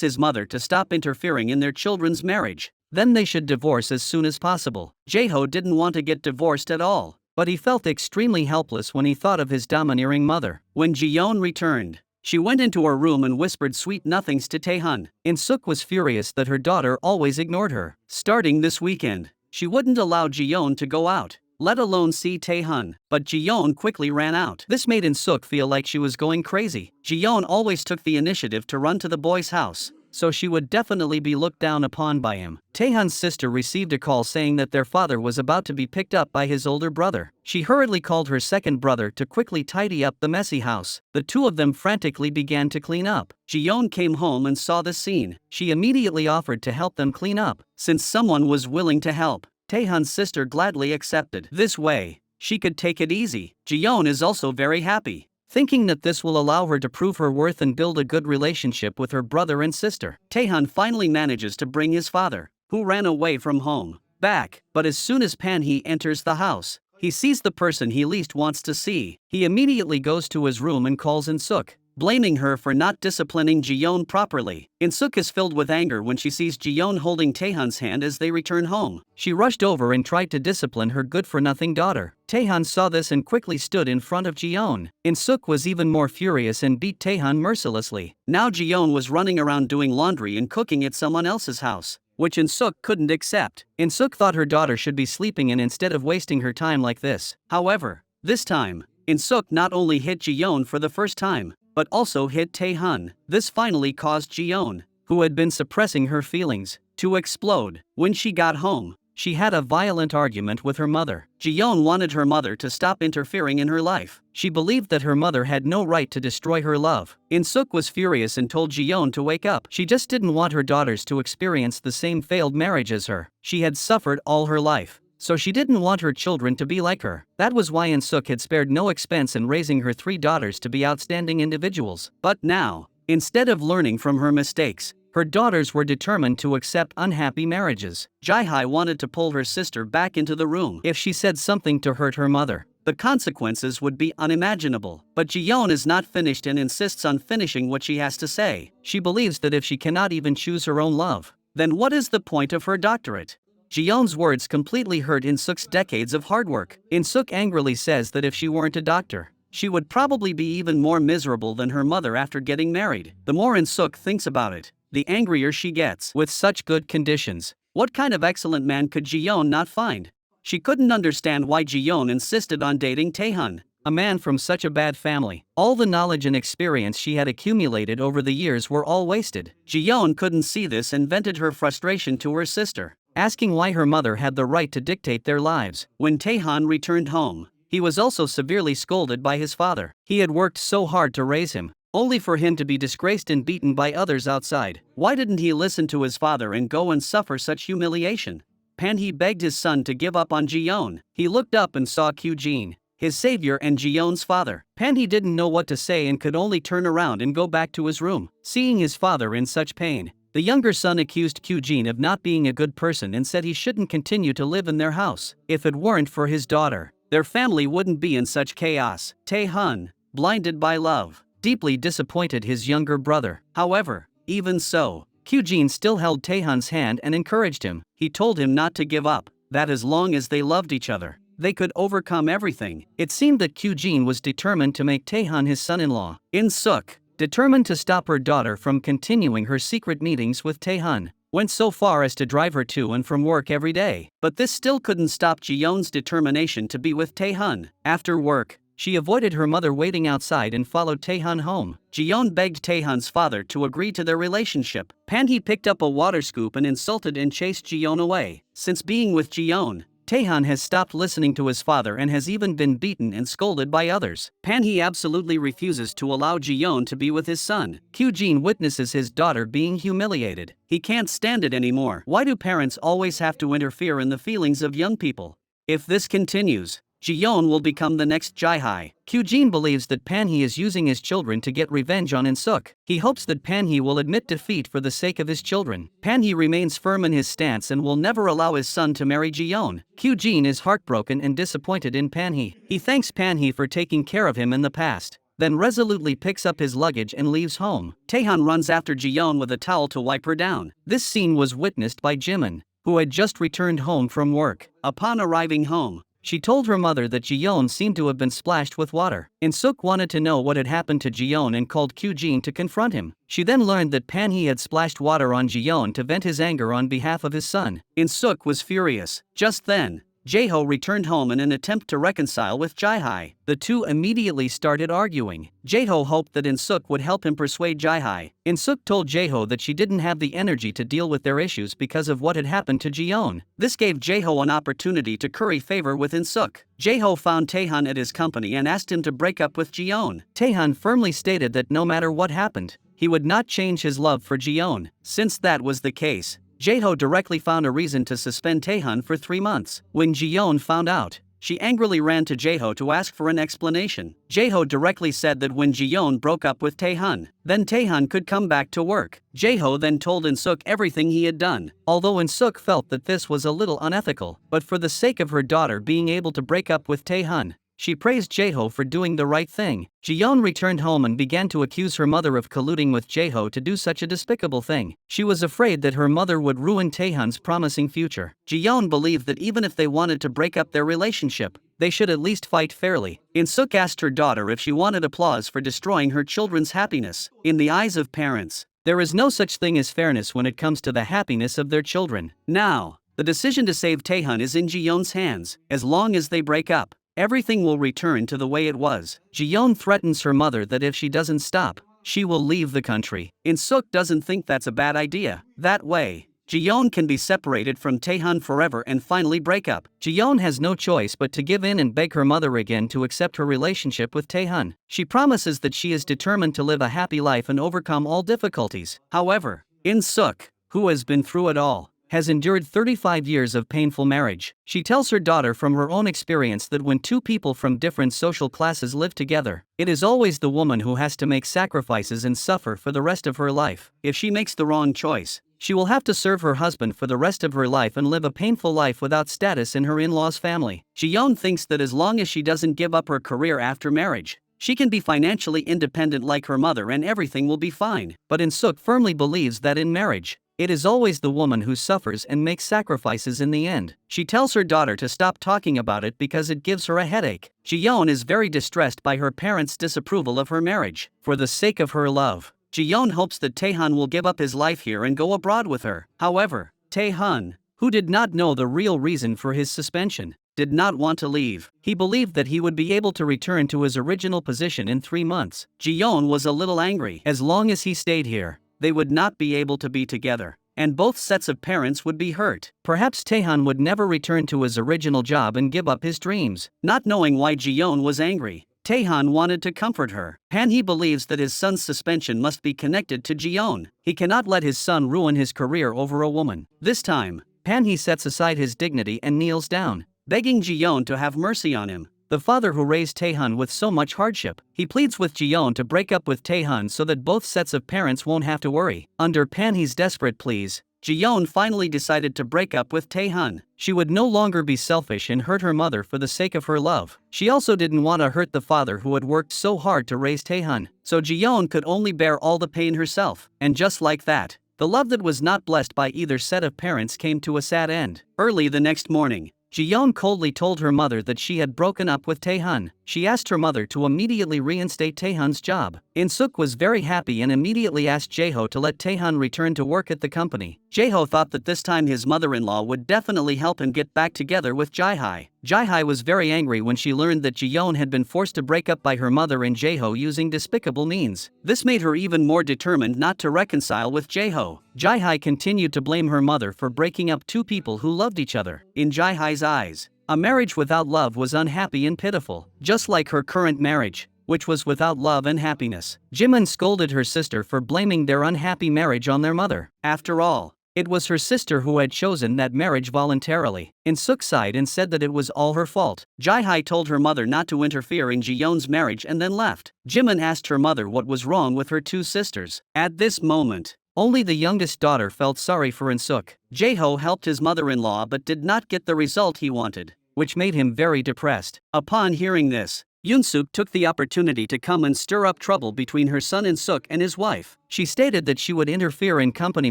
his mother to stop interfering in their children's marriage, then they should divorce as soon as possible. Jaeho didn't want to get divorced at all, but he felt extremely helpless when he thought of his domineering mother. When Jiyeon returned, she went into her room and whispered sweet nothings to Taehan. Insuk was furious that her daughter always ignored her. Starting this weekend, she wouldn't allow Jiyeon to go out, let alone see Taehan. But Jiyeon quickly ran out. This made Insuk feel like she was going crazy. Jiyeon always took the initiative to run to the boy's house, so she would definitely be looked down upon by him. Taehan's sister received a call saying that their father was about to be picked up by his older brother. She hurriedly called her second brother to quickly tidy up the messy house. The two of them frantically began to clean up. Jiyeon came home and saw the scene. She immediately offered to help them clean up. Since someone was willing to help, Taehan's sister gladly accepted. This way, she could take it easy. Jiyeon is also very happy, thinking that this will allow her to prove her worth and build a good relationship with her brother and sister. Taehan finally manages to bring his father, who ran away from home, back. But as soon as Pan-hee enters the house, he sees the person he least wants to see. He immediately goes to his room and calls Insuk, blaming her for not disciplining Jiyeon properly. Insuk is filled with anger when she sees Jiyeon holding Taehan's hand as they return home. She rushed over and tried to discipline her good-for-nothing daughter. Taehan saw this and quickly stood in front of Jiyeon. Insuk was even more furious and beat Taehan mercilessly. Now Jiyeon was running around doing laundry and cooking at someone else's house, which Insuk couldn't accept. Insuk thought her daughter should be sleeping in instead of wasting her time like this. However, this time, Insuk not only hit Jiyeon for the first time, but also hit Taehan. This finally caused Jiyeon, who had been suppressing her feelings, to explode. When she got home, she had a violent argument with her mother. Jiyeon wanted her mother to stop interfering in her life. She believed that her mother had no right to destroy her love. Insuk was furious and told Jiyeon to wake up. She just didn't want her daughters to experience the same failed marriage as her. She had suffered all her life, so she didn't want her children to be like her. That was why Insuk had spared no expense in raising her three daughters to be outstanding individuals. But now, instead of learning from her mistakes, her daughters were determined to accept unhappy marriages. Jaehai wanted to pull her sister back into the room. If she said something to hurt her mother, the consequences would be unimaginable. But Jiyeon is not finished and insists on finishing what she has to say. She believes that if she cannot even choose her own love, then what is the point of her doctorate? Jiyeon's words completely hurt Insuk's decades of hard work. Insuk angrily says that if she weren't a doctor, she would probably be even more miserable than her mother after getting married. The more Insuk thinks about it, the angrier she gets. With such good conditions, what kind of excellent man could Jiyeon not find? She couldn't understand why Jiyeon insisted on dating Taehan, a man from such a bad family. All the knowledge and experience she had accumulated over the years were all wasted. Jiyeon couldn't see this and vented her frustration to her sister, asking why her mother had the right to dictate their lives. When Taehan returned home, he was also severely scolded by his father. He had worked so hard to raise him, only for him to be disgraced and beaten by others outside. Why didn't he listen to his father and go and suffer such humiliation? Pan-hee begged his son to give up on Jiyeon. He looked up and saw Qene, his savior and Jiyeon's father. Pan-hee didn't know what to say and could only turn around and go back to his room. Seeing his father in such pain, The younger son accused Qene of not being a good person and said he shouldn't continue to live in their house. If it weren't for his daughter, their family wouldn't be in such chaos. Tae-hun, blinded by love, deeply disappointed his younger brother. However, even so, Qene still held Tae-hun's hand and encouraged him. He told him not to give up, that as long as they loved each other, they could overcome everything. It seemed that Qene was determined to make Tae-hun his son-in-law. Insuk, determined to stop her daughter from continuing her secret meetings with Tae-hun, went so far as to drive her to and from work every day. But this still couldn't stop Ji-yeon's determination to be with Tae-hun. After work, she avoided her mother waiting outside and followed Tae-hun home. Ji-yeon begged Tae-hun's father to agree to their relationship. Pan-hee picked up a water scoop and insulted and chased Ji-yeon away. Since being with Ji-yeon, Tae-hun has stopped listening to his father and has even been beaten and scolded by others. Pan-hee absolutely refuses to allow Ji-yeon to be with his son. Qene witnesses his daughter being humiliated. He can't stand it anymore. Why do parents always have to interfere in the feelings of young people? If this continues, Ji-yeon will become the next Jae-hae. Qene believes that Pan-hee is using his children to get revenge on Insuk. He hopes that Pan-hee will admit defeat for the sake of his children. Pan-hee remains firm in his stance and will never allow his son to marry Ji-yeon. Qene is heartbroken and disappointed in Pan-hee. He thanks Pan-hee for taking care of him in the past, then resolutely picks up his luggage and leaves home. Tae-hun runs after Ji-yeon with a towel to wipe her down. This scene was witnessed by Jimin, who had just returned home from work. Upon arriving home, she told her mother that Ji-yeon seemed to have been splashed with water. Insuk wanted to know what had happened to Ji-yeon and called Qene to confront him. She then learned that Pan-hee had splashed water on Ji-yeon to vent his anger on behalf of his son. Insuk was furious. Just then, Jae-ho returned home in an attempt to reconcile with Jae-hae. The two immediately started arguing. Jae-ho hoped that Insuk would help him persuade Jae-hae. Insuk told Jae-ho that she didn't have the energy to deal with their issues because of what had happened to Ji-yeon. This gave Jae-ho an opportunity to curry favor with Insuk. Jae-ho found Tae-hun at his company and asked him to break up with Ji-yeon. Tae-hun firmly stated that no matter what happened, he would not change his love for Ji-yeon. Since that was the case, Jae-ho directly found a reason to suspend Tae-hun for 3 months. When Ji-yeon found out, she angrily ran to Jae-ho to ask for an explanation. Jae-ho directly said that when Ji-yeon broke up with Tae-hun, then Tae-hun could come back to work. Jae-ho then told Insuk everything he had done. Although Insuk felt that this was a little unethical, but for the sake of her daughter being able to break up with Tae-hun, she praised Jae-ho for doing the right thing. Ji-yeon returned home and began to accuse her mother of colluding with Jae-ho to do such a despicable thing. She was afraid that her mother would ruin Tae-hun's promising future. Ji-yeon believed that even if they wanted to break up their relationship, they should at least fight fairly. Insuk asked her daughter if she wanted applause for destroying her children's happiness. In the eyes of parents, there is no such thing as fairness when it comes to the happiness of their children. Now, the decision to save Tae-hun is in Ji-yeon's hands. As long as they break up, everything will return to the way it was. Ji-yeon threatens her mother that if she doesn't stop, she will leave the country. Insuk doesn't think that's a bad idea. That way, Ji-yeon can be separated from Tae-hun forever and finally break up. Ji-yeon has no choice but to give in and beg her mother again to accept her relationship with Tae-hun. She promises that she is determined to live a happy life and overcome all difficulties. However, Insuk, who has been through it all, has endured 35 years of painful marriage. She tells her daughter from her own experience that when two people from different social classes live together, it is always the woman who has to make sacrifices and suffer for the rest of her life. If she makes the wrong choice, she will have to serve her husband for the rest of her life and live a painful life without status in her in-laws' family. Ji-yeon thinks that as long as she doesn't give up her career after marriage, she can be financially independent like her mother and everything will be fine. But Insuk firmly believes that in marriage, it is always the woman who suffers and makes sacrifices in the end. She tells her daughter to stop talking about it because it gives her a headache. Ji-yeon is very distressed by her parents' disapproval of her marriage. For the sake of her love, Ji-yeon hopes that Tae-hun will give up his life here and go abroad with her. However, Tae-hun, who did not know the real reason for his suspension, did not want to leave. He believed that he would be able to return to his original position in 3 months. Ji-yeon was a little angry. As long as he stayed here, they would not be able to be together, and both sets of parents would be hurt. Perhaps Tae-hun would never return to his original job and give up his dreams. Not knowing why Ji-yeon was angry, Tae-hun wanted to comfort her. Pan-hee believes that his son's suspension must be connected to Ji-yeon. He cannot let his son ruin his career over a woman. This time, Pan-hee sets aside his dignity and kneels down, begging Ji-yeon to have mercy on him. the father who raised Taehyun with so much hardship. He pleads with Ji-yeon to break up with Taehyun so that both sets of parents won't have to worry. Under Pan-hee's desperate pleas, Ji-yeon finally decided to break up with Taehyun. She would no longer be selfish and hurt her mother for the sake of her love. She also didn't want to hurt the father who had worked so hard to raise Taehyun, so Ji-yeon could only bear all the pain herself. And just like that, the love that was not blessed by either set of parents came to a sad end. Early the next morning, Ji-yeon coldly told her mother that she had broken up with Taehyun. She asked her mother to immediately reinstate Taehyun's job. Insuk was very happy and immediately asked Jae-ho to let Taehyun return to work at the company. Jae-ho thought that this time his mother-in-law would definitely help him get back together with Jae-hai. Jae-hai was very angry when she learned that Ji-yeon had been forced to break up by her mother and Jae-ho using despicable means. This made her even more determined not to reconcile with Jae-ho. Jae-hai continued to blame her mother for breaking up two people who loved each other. In Jae-hai's eyes, a marriage without love was unhappy and pitiful, just like her current marriage, which was without love and happiness. Jimin scolded her sister for blaming their unhappy marriage on their mother. After all, it was her sister who had chosen that marriage voluntarily. Insuk sighed and said that it was all her fault. Jae-hai told her mother not to interfere in Ji-yeon's marriage and then left. Jimin asked her mother what was wrong with her two sisters. At this moment, only the youngest daughter felt sorry for Insuk. Jae-ho helped his mother-in-law but did not get the result he wanted, which made him very depressed. Upon hearing this, Yunsuk took the opportunity to come and stir up trouble between her son Insuk and his wife. She stated that she would interfere in company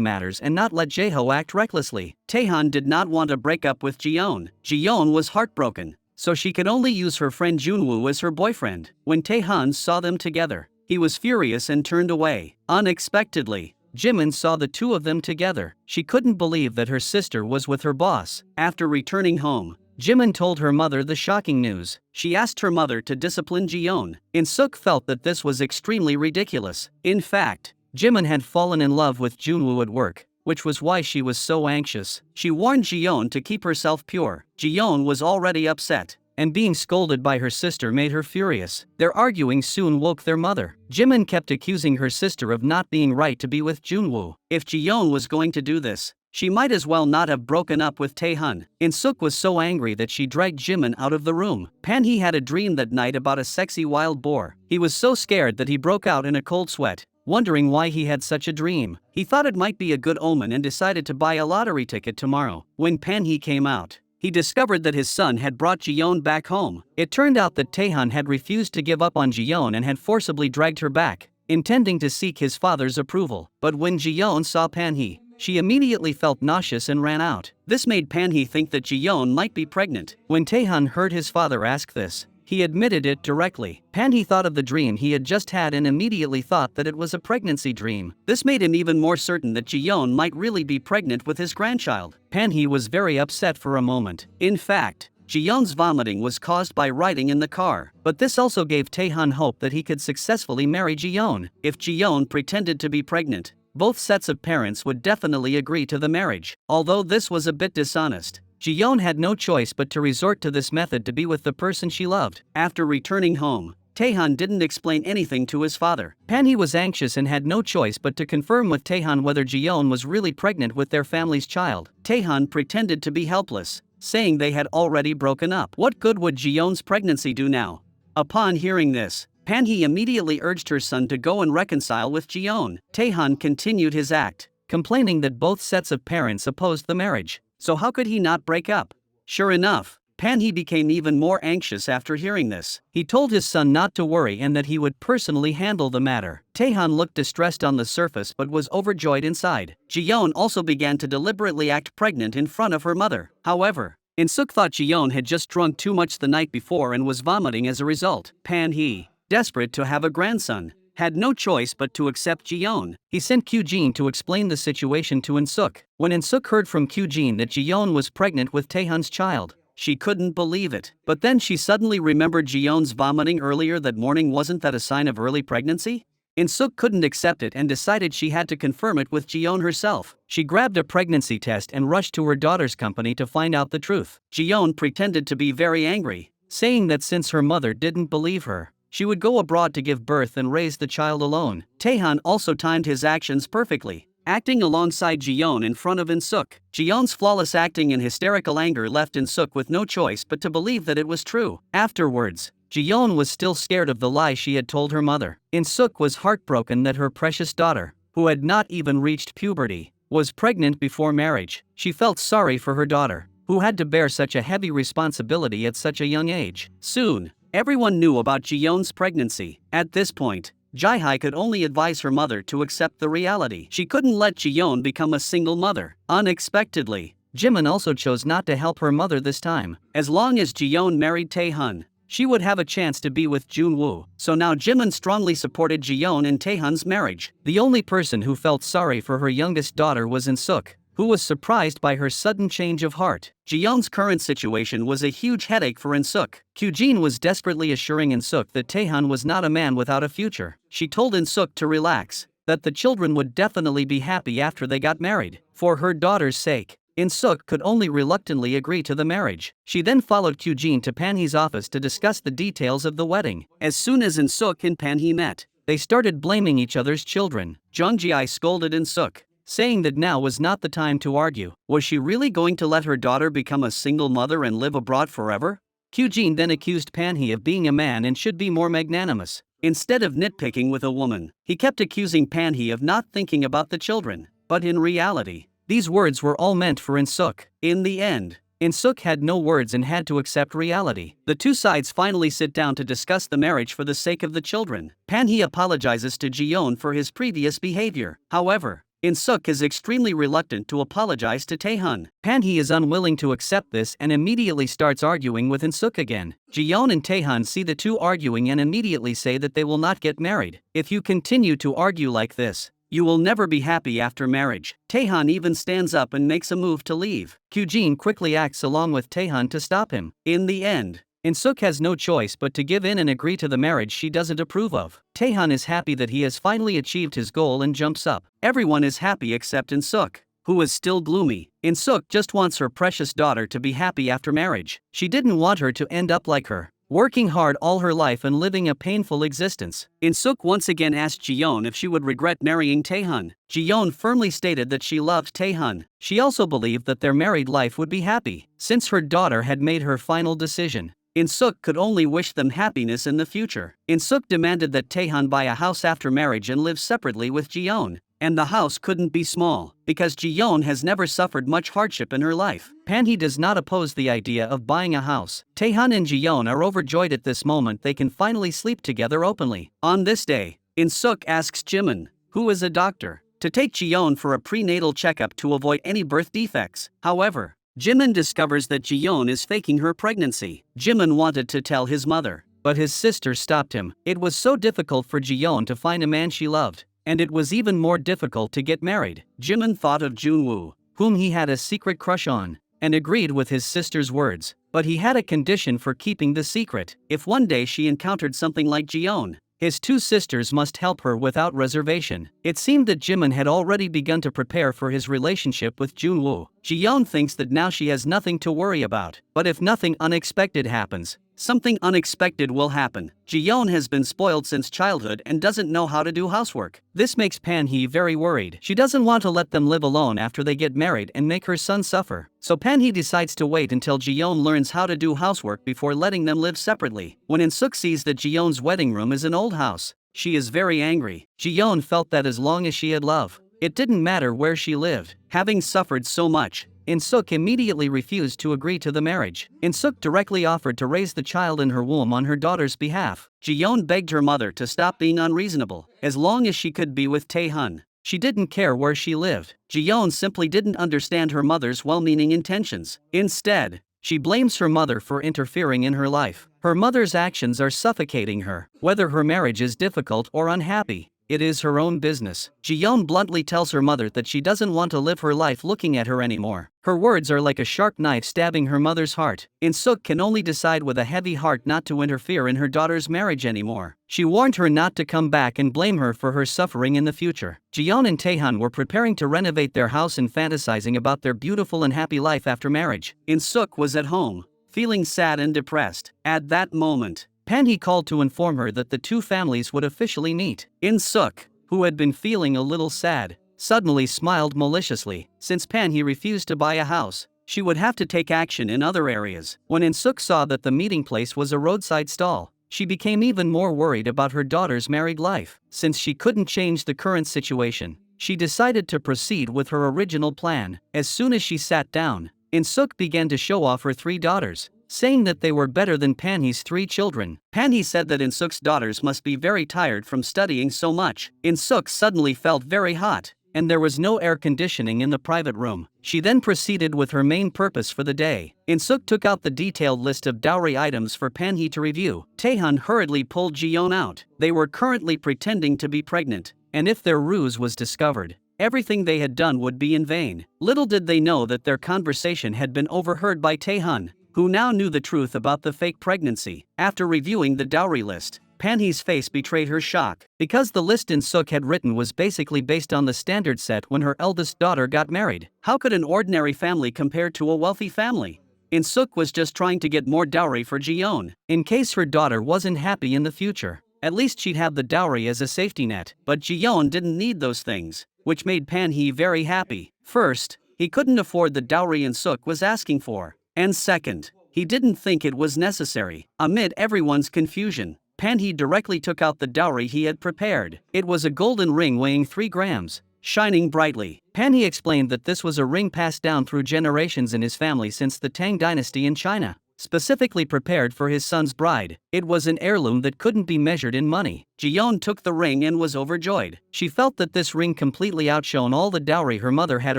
matters and not let Jae-ho act recklessly. Taehyun did not want to break up with Ji-yeon. Ji-yeon was heartbroken, so she could only use her friend Junwoo as her boyfriend. When Taehyun saw them together, he was furious and turned away. Unexpectedly, Jimin saw the two of them together. She couldn't believe that her sister was with her boss. After returning home, Jimin told her mother the shocking news. She asked her mother to discipline Ji-yeon. Insuk felt that this was extremely ridiculous. In fact, Jimin had fallen in love with Junwoo at work, which was why she was so anxious. She warned Ji-yeon to keep herself pure. Ji-yeon was already upset, and being scolded by her sister made her furious. Their arguing soon woke their mother. Jimin kept accusing her sister of not being right to be with Junwoo. If Ji-yeon was going to do this, she might as well not have broken up with Taehyun. Insuk was so angry that she dragged Jimin out of the room. Pan-hee had a dream that night about a sexy wild boar. He was so scared that he broke out in a cold sweat, wondering why he had such a dream. He thought it might be a good omen and decided to buy a lottery ticket tomorrow. When Pan-hee came out, he discovered that his son had brought Ji-yeon back home. It turned out that Taehyun had refused to give up on Ji-yeon and had forcibly dragged her back, intending to seek his father's approval. But when Ji-yeon saw Pan-hee, she immediately felt nauseous and ran out. This made Pan-hee think that Ji-yeon might be pregnant. When Taehyun heard his father ask this, he admitted it directly. Pan-hee thought of the dream he had just had and immediately thought that it was a pregnancy dream. This made him even more certain that Ji-yeon might really be pregnant with his grandchild. Pan-hee was very upset for a moment. In fact, Ji-yeon's vomiting was caused by riding in the car, but this also gave Taehyun hope that he could successfully marry Ji-yeon. If Ji-yeon pretended to be pregnant, both sets of parents would definitely agree to the marriage. Although this was a bit dishonest, Ji-yeon had no choice but to resort to this method to be with the person she loved. After returning home, Taehyun didn't explain anything to his father. Pan-hee was anxious and had no choice but to confirm with Taehyun whether Ji-yeon was really pregnant with their family's child. Taehyun pretended to be helpless, saying they had already broken up. What good would Ji-yeon's pregnancy do now? Upon hearing this, Pan-hee immediately urged her son to go and reconcile with Ji-yeon. Taehyun continued his act, complaining that both sets of parents opposed the marriage, so how could he not break up? Sure enough, Pan-hee became even more anxious after hearing this. He told his son not to worry and that he would personally handle the matter. Taehyun looked distressed on the surface but was overjoyed inside. Ji-yeon also began to deliberately act pregnant in front of her mother. However, Insuk thought Ji-yeon had just drunk too much the night before and was vomiting as a result. Pan-hee, desperate to have a grandson, had no choice but to accept Ji-yeon. He sent Qene to explain the situation to Insuk. When Insuk heard from Qene that Ji-yeon was pregnant with Taehyun's child, she couldn't believe it. But then she suddenly remembered Ji-yeon's vomiting earlier that morning. Wasn't that a sign of early pregnancy? Insuk couldn't accept it and decided she had to confirm it with Ji-yeon herself. She grabbed a pregnancy test and rushed to her daughter's company to find out the truth. Ji-yeon pretended to be very angry, saying that since her mother didn't believe her, she would go abroad to give birth and raise the child alone. Taehyun also timed his actions perfectly. acting alongside Jiyeon in front of Insuk. Jiyeon's flawless acting and hysterical anger left Insuk with no choice but to believe that it was true. Afterwards, Jiyeon was still scared of the lie she had told her mother. Insuk was heartbroken that her precious daughter, who had not even reached puberty, was pregnant before marriage. She felt sorry for her daughter, who had to bear such a heavy responsibility at such a young age. Soon, everyone knew about Jiyeon's pregnancy. At this point, Jae-hye could only advise her mother to accept the reality. She couldn't let Jiyeon become a single mother. Unexpectedly, Jimin also chose not to help her mother this time. As long as Jiyeon married Taehyun, she would have a chance to be with Junwoo. So now Jimin strongly supported Jiyeon and Taehyun's marriage. The only person who felt sorry for her youngest daughter was Insuk, who was surprised by her sudden change of heart. Jiyeon's current situation was a huge headache for Insuk. Qene was desperately assuring Insuk that Taehyun was not a man without a future. She told Insuk to relax, that the children would definitely be happy after they got married. For her daughter's sake, Insuk could only reluctantly agree to the marriage. She then followed Qene to Panhee's office to discuss the details of the wedding. As soon as Insuk and Panhee met, they started blaming each other's children. Jung Ji-I scolded Insuk, saying that now was not the time to argue. Was she really going to let her daughter become a single mother and live abroad forever? Qene then accused Panhee of being a man and should be more magnanimous. Instead of nitpicking with a woman, he kept accusing Panhee of not thinking about the children. But in reality, these words were all meant for Insuk. In the end, Insuk had no words and had to accept reality. The two sides finally sit down to discuss the marriage for the sake of the children. Panhee apologizes to Jiyeon for his previous behavior. However, Insuk is extremely reluctant to apologize to Taehyun. Panhee is unwilling to accept this and immediately starts arguing with Insuk again. Jiyeon and Taehyun see the two arguing and immediately say that they will not get married. If you continue to argue like this, you will never be happy after marriage. Taehyun even stands up and makes a move to leave. Qene quickly acts along with Taehyun to stop him. In the end, Insuk has no choice but to give in and agree to the marriage she doesn't approve of. Taehyun is happy that he has finally achieved his goal and jumps up. Everyone is happy except Insuk, who is still gloomy. Insuk just wants her precious daughter to be happy after marriage. She didn't want her to end up like her, working hard all her life and living a painful existence. Insuk once again asked Jiyeon if she would regret marrying Taehyun. Jiyeon firmly stated that she loved Taehyun. She also believed that their married life would be happy. Since her daughter had made her final decision, Insuk could only wish them happiness in the future. Insuk demanded that Taehyun buy a house after marriage and live separately with Jiyeon. And the house couldn't be small, because Jiyeon has never suffered much hardship in her life. Panhee does not oppose the idea of buying a house. Taehyun and Jiyeon are overjoyed at this moment they can finally sleep together openly. On this day, Insuk asks Jimin, who is a doctor, to take Jiyeon for a prenatal checkup to avoid any birth defects. However, Jimin discovers that Jiyeon is faking her pregnancy. Jimin wanted to tell his mother, but his sister stopped him. It was so difficult for Jiyeon to find a man she loved, and it was even more difficult to get married. Jimin thought of Junwoo, whom he had a secret crush on, and agreed with his sister's words. But he had a condition for keeping the secret. If one day she encountered something like Jiyeon, his two sisters must help her without reservation. It seemed that Jimin had already begun to prepare for his relationship with Junwoo. Jiyeon thinks that now she has nothing to worry about. But if nothing unexpected happens, something unexpected will happen. Jiyeon has been spoiled since childhood and doesn't know how to do housework. This makes Panhee very worried. She doesn't want to let them live alone after they get married and make her son suffer. So Panhee decides to wait until Jiyeon learns how to do housework before letting them live separately. When Insuk sees that Jiyeon's wedding room is an old house, she is very angry. Jiyeon felt that as long as she had love, it didn't matter where she lived. Having suffered so much, Insuk immediately refused to agree to the marriage. Insuk directly offered to raise the child in her womb on her daughter's behalf. Jiyeon begged her mother to stop being unreasonable. As long as she could be with Taehyun, she didn't care where she lived. Jiyeon simply didn't understand her mother's well-meaning intentions. Instead, she blames her mother for interfering in her life. Her mother's actions are suffocating her. Whether her marriage is difficult or unhappy, it is her own business. Jiyeon bluntly tells her mother that she doesn't want to live her life looking at her anymore. Her words are like a sharp knife stabbing her mother's heart. Insuk can only decide with a heavy heart not to interfere in her daughter's marriage anymore. She warned her not to come back and blame her for her suffering in the future. Jiyeon and Taehyun were preparing to renovate their house and fantasizing about their beautiful and happy life after marriage. Insuk was at home, feeling sad and depressed. At that moment, Panhee called to inform her that the two families would officially meet. Insuk, who had been feeling a little sad, suddenly smiled maliciously. Since Pan-hee refused to buy a house, she would have to take action in other areas. When Insuk saw that the meeting place was a roadside stall, she became even more worried about her daughter's married life. Since she couldn't change the current situation, she decided to proceed with her original plan. As soon as she sat down, Insuk began to show off her 3 daughters, saying that they were better than Pan-hee's 3 children. Pan-hee said that Insuk's daughters must be very tired from studying so much. Insuk suddenly felt very hot, and there was no air conditioning in the private room. She then proceeded with her main purpose for the day. Insuk took out the detailed list of dowry items for Pan-hee to review. Taehan hurriedly pulled Jiyeon out. They were currently pretending to be pregnant, and if their ruse was discovered, everything they had done would be in vain. Little did they know that their conversation had been overheard by Taehan, who now knew the truth about the fake pregnancy. After reviewing the dowry list, Pan-hee's face betrayed her shock, because the list Insuk had written was basically based on the standard set when her eldest daughter got married. How could an ordinary family compare to a wealthy family? Insuk was just trying to get more dowry for Jiyeon, in case her daughter wasn't happy in the future. At least she'd have the dowry as a safety net. But Jiyeon didn't need those things, which made Pan-hee very happy. First, he couldn't afford the dowry Insuk was asking for, and second, he didn't think it was necessary. Amid everyone's confusion, Pan-hee directly took out the dowry he had prepared. It was a golden ring weighing 3 grams, shining brightly. Pan-hee explained that this was a ring passed down through generations in his family since the Tang dynasty in China, specifically prepared for his son's bride. It was an heirloom that couldn't be measured in money. Jiyeon took the ring and was overjoyed. She felt that this ring completely outshone all the dowry her mother had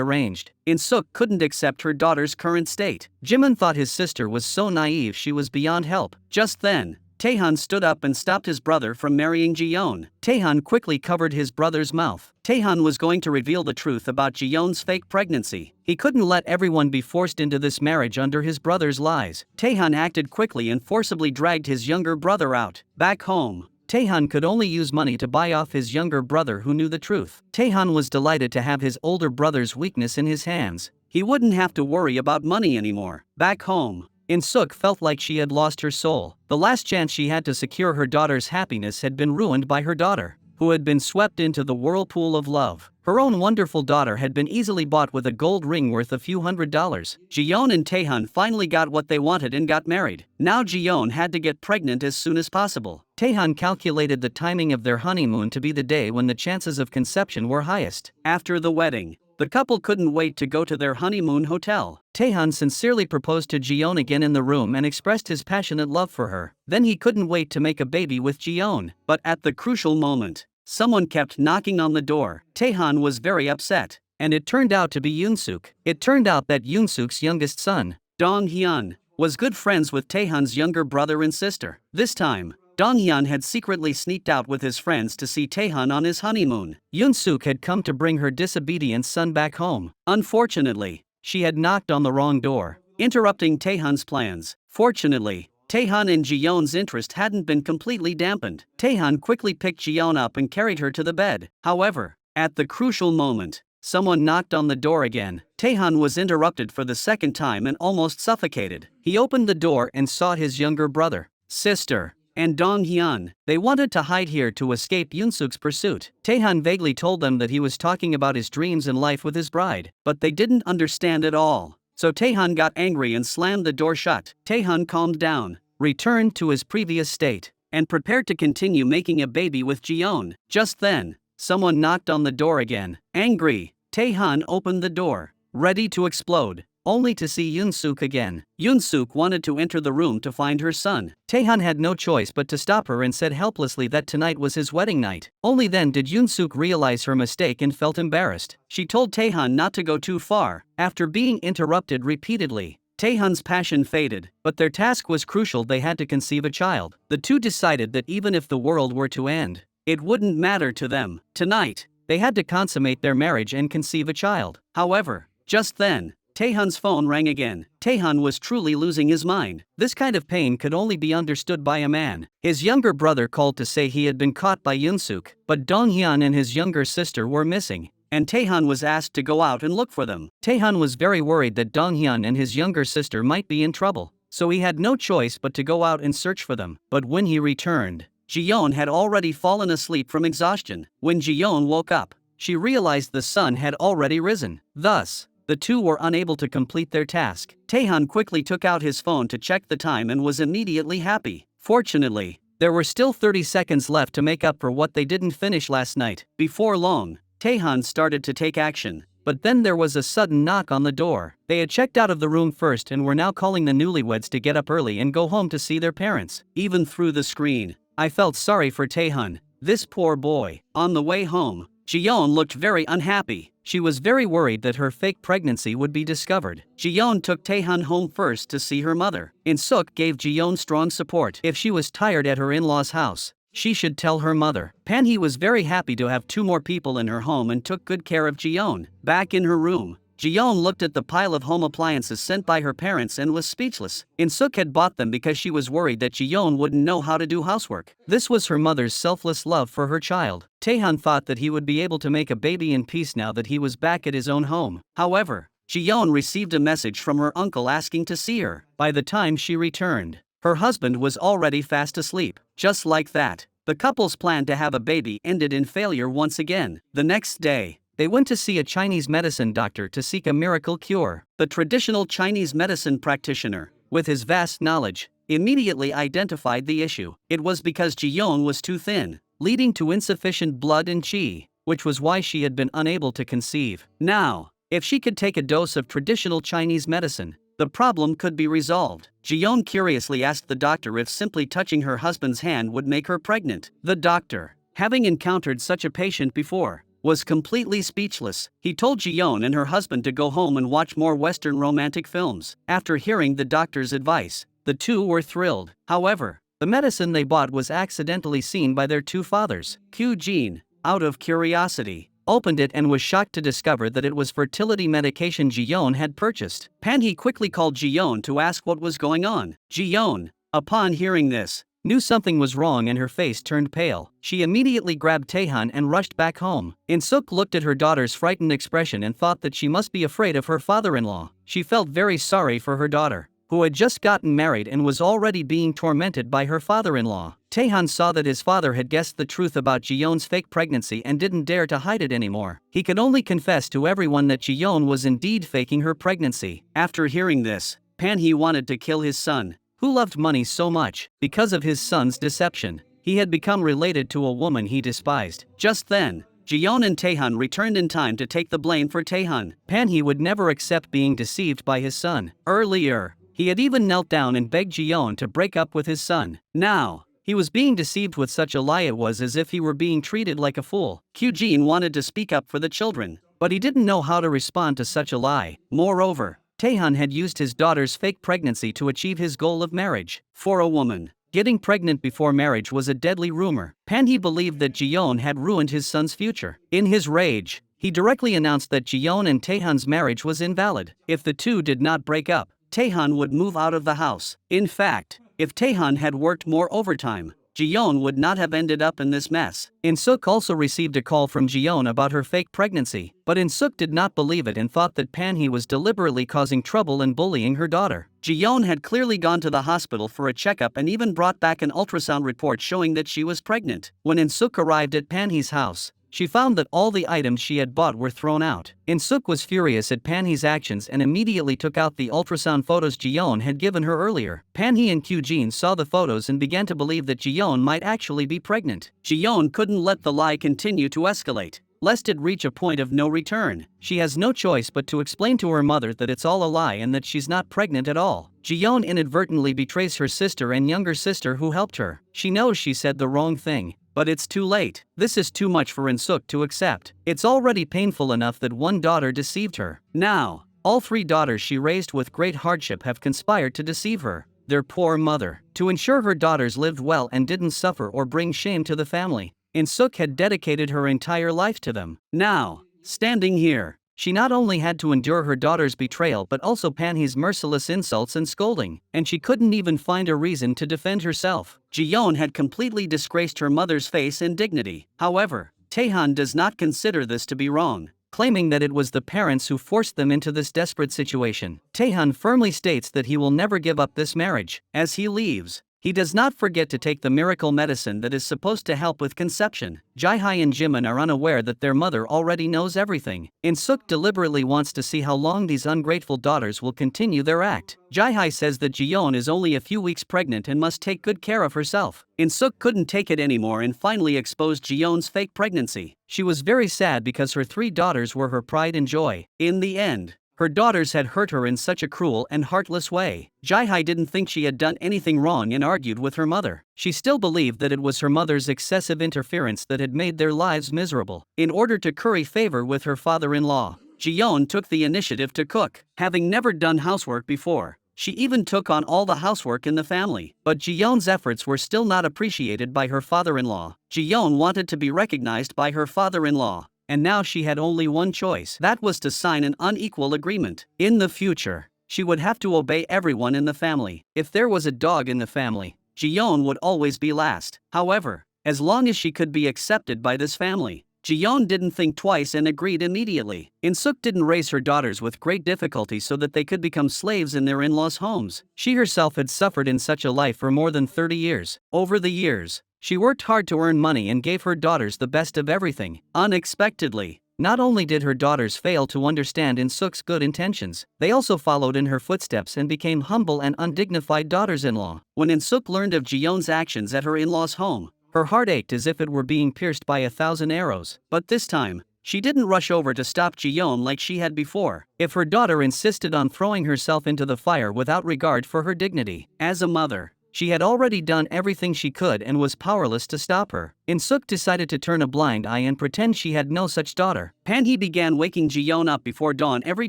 arranged. Insuk couldn't accept her daughter's current state. Jimin thought his sister was so naive she was beyond help. Just then, Taehan stood up and stopped his brother from marrying Jiyeon. Taehan quickly covered his brother's mouth. Taehan was going to reveal the truth about Jiyeon's fake pregnancy. He couldn't let everyone be forced into this marriage under his brother's lies. Taehan acted quickly and forcibly dragged his younger brother out. Back home, Taehan could only use money to buy off his younger brother who knew the truth. Taehan was delighted to have his older brother's weakness in his hands. He wouldn't have to worry about money anymore. Back home, Insuk felt like she had lost her soul. The last chance she had to secure her daughter's happiness had been ruined by her daughter, who had been swept into the whirlpool of love. Her own wonderful daughter had been easily bought with a gold ring worth a few $100s. Jiyeon and Taehan finally got what they wanted and got married. Now Jiyeon had to get pregnant as soon as possible. Taehan calculated the timing of their honeymoon to be the day when the chances of conception were highest. After the wedding, the couple couldn't wait to go to their honeymoon hotel. Taehan sincerely proposed to Jiyeon again in the room and expressed his passionate love for her. Then he couldn't wait to make a baby with Jiyeon. But at the crucial moment, someone kept knocking on the door. Taehan was very upset, and it turned out to be Yunsuk. It turned out that Yunsuk's youngest son, Donghyun, was good friends with Taehan's younger brother and sister. This time, Donghyun had secretly sneaked out with his friends to see Taehan on his honeymoon. Yunsuk had come to bring her disobedient son back home. Unfortunately, she had knocked on the wrong door, interrupting Taehan's plans. Fortunately, Taehan and Jiyeon's interest hadn't been completely dampened. Taehan quickly picked Jiyeon up and carried her to the bed. However, at the crucial moment, someone knocked on the door again. Taehan was interrupted for the second time and almost suffocated. He opened the door and saw his younger brother, sister, and Donghyun. They wanted to hide here to escape Yunsuk's pursuit. Taehan vaguely told them that he was talking about his dreams and life with his bride, but they didn't understand at all. So Taehan got angry and slammed the door shut. Taehan calmed down, returned to his previous state, and prepared to continue making a baby with Jiyeon. Just then, someone knocked on the door again. Angry, Taehan opened the door, ready to explode, only to see Yunsuk again. Yunsuk wanted to enter the room to find her son. Taehan had no choice but to stop her and said helplessly that tonight was his wedding night. Only then did Yunsuk realize her mistake and felt embarrassed. She told Taehan not to go too far. After being interrupted repeatedly, Taehan's passion faded, but their task was crucial. They had to conceive a child. The two decided that even if the world were to end, it wouldn't matter to them. Tonight, they had to consummate their marriage and conceive a child. However, just then, Taehan's phone rang again. Taehan was truly losing his mind. This kind of pain could only be understood by a man. His younger brother called to say he had been caught by Yunsuk, but Donghyun and his younger sister were missing, and Taehan was asked to go out and look for them. Taehan was very worried that Donghyun and his younger sister might be in trouble, so he had no choice but to go out and search for them. But when he returned, Jiyeon had already fallen asleep from exhaustion. When Jiyeon woke up, she realized the sun had already risen. Thus, the two were unable to complete their task. Taehan quickly took out his phone to check the time and was immediately happy. Fortunately, there were still 30 seconds left to make up for what they didn't finish last night. Before long, Taehan started to take action. But then there was a sudden knock on the door. They had checked out of the room first and were now calling the newlyweds to get up early and go home to see their parents. Even through the screen, I felt sorry for Taehan. This poor boy. On the way home, Jiyeon looked very unhappy. She was very worried that her fake pregnancy would be discovered. Jiyeon took Taehan home first to see her mother. Insuk gave Jiyeon strong support. If she was tired at her in-laws' house, she should tell her mother. Panhee was very happy to have 2 more people in her home and took good care of Jiyeon. Back in her room, Jiyeon looked at the pile of home appliances sent by her parents and was speechless. Insuk had bought them because she was worried that Jiyeon wouldn't know how to do housework. This was her mother's selfless love for her child. Taehan thought that he would be able to make a baby in peace now that he was back at his own home. However, Jiyeon received a message from her uncle asking to see her. By the time she returned, her husband was already fast asleep. Just like that, the couple's plan to have a baby ended in failure once again. The next day, they went to see a Chinese medicine doctor to seek a miracle cure. The traditional Chinese medicine practitioner, with his vast knowledge, immediately identified the issue. It was because Jiyeon was too thin, leading to insufficient blood and qi, which was why she had been unable to conceive. Now, if she could take a dose of traditional Chinese medicine, the problem could be resolved. Jiyeon curiously asked the doctor if simply touching her husband's hand would make her pregnant. The doctor, having encountered such a patient before, was completely speechless. He told Jiyeon and her husband to go home and watch more Western romantic films. After hearing the doctor's advice, the two were thrilled. However, the medicine they bought was accidentally seen by their 2 fathers. Qene, out of curiosity, opened it and was shocked to discover that it was fertility medication Jiyeon had purchased. Panhee quickly called Jiyeon to ask what was going on. Jiyeon, upon hearing this, knew something was wrong and her face turned pale. She immediately grabbed Taehan and rushed back home. Insuk looked at her daughter's frightened expression and thought that she must be afraid of her father-in-law. She felt very sorry for her daughter, who had just gotten married and was already being tormented by her father-in-law. Taehan saw that his father had guessed the truth about Jiyeon's fake pregnancy and didn't dare to hide it anymore. He could only confess to everyone that Jiyeon was indeed faking her pregnancy. After hearing this, Panhee wanted to kill his son, who loved money so much. Because of his son's deception, he had become related to a woman he despised. Just then, Jiyeon and Taehan returned in time to take the blame for Taehan. Panhee would never accept being deceived by his son. Earlier, he had even knelt down and begged Jiyeon to break up with his son. Now, he was being deceived with such a lie. It was as if he were being treated like a fool. Qene wanted to speak up for the children, but he didn't know how to respond to such a lie. Moreover, Taehan had used his daughter's fake pregnancy to achieve his goal of marriage. For a woman, getting pregnant before marriage was a deadly rumor. Panhee believed that Jiyeon had ruined his son's future. In his rage, he directly announced that Jiyeon and Taehan's marriage was invalid. If the two did not break up, Taehan would move out of the house. In fact, if Taehan had worked more overtime, Jiyeon would not have ended up in this mess. Insuk also received a call from Jiyeon about her fake pregnancy, but Insuk did not believe it and thought that Panhee was deliberately causing trouble and bullying her daughter. Jiyeon had clearly gone to the hospital for a checkup and even brought back an ultrasound report showing that she was pregnant. When Insuk arrived at Panhee's house, she found that all the items she had bought were thrown out. Insuk was furious at Panhee's actions and immediately took out the ultrasound photos Jiyeon had given her earlier. Panhee and Qene saw the photos and began to believe that Jiyeon might actually be pregnant. Jiyeon couldn't let the lie continue to escalate, lest it reach a point of no return. She has no choice but to explain to her mother that it's all a lie and that she's not pregnant at all. Jiyeon inadvertently betrays her sister and younger sister who helped her. She knows she said the wrong thing, but it's too late. This is too much for Insuk to accept. It's already painful enough that one daughter deceived her. Now, all 3 daughters she raised with great hardship have conspired to deceive her, their poor mother, to ensure her daughters lived well and didn't suffer or bring shame to the family. Insuk had dedicated her entire life to them. Now, standing here, she not only had to endure her daughter's betrayal but also Panhee's merciless insults and scolding, and she couldn't even find a reason to defend herself. Jiyeon had completely disgraced her mother's face and dignity. However, Taehan does not consider this to be wrong, claiming that it was the parents who forced them into this desperate situation. Taehan firmly states that he will never give up this marriage. As he leaves, He does not forget to take the miracle medicine that is supposed to help with conception. Jae-hye and Jimin are unaware that their mother already knows everything. Insuk deliberately wants to see how long these ungrateful daughters will continue their act. Jae-hye says that Jiyeon is only a few weeks pregnant and must take good care of herself. Insuk couldn't take it anymore and finally exposed Jiyeon's fake pregnancy. She was very sad because her 3 daughters were her pride and joy. In the end, her daughters had hurt her in such a cruel and heartless way. Jae-hye didn't think she had done anything wrong and argued with her mother. She still believed that it was her mother's excessive interference that had made their lives miserable. In order to curry favor with her father-in-law, Jiyeon took the initiative to cook. Having never done housework before, she even took on all the housework in the family. But Jiyeon's efforts were still not appreciated by her father-in-law. Jiyeon wanted to be recognized by her father-in-law, and now she had only one choice. That was to sign an unequal agreement. In the future, she would have to obey everyone in the family. If there was a dog in the family, Jiyeon would always be last. However, as long as she could be accepted by this family, Jiyeon didn't think twice and agreed immediately. Insuk didn't raise her daughters with great difficulty so that they could become slaves in their in-laws' homes. She herself had suffered in such a life for more than 30 years. Over the years, she worked hard to earn money and gave her daughters the best of everything. Unexpectedly, not only did her daughters fail to understand Insuk's good intentions, they also followed in her footsteps and became humble and undignified daughters-in-law. When Insuk learned of Jiyeon's actions at her in-laws' home, her heart ached as if it were being pierced by 1,000 arrows. But this time, she didn't rush over to stop Jiyeon like she had before. If her daughter insisted on throwing herself into the fire without regard for her dignity, as a mother, she had already done everything she could and was powerless to stop her. Insuk decided to turn a blind eye and pretend she had no such daughter. Pan-hee began waking Jiyeon up before dawn every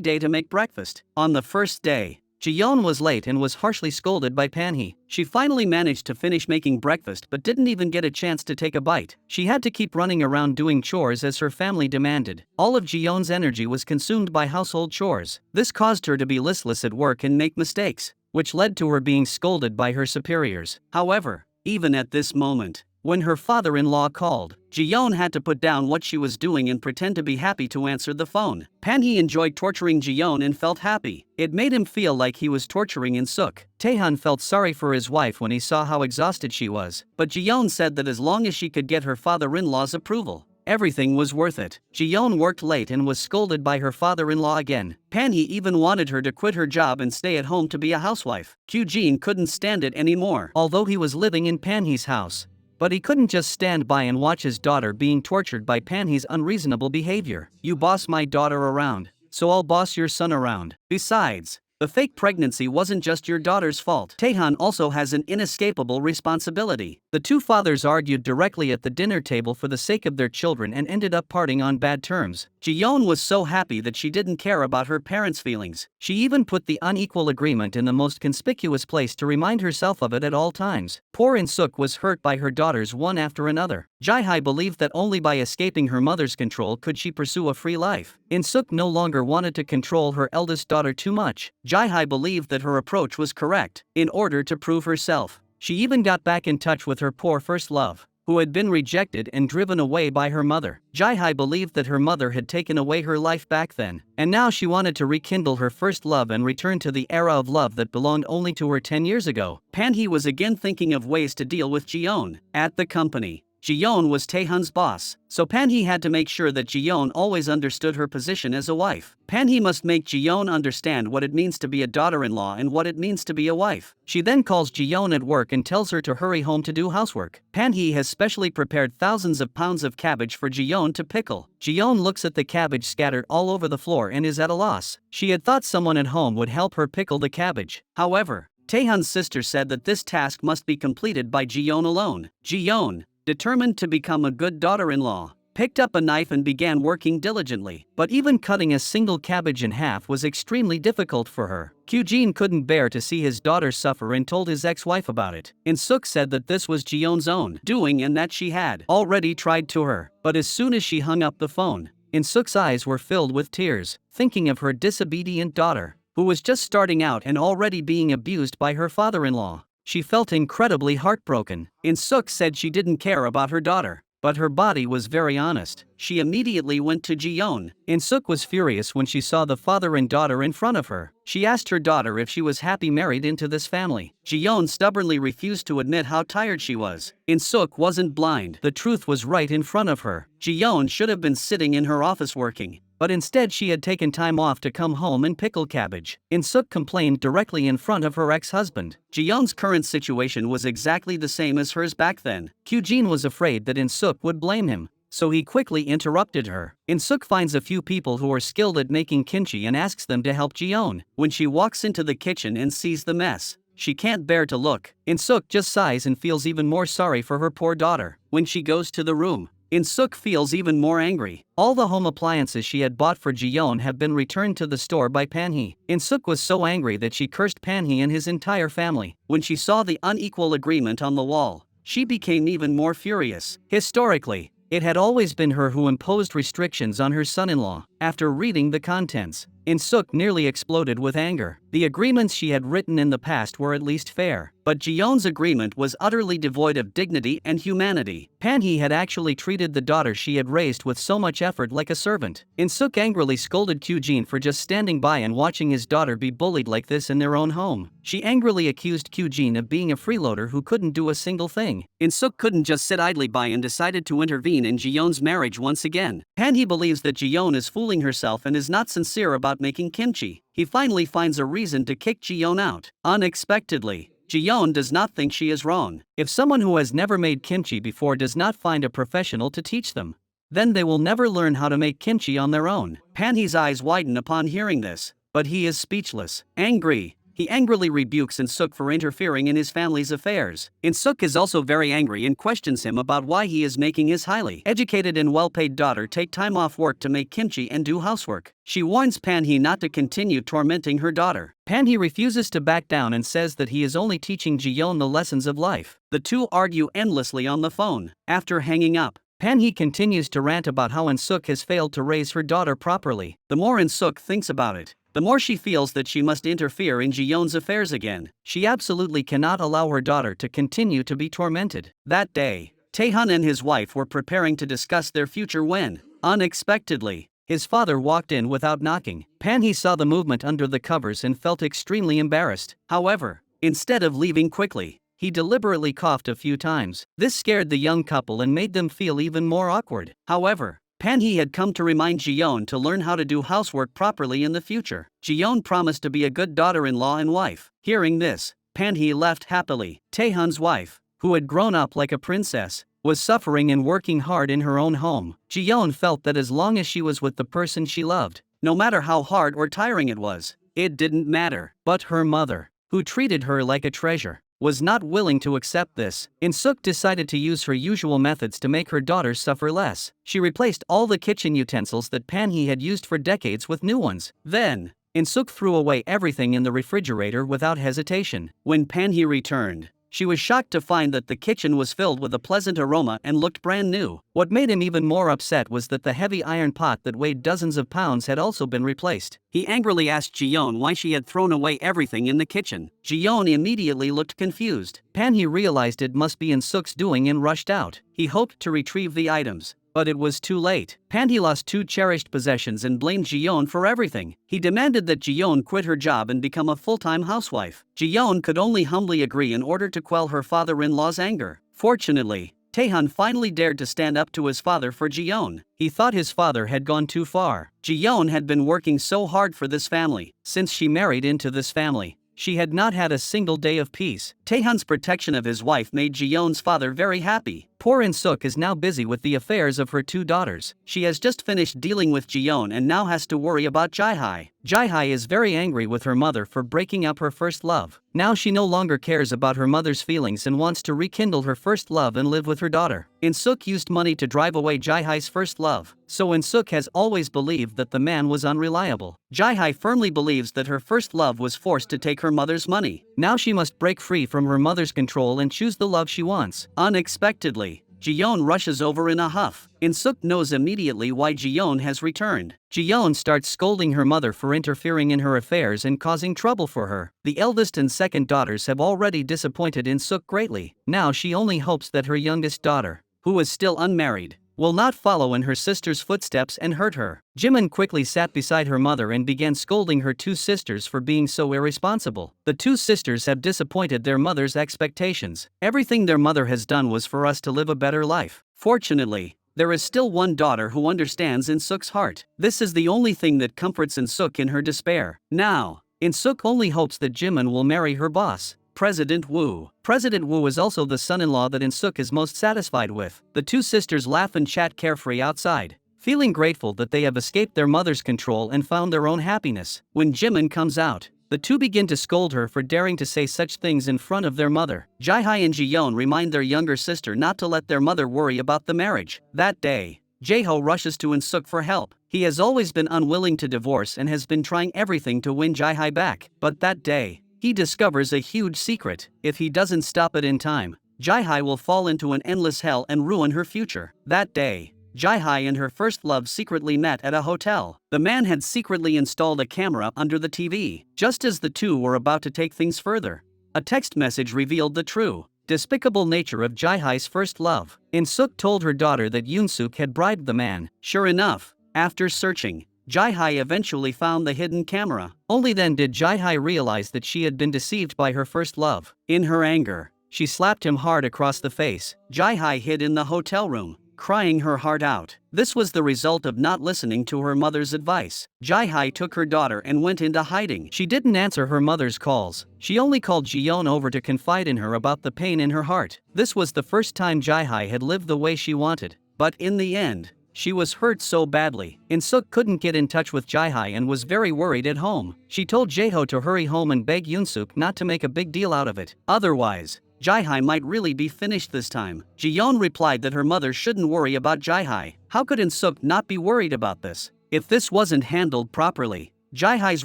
day to make breakfast. On the first day, Jiyeon was late and was harshly scolded by Pan-hee. She finally managed to finish making breakfast but didn't even get a chance to take a bite. She had to keep running around doing chores as her family demanded. All of Jiyeon's energy was consumed by household chores. This caused her to be listless at work and make mistakes, which led to her being scolded by her superiors. However, even at this moment, when her father-in-law called, Jiyeon had to put down what she was doing and pretend to be happy to answer the phone. Pan-hee enjoyed torturing Jiyeon and felt happy. It made him feel like he was torturing Insuk. Taehan felt sorry for his wife when he saw how exhausted she was, but Jiyeon said that as long as she could get her father-in-law's approval, everything was worth it. Jiyeon worked late and was scolded by her father-in-law again. Pan-hee even wanted her to quit her job and stay at home to be a housewife. Qene couldn't stand it anymore. Although he was living in Pan-hee's house, but he couldn't just stand by and watch his daughter being tortured by Pan-hee's unreasonable behavior. You boss my daughter around, so I'll boss your son around. Besides, the fake pregnancy wasn't just your daughter's fault. Taehan also has an inescapable responsibility. The two fathers argued directly at the dinner table for the sake of their children and ended up parting on bad terms. Jiyeon was so happy that she didn't care about her parents' feelings. She even put the unequal agreement in the most conspicuous place to remind herself of it at all times. Poor Insuk was hurt by her daughters one after another. Jae-hye believed that only by escaping her mother's control could she pursue a free life. Insuk no longer wanted to control her eldest daughter too much. Jae-hye believed that her approach was correct. In order to prove herself, she even got back in touch with her poor first love, who had been rejected and driven away by her mother. Jae-hye believed that her mother had taken away her life back then, and now she wanted to rekindle her first love and return to the era of love that belonged only to her 10 years ago. Pan-hee was again thinking of ways to deal with Jiyeon. At the company, Jiyeon was Taehan's boss, so Pan-hee had to make sure that Jiyeon always understood her position as a wife. Pan-hee must make Jiyeon understand what it means to be a daughter-in-law and what it means to be a wife. She then calls Jiyeon at work and tells her to hurry home to do housework. Pan-hee has specially prepared thousands of pounds of cabbage for Jiyeon to pickle. Jiyeon looks at the cabbage scattered all over the floor and is at a loss. She had thought someone at home would help her pickle the cabbage. However, Taehan's sister said that this task must be completed by Jiyeon alone. Jiyeon, determined to become a good daughter-in-law, picked up a knife and began working diligently. But even cutting a single cabbage in half was extremely difficult for her. Qene couldn't bear to see his daughter suffer and told his ex-wife about it. Insuk said that this was Jiyeon's own doing and that she had already tried to her. But as soon as she hung up the phone, Insuk's eyes were filled with tears, thinking of her disobedient daughter, who was just starting out and already being abused by her father-in-law. She felt incredibly heartbroken. Insuk said she didn't care about her daughter. but her body was very honest. She immediately went to Jiyeon. Insuk was furious when she saw the father and daughter in front of her. She asked her daughter if she was happy married into this family. Jiyeon stubbornly refused to admit how tired she was. Insuk wasn't blind. The truth was right in front of her. Jiyeon should have been sitting in her office working, but instead she had taken time off to come home and pickle cabbage. Insuk complained directly in front of her ex-husband. Jiyeon's current situation was exactly the same as hers back then. Qene was afraid that Insuk would blame him, so he quickly interrupted her. Insuk finds a few people who are skilled at making kimchi and asks them to help Jiyeon. When she walks into the kitchen and sees the mess, she can't bear to look. Insuk just sighs and feels even more sorry for her poor daughter. When she goes to the room, Insuk feels even more angry. All the home appliances she had bought for Jiyeon have been returned to the store by Panhee. Insuk was so angry that she cursed Panhee and his entire family. When she saw the unequal agreement on the wall, she became even more furious. Historically, it had always been her who imposed restrictions on her son-in-law. After reading the contents, Insuk nearly exploded with anger. The agreements she had written in the past were at least fair, but Jiyeon's agreement was utterly devoid of dignity and humanity. Panhee had actually treated the daughter she had raised with so much effort like a servant. Insuk angrily scolded Qene for just standing by and watching his daughter be bullied like this in their own home. She angrily accused Qene of being a freeloader who couldn't do a single thing. Insuk couldn't just sit idly by and decided to intervene in Jiyeon's marriage once again. Panhee believes that Jiyeon is fooling herself and is not sincere about making kimchi. He finally finds a reason to kick Jiyeon out. Unexpectedly, Jiyeon does not think she is wrong. If someone who has never made kimchi before does not find a professional to teach them, then they will never learn how to make kimchi on their own. Panhee's eyes widen upon hearing this, but he is speechless. Angry, he angrily rebukes Insuk for interfering in his family's affairs. Insuk is also very angry and questions him about why he is making his highly educated and well-paid daughter take time off work to make kimchi and do housework. She warns Panhee not to continue tormenting her daughter. Panhee refuses to back down and says that he is only teaching Jiyeon the lessons of life. The two argue endlessly on the phone. After hanging up, Panhee continues to rant about how Insuk has failed to raise her daughter properly. The more Insuk thinks about it, the more she feels that she must interfere in Jiyeon's affairs again. She absolutely cannot allow her daughter to continue to be tormented. That day, Taehan and his wife were preparing to discuss their future when, unexpectedly, his father walked in without knocking. Panhee saw the movement under the covers and felt extremely embarrassed. However, instead of leaving quickly, he deliberately coughed a few times. This scared the young couple and made them feel even more awkward. However, Panhee had come to remind Jiyeon to learn how to do housework properly in the future. Jiyeon promised to be a good daughter-in-law and wife. Hearing this, Panhee left happily. Taehan's wife, who had grown up like a princess, was suffering and working hard in her own home. Jiyeon felt that as long as she was with the person she loved, no matter how hard or tiring it was, it didn't matter. But her mother, who treated her like a treasure, was not willing to accept this. Insuk decided to use her usual methods to make her daughter suffer less. She replaced all the kitchen utensils that Panhee had used for decades with new ones. Then, Insuk threw away everything in the refrigerator without hesitation. When Panhee returned, she was shocked to find that the kitchen was filled with a pleasant aroma and looked brand new. What made him even more upset was that the heavy iron pot that weighed dozens of pounds had also been replaced. He angrily asked Jiyeon why she had thrown away everything in the kitchen. Jiyeon immediately looked confused. Panhee realized it must be Insuk's doing and rushed out. He hoped to retrieve the items, but it was too late. Panhee lost two cherished possessions and blamed Jiyeon for everything. He demanded that Jiyeon quit her job and become a full-time housewife. Jiyeon could only humbly agree in order to quell her father-in-law's anger. Fortunately, Taehan finally dared to stand up to his father for Jiyeon. He thought his father had gone too far. Jiyeon had been working so hard for this family. Since she married into this family, she had not had a single day of peace. Taehan's protection of his wife made Jiyeon's father very happy. Poor Insuk is now busy with the affairs of her two daughters. She has just finished dealing with Jiyeon and now has to worry about Jae-hae. Jae-hae is very angry with her mother for breaking up her first love. Now she no longer cares about her mother's feelings and wants to rekindle her first love and live with her daughter. Insuk used money to drive away Jae-hae's first love, so Insuk has always believed that the man was unreliable. Jae-hae firmly believes that her first love was forced to take her mother's money. Now she must break free from her mother's control and choose the love she wants. Unexpectedly, Jiyeon rushes over in a huff. Insuk knows immediately why Jiyeon has returned. Jiyeon starts scolding her mother for interfering in her affairs and causing trouble for her. The eldest and second daughters have already disappointed Insuk greatly. Now she only hopes that her youngest daughter, who was still unmarried, will not follow in her sister's footsteps and hurt her. Jimin quickly sat beside her mother and began scolding her two sisters for being so irresponsible. The two sisters have disappointed their mother's expectations. Everything their mother has done was for us to live a better life. Fortunately, there is still one daughter who understands Insuk's heart. This is the only thing that comforts Insuk in her despair. Now, Insuk only hopes that Jimin will marry her boss, President Wu. President Wu is also the son-in-law that Insuk is most satisfied with. The two sisters laugh and chat carefree outside, feeling grateful that they have escaped their mother's control and found their own happiness. When Jimin comes out, the two begin to scold her for daring to say such things in front of their mother. Jae-hai and Ji-yeon remind their younger sister not to let their mother worry about the marriage. That day, Jae-ho rushes to Insuk for help. He has always been unwilling to divorce and has been trying everything to win Jae-hai back. But that day, he discovers a huge secret. If he doesn't stop it in time, Jae-hai will fall into an endless hell and ruin her future. That day, Jae-hai and her first love secretly met at a hotel. The man had secretly installed a camera under the TV. Just as the two were about to take things further, a text message revealed the true, despicable nature of Jae-hai's first love. Insuk told her daughter that Yunsuk had bribed the man. Sure enough, after searching, Jae-hai eventually found the hidden camera. Only then did Jae-hai realize that she had been deceived by her first love. In her anger, she slapped him hard across the face. Jae-hai hid in the hotel room, crying her heart out. This was the result of not listening to her mother's advice. Jae-hai took her daughter and went into hiding. She didn't answer her mother's calls. She only called Ji-yeon over to confide in her about the pain in her heart. This was the first time Jae-hai had lived the way she wanted. But in the end, she was hurt so badly. Insuk couldn't get in touch with Jae-hai and was very worried at home. She told Jae-ho to hurry home and beg Yunsuk not to make a big deal out of it. Otherwise, Jae-hai might really be finished this time. Ji-yeon replied that her mother shouldn't worry about Jae-hai. How could Insuk not be worried about this? If this wasn't handled properly, Jae-hai's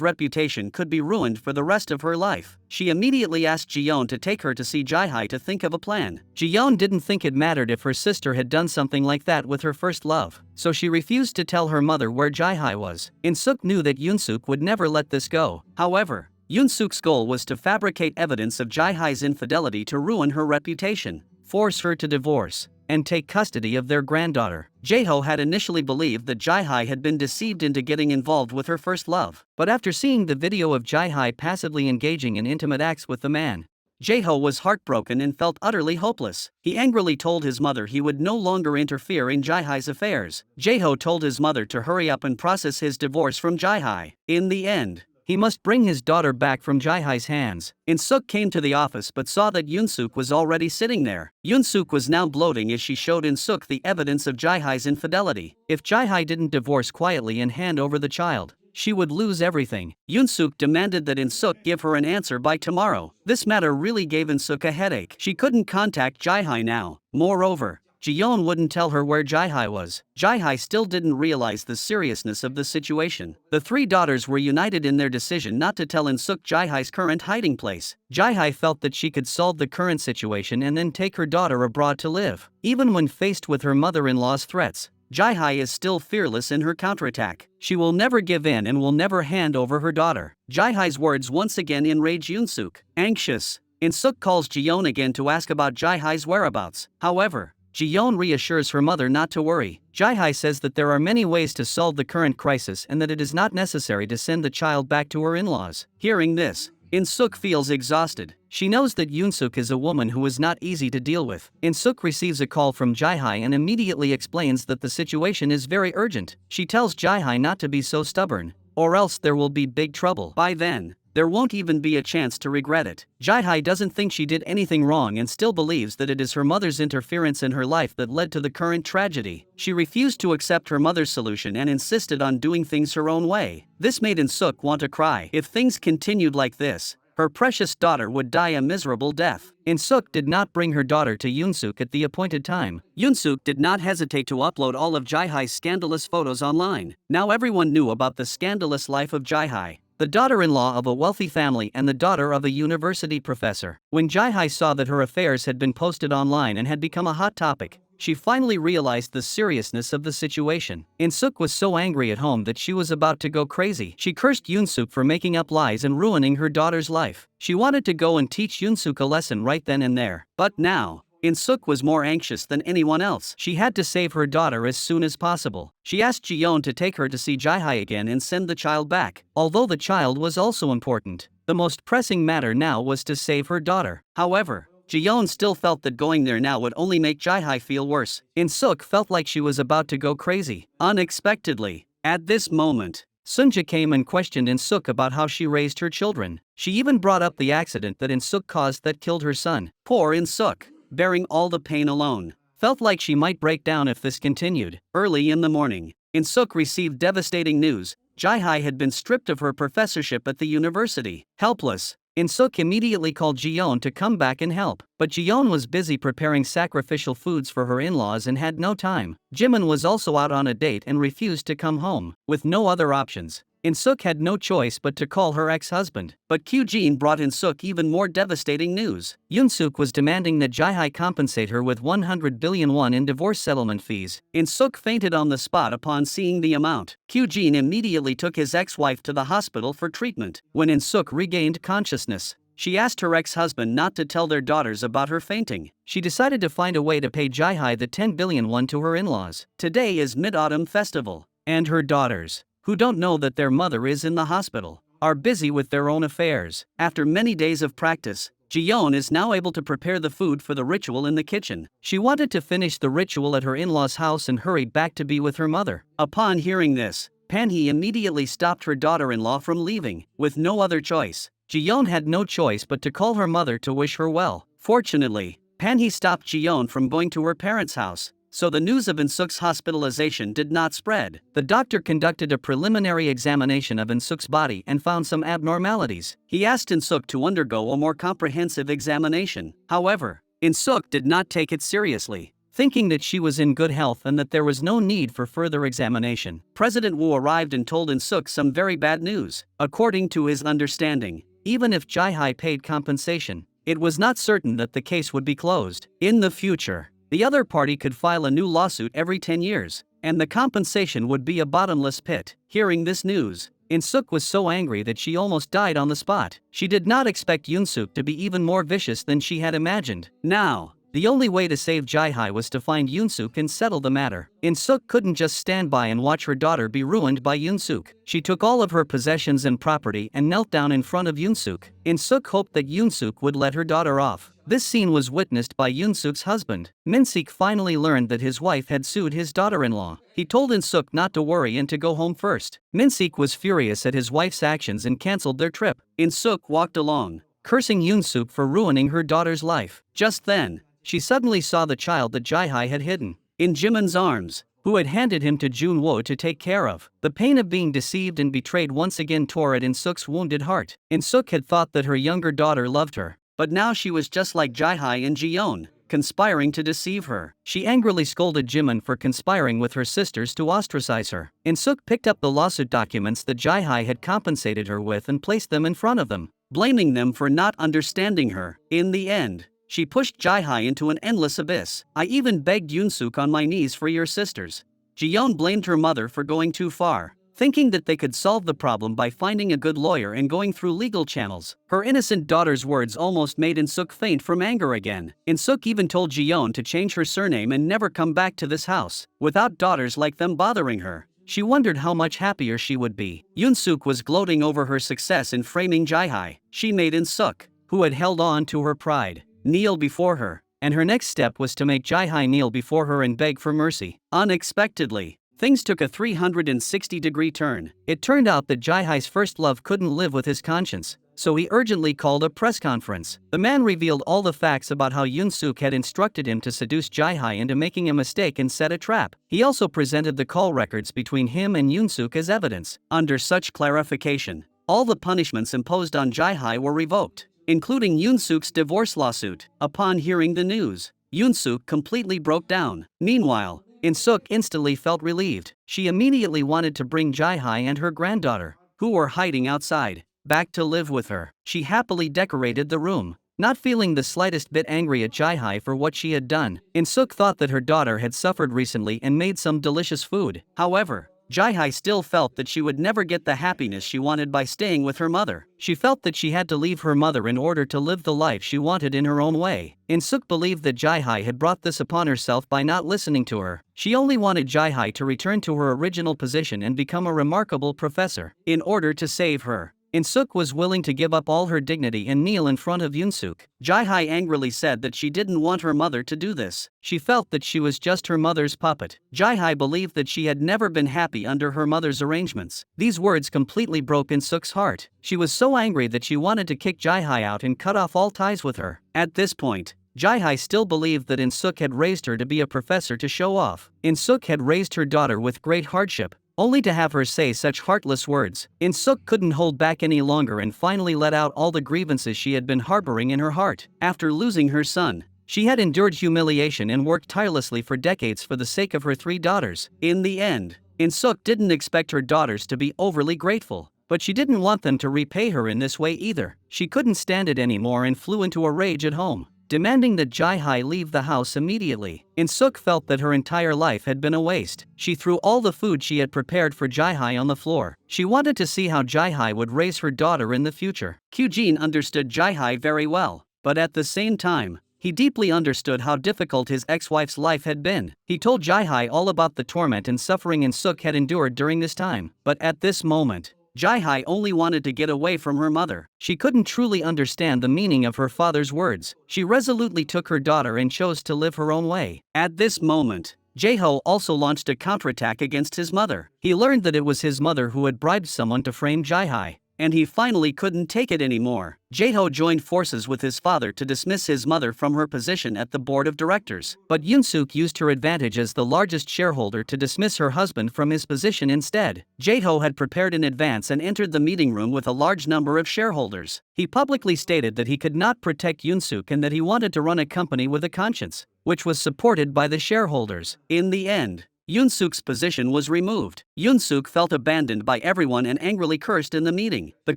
reputation could be ruined for the rest of her life. She immediately asked Ji-yeon to take her to see Jae-hai to think of a plan. Ji-yeon didn't think it mattered if her sister had done something like that with her first love, so she refused to tell her mother where Jae-hai was. Insuk knew that Yunsuk would never let this go. However, Yunsuk's goal was to fabricate evidence of Jae-hai's infidelity to ruin her reputation, force her to divorce, and take custody of their granddaughter. Jae-ho had initially believed that Jae-hai had been deceived into getting involved with her first love. But after seeing the video of Jae-hai passively engaging in intimate acts with the man, Jae-ho was heartbroken and felt utterly hopeless. He angrily told his mother he would no longer interfere in Jae-hai's affairs. Jae-ho told his mother to hurry up and process his divorce from Jae-hai. In the end, he must bring his daughter back from Jae-hai's hands. Insuk came to the office but saw that Yunsuk was already sitting there. Yunsuk was now gloating as she showed Insuk the evidence of Jae-hai's infidelity. If Jae-hai didn't divorce quietly and hand over the child, she would lose everything. Yunsuk demanded that Insuk give her an answer by tomorrow. This matter really gave Insuk a headache. She couldn't contact Jae-hai now. Moreover, Ji-yeon wouldn't tell her where Jae-hai was. Jae-hai still didn't realize the seriousness of the situation. The three daughters were united in their decision not to tell Insuk Jae-hai's current hiding place. Jae-hai felt that she could solve the current situation and then take her daughter abroad to live. Even when faced with her mother-in-law's threats, Jae-hai is still fearless in her counterattack. She will never give in and will never hand over her daughter. Jae-hai's words once again enrage Yunsuk. Anxious, Insuk calls Ji-yeon again to ask about Jae-hai's whereabouts. However, Ji-yeon reassures her mother not to worry. Jae-hai says that there are many ways to solve the current crisis and that it is not necessary to send the child back to her in-laws. Hearing this, Insuk feels exhausted. She knows that Yunsuk is a woman who is not easy to deal with. Insuk receives a call from Jae-hai and immediately explains that the situation is very urgent. She tells Jae-hai not to be so stubborn, or else there will be big trouble. By then, there won't even be a chance to regret it. Jae-hai doesn't think she did anything wrong and still believes that it is her mother's interference in her life that led to the current tragedy. She refused to accept her mother's solution and insisted on doing things her own way. This made Insuk want to cry. If things continued like this, her precious daughter would die a miserable death. Insuk did not bring her daughter to Yunsuk at the appointed time. Yunsuk did not hesitate to upload all of Jae-hai's scandalous photos online. Now everyone knew about the scandalous life of Jae-hai, the daughter-in-law of a wealthy family and the daughter of a university professor. When Jae-hai saw that her affairs had been posted online and had become a hot topic, she finally realized the seriousness of the situation. Insuk was so angry at home that she was about to go crazy. She cursed Yunsuk for making up lies and ruining her daughter's life. She wanted to go and teach Yunsuk a lesson right then and there. But now, Insuk was more anxious than anyone else. She had to save her daughter as soon as possible. She asked Jiyeon to take her to see Jae-hai again and send the child back. Although the child was also important, the most pressing matter now was to save her daughter. However, Jiyeon still felt that going there now would only make Jae-hai feel worse. Insuk felt like she was about to go crazy. Unexpectedly, at this moment, Sunja came and questioned Insuk about how she raised her children. She even brought up the accident that Insuk caused that killed her son. Poor Insuk, bearing all the pain alone, felt like she might break down if this continued. Early in the morning, Insuk received devastating news. Jae-hai had been stripped of her professorship at the university. Helpless, Insuk immediately called Jiyeon to come back and help, but Jiyeon was busy preparing sacrificial foods for her in-laws and had no time. Jimin was also out on a date and refused to come home. With no other options, Insuk had no choice but to call her ex-husband. But Qene brought Insuk even more devastating news. Yunsuk was demanding that Jae-hai compensate her with 100 billion won in divorce settlement fees. Insuk fainted on the spot upon seeing the amount. Qene immediately took his ex-wife to the hospital for treatment. When Insuk regained consciousness, she asked her ex-husband not to tell their daughters about her fainting. She decided to find a way to pay Jae-hai the 10 billion won to her in-laws. Today is Mid-Autumn Festival, and her daughters, who don't know that their mother is in the hospital, are busy with their own affairs. After many days of practice, Jiyeon is now able to prepare the food for the ritual in the kitchen. She wanted to finish the ritual at her in-laws' house and hurried back to be with her mother. Upon hearing this, Panhee immediately stopped her daughter-in-law from leaving. With no other choice, Jiyeon had no choice but to call her mother to wish her well. Fortunately, Panhee stopped Jiyeon from going to her parents' house, so the news of Insuk's hospitalization did not spread. The doctor conducted a preliminary examination of Insuk's body and found some abnormalities. He asked Insuk to undergo a more comprehensive examination. However, Insuk did not take it seriously, thinking that she was in good health and that there was no need for further examination. President Woo arrived and told Insuk some very bad news. According to his understanding, even if Jae-hai paid compensation, it was not certain that the case would be closed. In the future, the other party could file a new lawsuit every 10 years, and the compensation would be a bottomless pit. Hearing this news, Insuk was so angry that she almost died on the spot. She did not expect Yunsuk to be even more vicious than she had imagined. Now, the only way to save Jae-hai was to find Yunsuk and settle the matter. Insuk couldn't just stand by and watch her daughter be ruined by Yunsuk. She took all of her possessions and property and knelt down in front of Yunsuk. Insuk hoped that Yunsuk would let her daughter off. This scene was witnessed by Yunsuk's husband. Minsik finally learned that his wife had sued his daughter-in-law. He told Insuk not to worry and to go home first. Minsik was furious at his wife's actions and cancelled their trip. Insuk walked along, cursing Yunsuk for ruining her daughter's life. Just then, she suddenly saw the child that Jae-hai had hidden in Jimin's arms, who had handed him to Junwo to take care of. The pain of being deceived and betrayed once again tore at Insuk's wounded heart. Insuk had thought that her younger daughter loved her, but now she was just like Jae-hai and Jiyeon, conspiring to deceive her. She angrily scolded Jimin for conspiring with her sisters to ostracize her. Insuk picked up the lawsuit documents that Jae-hai had compensated her with and placed them in front of them, blaming them for not understanding her. In the end, she pushed Jae-hai into an endless abyss. I even begged Yunsuk on my knees for your sisters. Jiyeon blamed her mother for going too far, thinking that they could solve the problem by finding a good lawyer and going through legal channels. Her innocent daughter's words almost made Insuk faint from anger again. Insuk even told Jiyeon to change her surname and never come back to this house, without daughters like them bothering her. She wondered how much happier she would be. Yunsuk was gloating over her success in framing Jae-hai. She made Insuk, who had held on to her pride, kneel before her, and her next step was to make Jae-hai kneel before her and beg for mercy. Unexpectedly, things took a 360-degree turn. It turned out that Jae-hai's first love couldn't live with his conscience, so he urgently called a press conference. The man revealed all the facts about how Yunsuk had instructed him to seduce Jae-hai into making a mistake and set a trap. He also presented the call records between him and Yunsuk as evidence. Under such clarification, all the punishments imposed on Jae-hai were revoked, including Yunsuk's divorce lawsuit. Upon hearing the news, Yunsuk completely broke down. Meanwhile, Insuk instantly felt relieved. She immediately wanted to bring Jae-hai and her granddaughter, who were hiding outside, back to live with her. She happily decorated the room, not feeling the slightest bit angry at Jae-hai for what she had done. Insuk thought that her daughter had suffered recently and made some delicious food. However, Jae-hye still felt that she would never get the happiness she wanted by staying with her mother. She felt that she had to leave her mother in order to live the life she wanted in her own way. Insuk believed that Jae-hye had brought this upon herself by not listening to her. She only wanted Jae-hye to return to her original position and become a remarkable professor. In order to save her, Insuk was willing to give up all her dignity and kneel in front of Yunsuk. Jae-hye angrily said that she didn't want her mother to do this. She felt that she was just her mother's puppet. Jae-hye believed that she had never been happy under her mother's arrangements. These words completely broke Insuk's heart. She was so angry that she wanted to kick Jae-hye out and cut off all ties with her. At this point, Jae-hye still believed that Insuk had raised her to be a professor to show off. Insuk had raised her daughter with great hardship, only to have her say such heartless words. Insuk couldn't hold back any longer and finally let out all the grievances she had been harboring in her heart. After losing her son, she had endured humiliation and worked tirelessly for decades for the sake of her 3 daughters. In the end, Insuk didn't expect her daughters to be overly grateful, but she didn't want them to repay her in this way either. She couldn't stand it anymore and flew into a rage at home, demanding that Jae-hye leave the house immediately. Insuk felt that her entire life had been a waste. She threw all the food she had prepared for Jae-hye on the floor. She wanted to see how Jae-hye would raise her daughter in the future. Qene understood Jae-hye very well, but at the same time, he deeply understood how difficult his ex-wife's life had been. He told Jae-hye all about the torment and suffering Insuk had endured during this time. But at this moment, Jae-hye only wanted to get away from her mother. She couldn't truly understand the meaning of her father's words. She resolutely took her daughter and chose to live her own way. At this moment, Jae-ho also launched a counterattack against his mother. He learned that it was his mother who had bribed someone to frame Jae-hye, and he finally couldn't take it anymore. Jae-ho joined forces with his father to dismiss his mother from her position at the board of directors. But Yunsuk used her advantage as the largest shareholder to dismiss her husband from his position instead. Jae-ho had prepared in advance and entered the meeting room with a large number of shareholders. He publicly stated that he could not protect Yunsuk and that he wanted to run a company with a conscience, which was supported by the shareholders. In the end, Yunsuk's position was removed. Yunsuk felt abandoned by everyone and angrily cursed in the meeting. The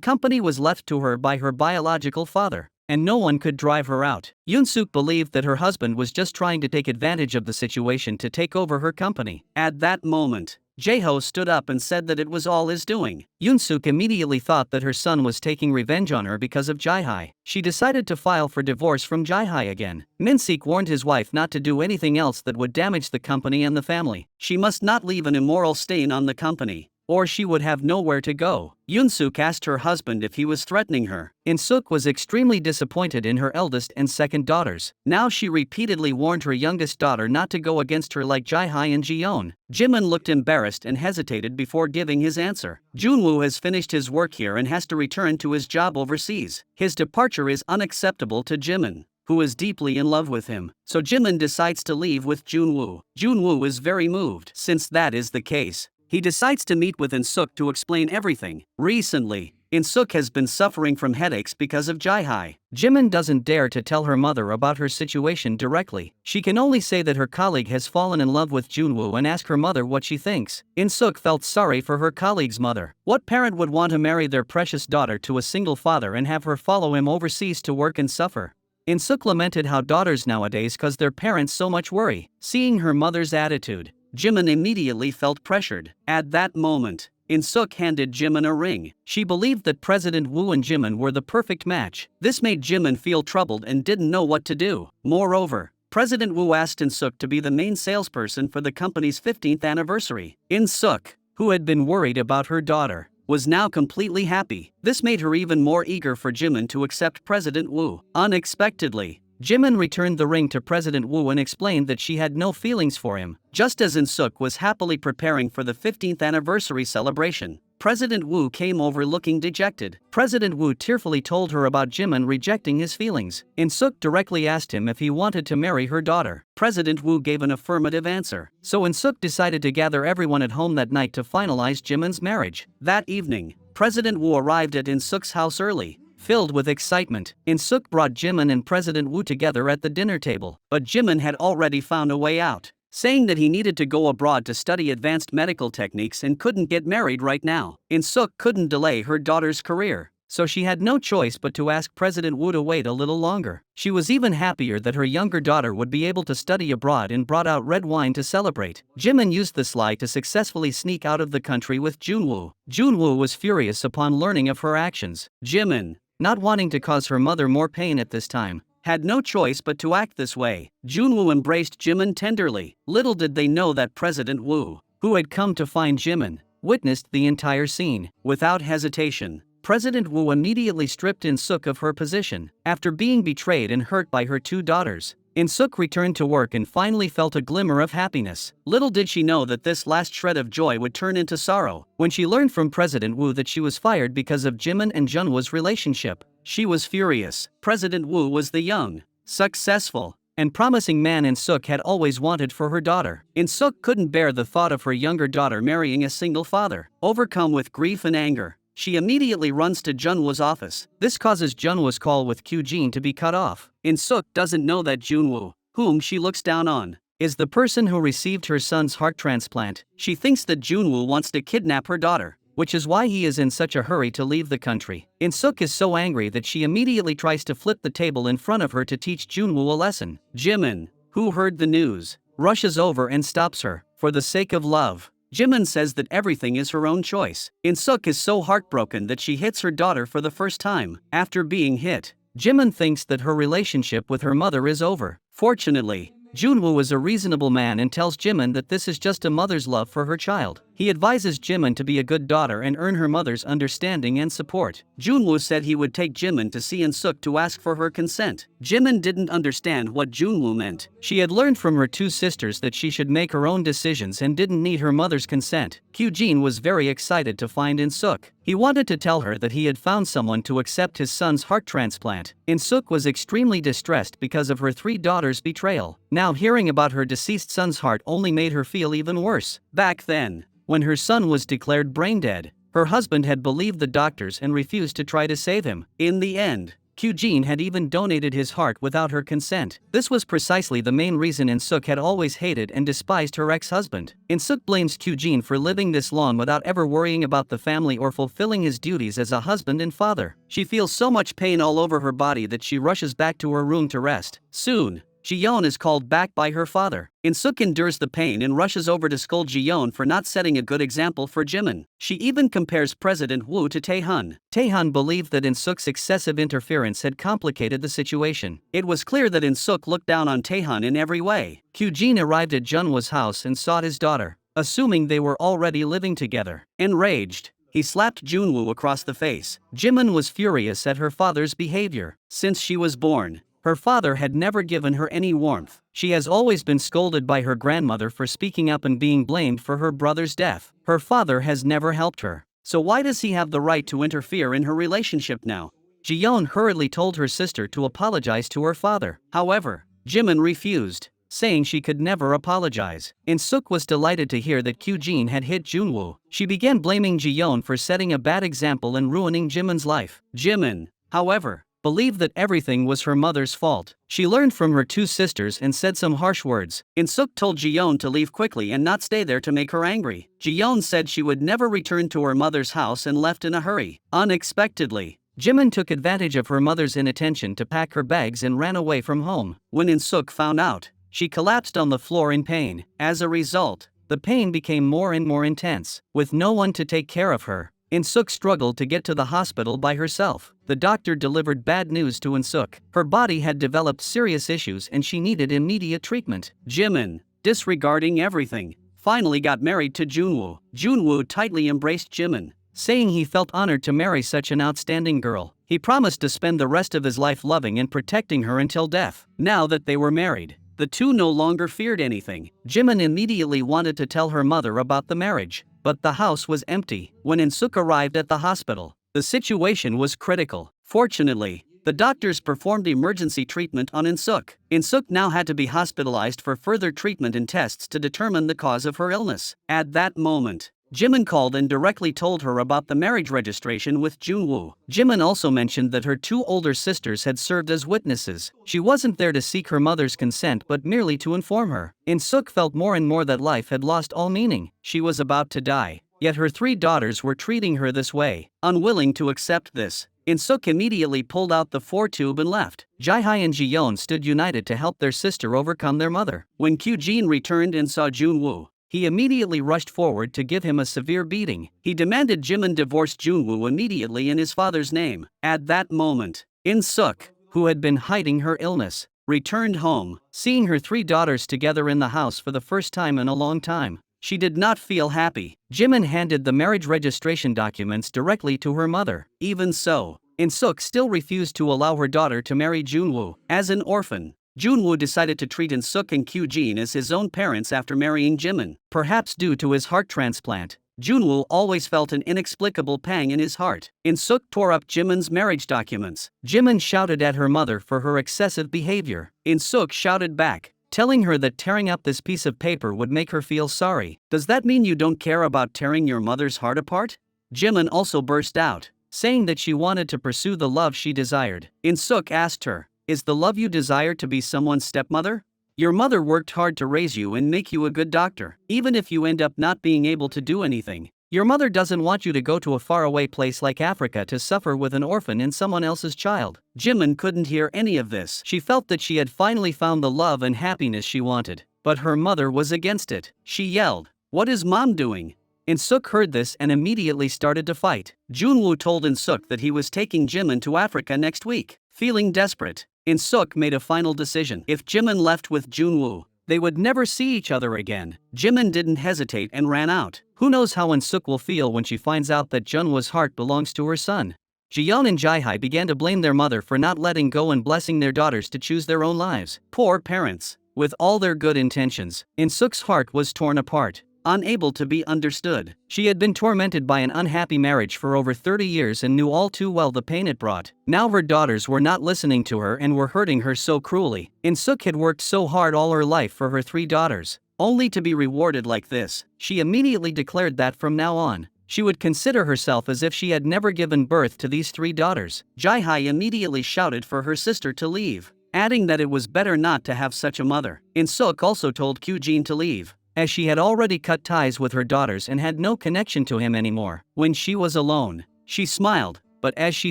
company was left to her by her biological father, and no one could drive her out. Yunsuk believed that her husband was just trying to take advantage of the situation to take over her company. At that moment, Jae-ho stood up and said that it was all his doing. Yunsuk immediately thought that her son was taking revenge on her because of Jae-hye. She decided to file for divorce from Jae-hye again. Minsik warned his wife not to do anything else that would damage the company and the family. She must not leave an immoral stain on the company, or she would have nowhere to go. Yunsuk asked her husband if he was threatening her. Insuk was extremely disappointed in her eldest and second daughters. Now she repeatedly warned her youngest daughter not to go against her like Jae-hye and Jiyeon. Jimin looked embarrassed and hesitated before giving his answer. Junwoo has finished his work here and has to return to his job overseas. His departure is unacceptable to Jimin, who is deeply in love with him. So Jimin decides to leave with Junwoo. Junwoo is very moved. Since that is the case, he decides to meet with Insuk to explain everything. Recently, Insuk has been suffering from headaches because of Jae-hye. Jimin doesn't dare to tell her mother about her situation directly. She can only say that her colleague has fallen in love with Junwoo and ask her mother what she thinks. Insuk felt sorry for her colleague's mother. What parent would want to marry their precious daughter to a single father and have her follow him overseas to work and suffer? Insuk lamented how daughters nowadays cause their parents so much worry. Seeing her mother's attitude, Jimin immediately felt pressured. At that moment, Insuk handed Jimin a ring. She believed that President Woo and Jimin were the perfect match. This made Jimin feel troubled and didn't know what to do. Moreover, President Woo asked Insuk to be the main salesperson for the company's 15th anniversary. Insuk, who had been worried about her daughter, was now completely happy. This made her even more eager for Jimin to accept President Woo. Unexpectedly, Jimin returned the ring to President Woo and explained that she had no feelings for him. Just as Insuk was happily preparing for the 15th anniversary celebration, President Woo came over looking dejected. President Woo tearfully told her about Jimin rejecting his feelings. Insuk directly asked him if he wanted to marry her daughter. President Woo gave an affirmative answer. So Insuk decided to gather everyone at home that night to finalize Jimin's marriage. That evening, President Woo arrived at Insuk's house early. Filled with excitement, Insuk brought Jimin and President Woo together at the dinner table. But Jimin had already found a way out, saying that he needed to go abroad to study advanced medical techniques and couldn't get married right now. Insuk couldn't delay her daughter's career, so she had no choice but to ask President Wu to wait a little longer. She was even happier that her younger daughter would be able to study abroad and brought out red wine to celebrate. Jimin used this lie to successfully sneak out of the country with Junwoo. Junwoo was furious upon learning of her actions. Jimin, not wanting to cause her mother more pain at this time, had no choice but to act this way. Junwoo embraced Jimin tenderly. Little did they know that President Wu, who had come to find Jimin, witnessed the entire scene. Without hesitation, President Wu immediately stripped Insuk of her position. After being betrayed and hurt by her two daughters, Insuk returned to work and finally felt a glimmer of happiness. Little did she know that this last shred of joy would turn into sorrow. When she learned from President Wu that she was fired because of Jimin and Junwoo's relationship, she was furious. President Wu was the young, successful, and promising man Insuk had always wanted for her daughter. Insuk couldn't bear the thought of her younger daughter marrying a single father. Overcome with grief and anger, she immediately runs to Junwoo's office. This causes Junwoo's call with Qene to be cut off. Insuk doesn't know that Junwoo, whom she looks down on, is the person who received her son's heart transplant. She thinks that Junwoo wants to kidnap her daughter, which is why he is in such a hurry to leave the country. Insuk is so angry that she immediately tries to flip the table in front of her to teach Junwoo a lesson. Jimin, who heard the news, rushes over and stops her. For the sake of love, Jimin says that everything is her own choice. Insuk is so heartbroken that she hits her daughter for the first time. After being hit, Jimin thinks that her relationship with her mother is over. Fortunately, Junwoo is a reasonable man and tells Jimin that this is just a mother's love for her child. He advises Jimin to be a good daughter and earn her mother's understanding and support. Junwoo said he would take Jimin to see Insuk to ask for her consent. Jimin didn't understand what Junwoo meant. She had learned from her two sisters that she should make her own decisions and didn't need her mother's consent. Qene was very excited to find Insuk. He wanted to tell her that he had found someone to accept his son's heart transplant. Insuk was extremely distressed because of her three daughters' betrayal. Now hearing about her deceased son's heart only made her feel even worse. Back then, when her son was declared brain dead, her husband had believed the doctors and refused to try to save him. In the end, Qene had even donated his heart without her consent. This was precisely the main reason Insuk had always hated and despised her ex-husband. Insuk blames Qene for living this long without ever worrying about the family or fulfilling his duties as a husband and father. She feels so much pain all over her body that she rushes back to her room to rest. Soon, Jiyeon is called back by her father. Insuk endures the pain and rushes over to scold Jiyeon for not setting a good example for Jimin. She even compares President Wu to Taehan. Taehan believed that Insuk's excessive interference had complicated the situation. It was clear that Insuk looked down on Taehan in every way. Qene arrived at Junwoo's house and sought his daughter, assuming they were already living together. Enraged, he slapped Junwoo across the face. Jimin was furious at her father's behavior. Since she was born, her father had never given her any warmth. She has always been scolded by her grandmother for speaking up and being blamed for her brother's death. Her father has never helped her. So why does he have the right to interfere in her relationship now? Jiyeon hurriedly told her sister to apologize to her father. However, Jimin refused, saying she could never apologize. Insuk was delighted to hear that Qene had hit Junwoo. She began blaming Jiyeon for setting a bad example and ruining Jimin's life. Jimin, however, believed that everything was her mother's fault. She learned from her two sisters and said some harsh words. Insuk told Jiyeon to leave quickly and not stay there to make her angry. Jiyeon said she would never return to her mother's house and left in a hurry. Unexpectedly, Jimin took advantage of her mother's inattention to pack her bags and ran away from home. When Insuk found out, she collapsed on the floor in pain. As a result, the pain became more and more intense. With no one to take care of her, Insuk struggled to get to the hospital by herself. The doctor delivered bad news to Insuk. Her body had developed serious issues and she needed immediate treatment. Jimin, disregarding everything, finally got married to Junwoo. Junwoo tightly embraced Jimin, saying he felt honored to marry such an outstanding girl. He promised to spend the rest of his life loving and protecting her until death. Now that they were married, the two no longer feared anything. Jimin immediately wanted to tell her mother about the marriage, but the house was empty. When Insuk arrived at the hospital, the situation was critical. Fortunately, the doctors performed emergency treatment on Insuk. Insuk now had to be hospitalized for further treatment and tests to determine the cause of her illness. At that moment, Jimin called and directly told her about the marriage registration with Junwoo. Jimin also mentioned that her two older sisters had served as witnesses. She wasn't there to seek her mother's consent but merely to inform her. Insuk felt more and more that life had lost all meaning. She was about to die, yet her three daughters were treating her this way. Unwilling to accept this, Insuk immediately pulled out the 4-tube and left. Jihye and Jiyeon stood united to help their sister overcome their mother. When Qene returned and saw Junwoo, he immediately rushed forward to give him a severe beating. He demanded Jimin divorce Junwoo immediately in his father's name. At that moment, Insuk, who had been hiding her illness, returned home. Seeing her 3 daughters together in the house for the first time in a long time, she did not feel happy. Jimin handed the marriage registration documents directly to her mother. Even so, Insuk still refused to allow her daughter to marry Junwoo. As an orphan, Junwoo decided to treat Insuk and Qene as his own parents after marrying Jimin. Perhaps due to his heart transplant, Junwoo always felt an inexplicable pang in his heart. Insuk tore up Jimin's marriage documents. Jimin shouted at her mother for her excessive behavior. Insuk shouted back, telling her that tearing up this piece of paper would make her feel sorry. Does that mean you don't care about tearing your mother's heart apart? Jimin also burst out, saying that she wanted to pursue the love she desired. Insuk asked her, "Is the love you desire to be someone's stepmother? Your mother worked hard to raise you and make you a good doctor. Even if you end up not being able to do anything, your mother doesn't want you to go to a faraway place like Africa to suffer with an orphan and someone else's child." Jimin couldn't hear any of this. She felt that she had finally found the love and happiness she wanted, but her mother was against it. She yelled, "What is mom doing?" Insuk heard this and immediately started to fight. Junwoo told Insuk that he was taking Jimin to Africa next week. Feeling desperate, Insuk made a final decision. If Jimin left with Junwoo, they would never see each other again. Jimin didn't hesitate and ran out. Who knows how Insuk will feel when she finds out that Junwoo's heart belongs to her son. Jiyeon and Jihye began to blame their mother for not letting go and blessing their daughters to choose their own lives. Poor parents. With all their good intentions, Insuk's heart was torn apart. Unable to be understood. She had been tormented by an unhappy marriage for over 30 years and knew all too well the pain it brought. Now her daughters were not listening to her and were hurting her so cruelly. Insuk had worked so hard all her life for her 3 daughters, only to be rewarded like this. She immediately declared that from now on, she would consider herself as if she had never given birth to these 3 daughters. Jihye immediately shouted for her sister to leave, adding that it was better not to have such a mother. Insuk also told Qene to leave, as she had already cut ties with her daughters and had no connection to him anymore. When she was alone, she smiled, but as she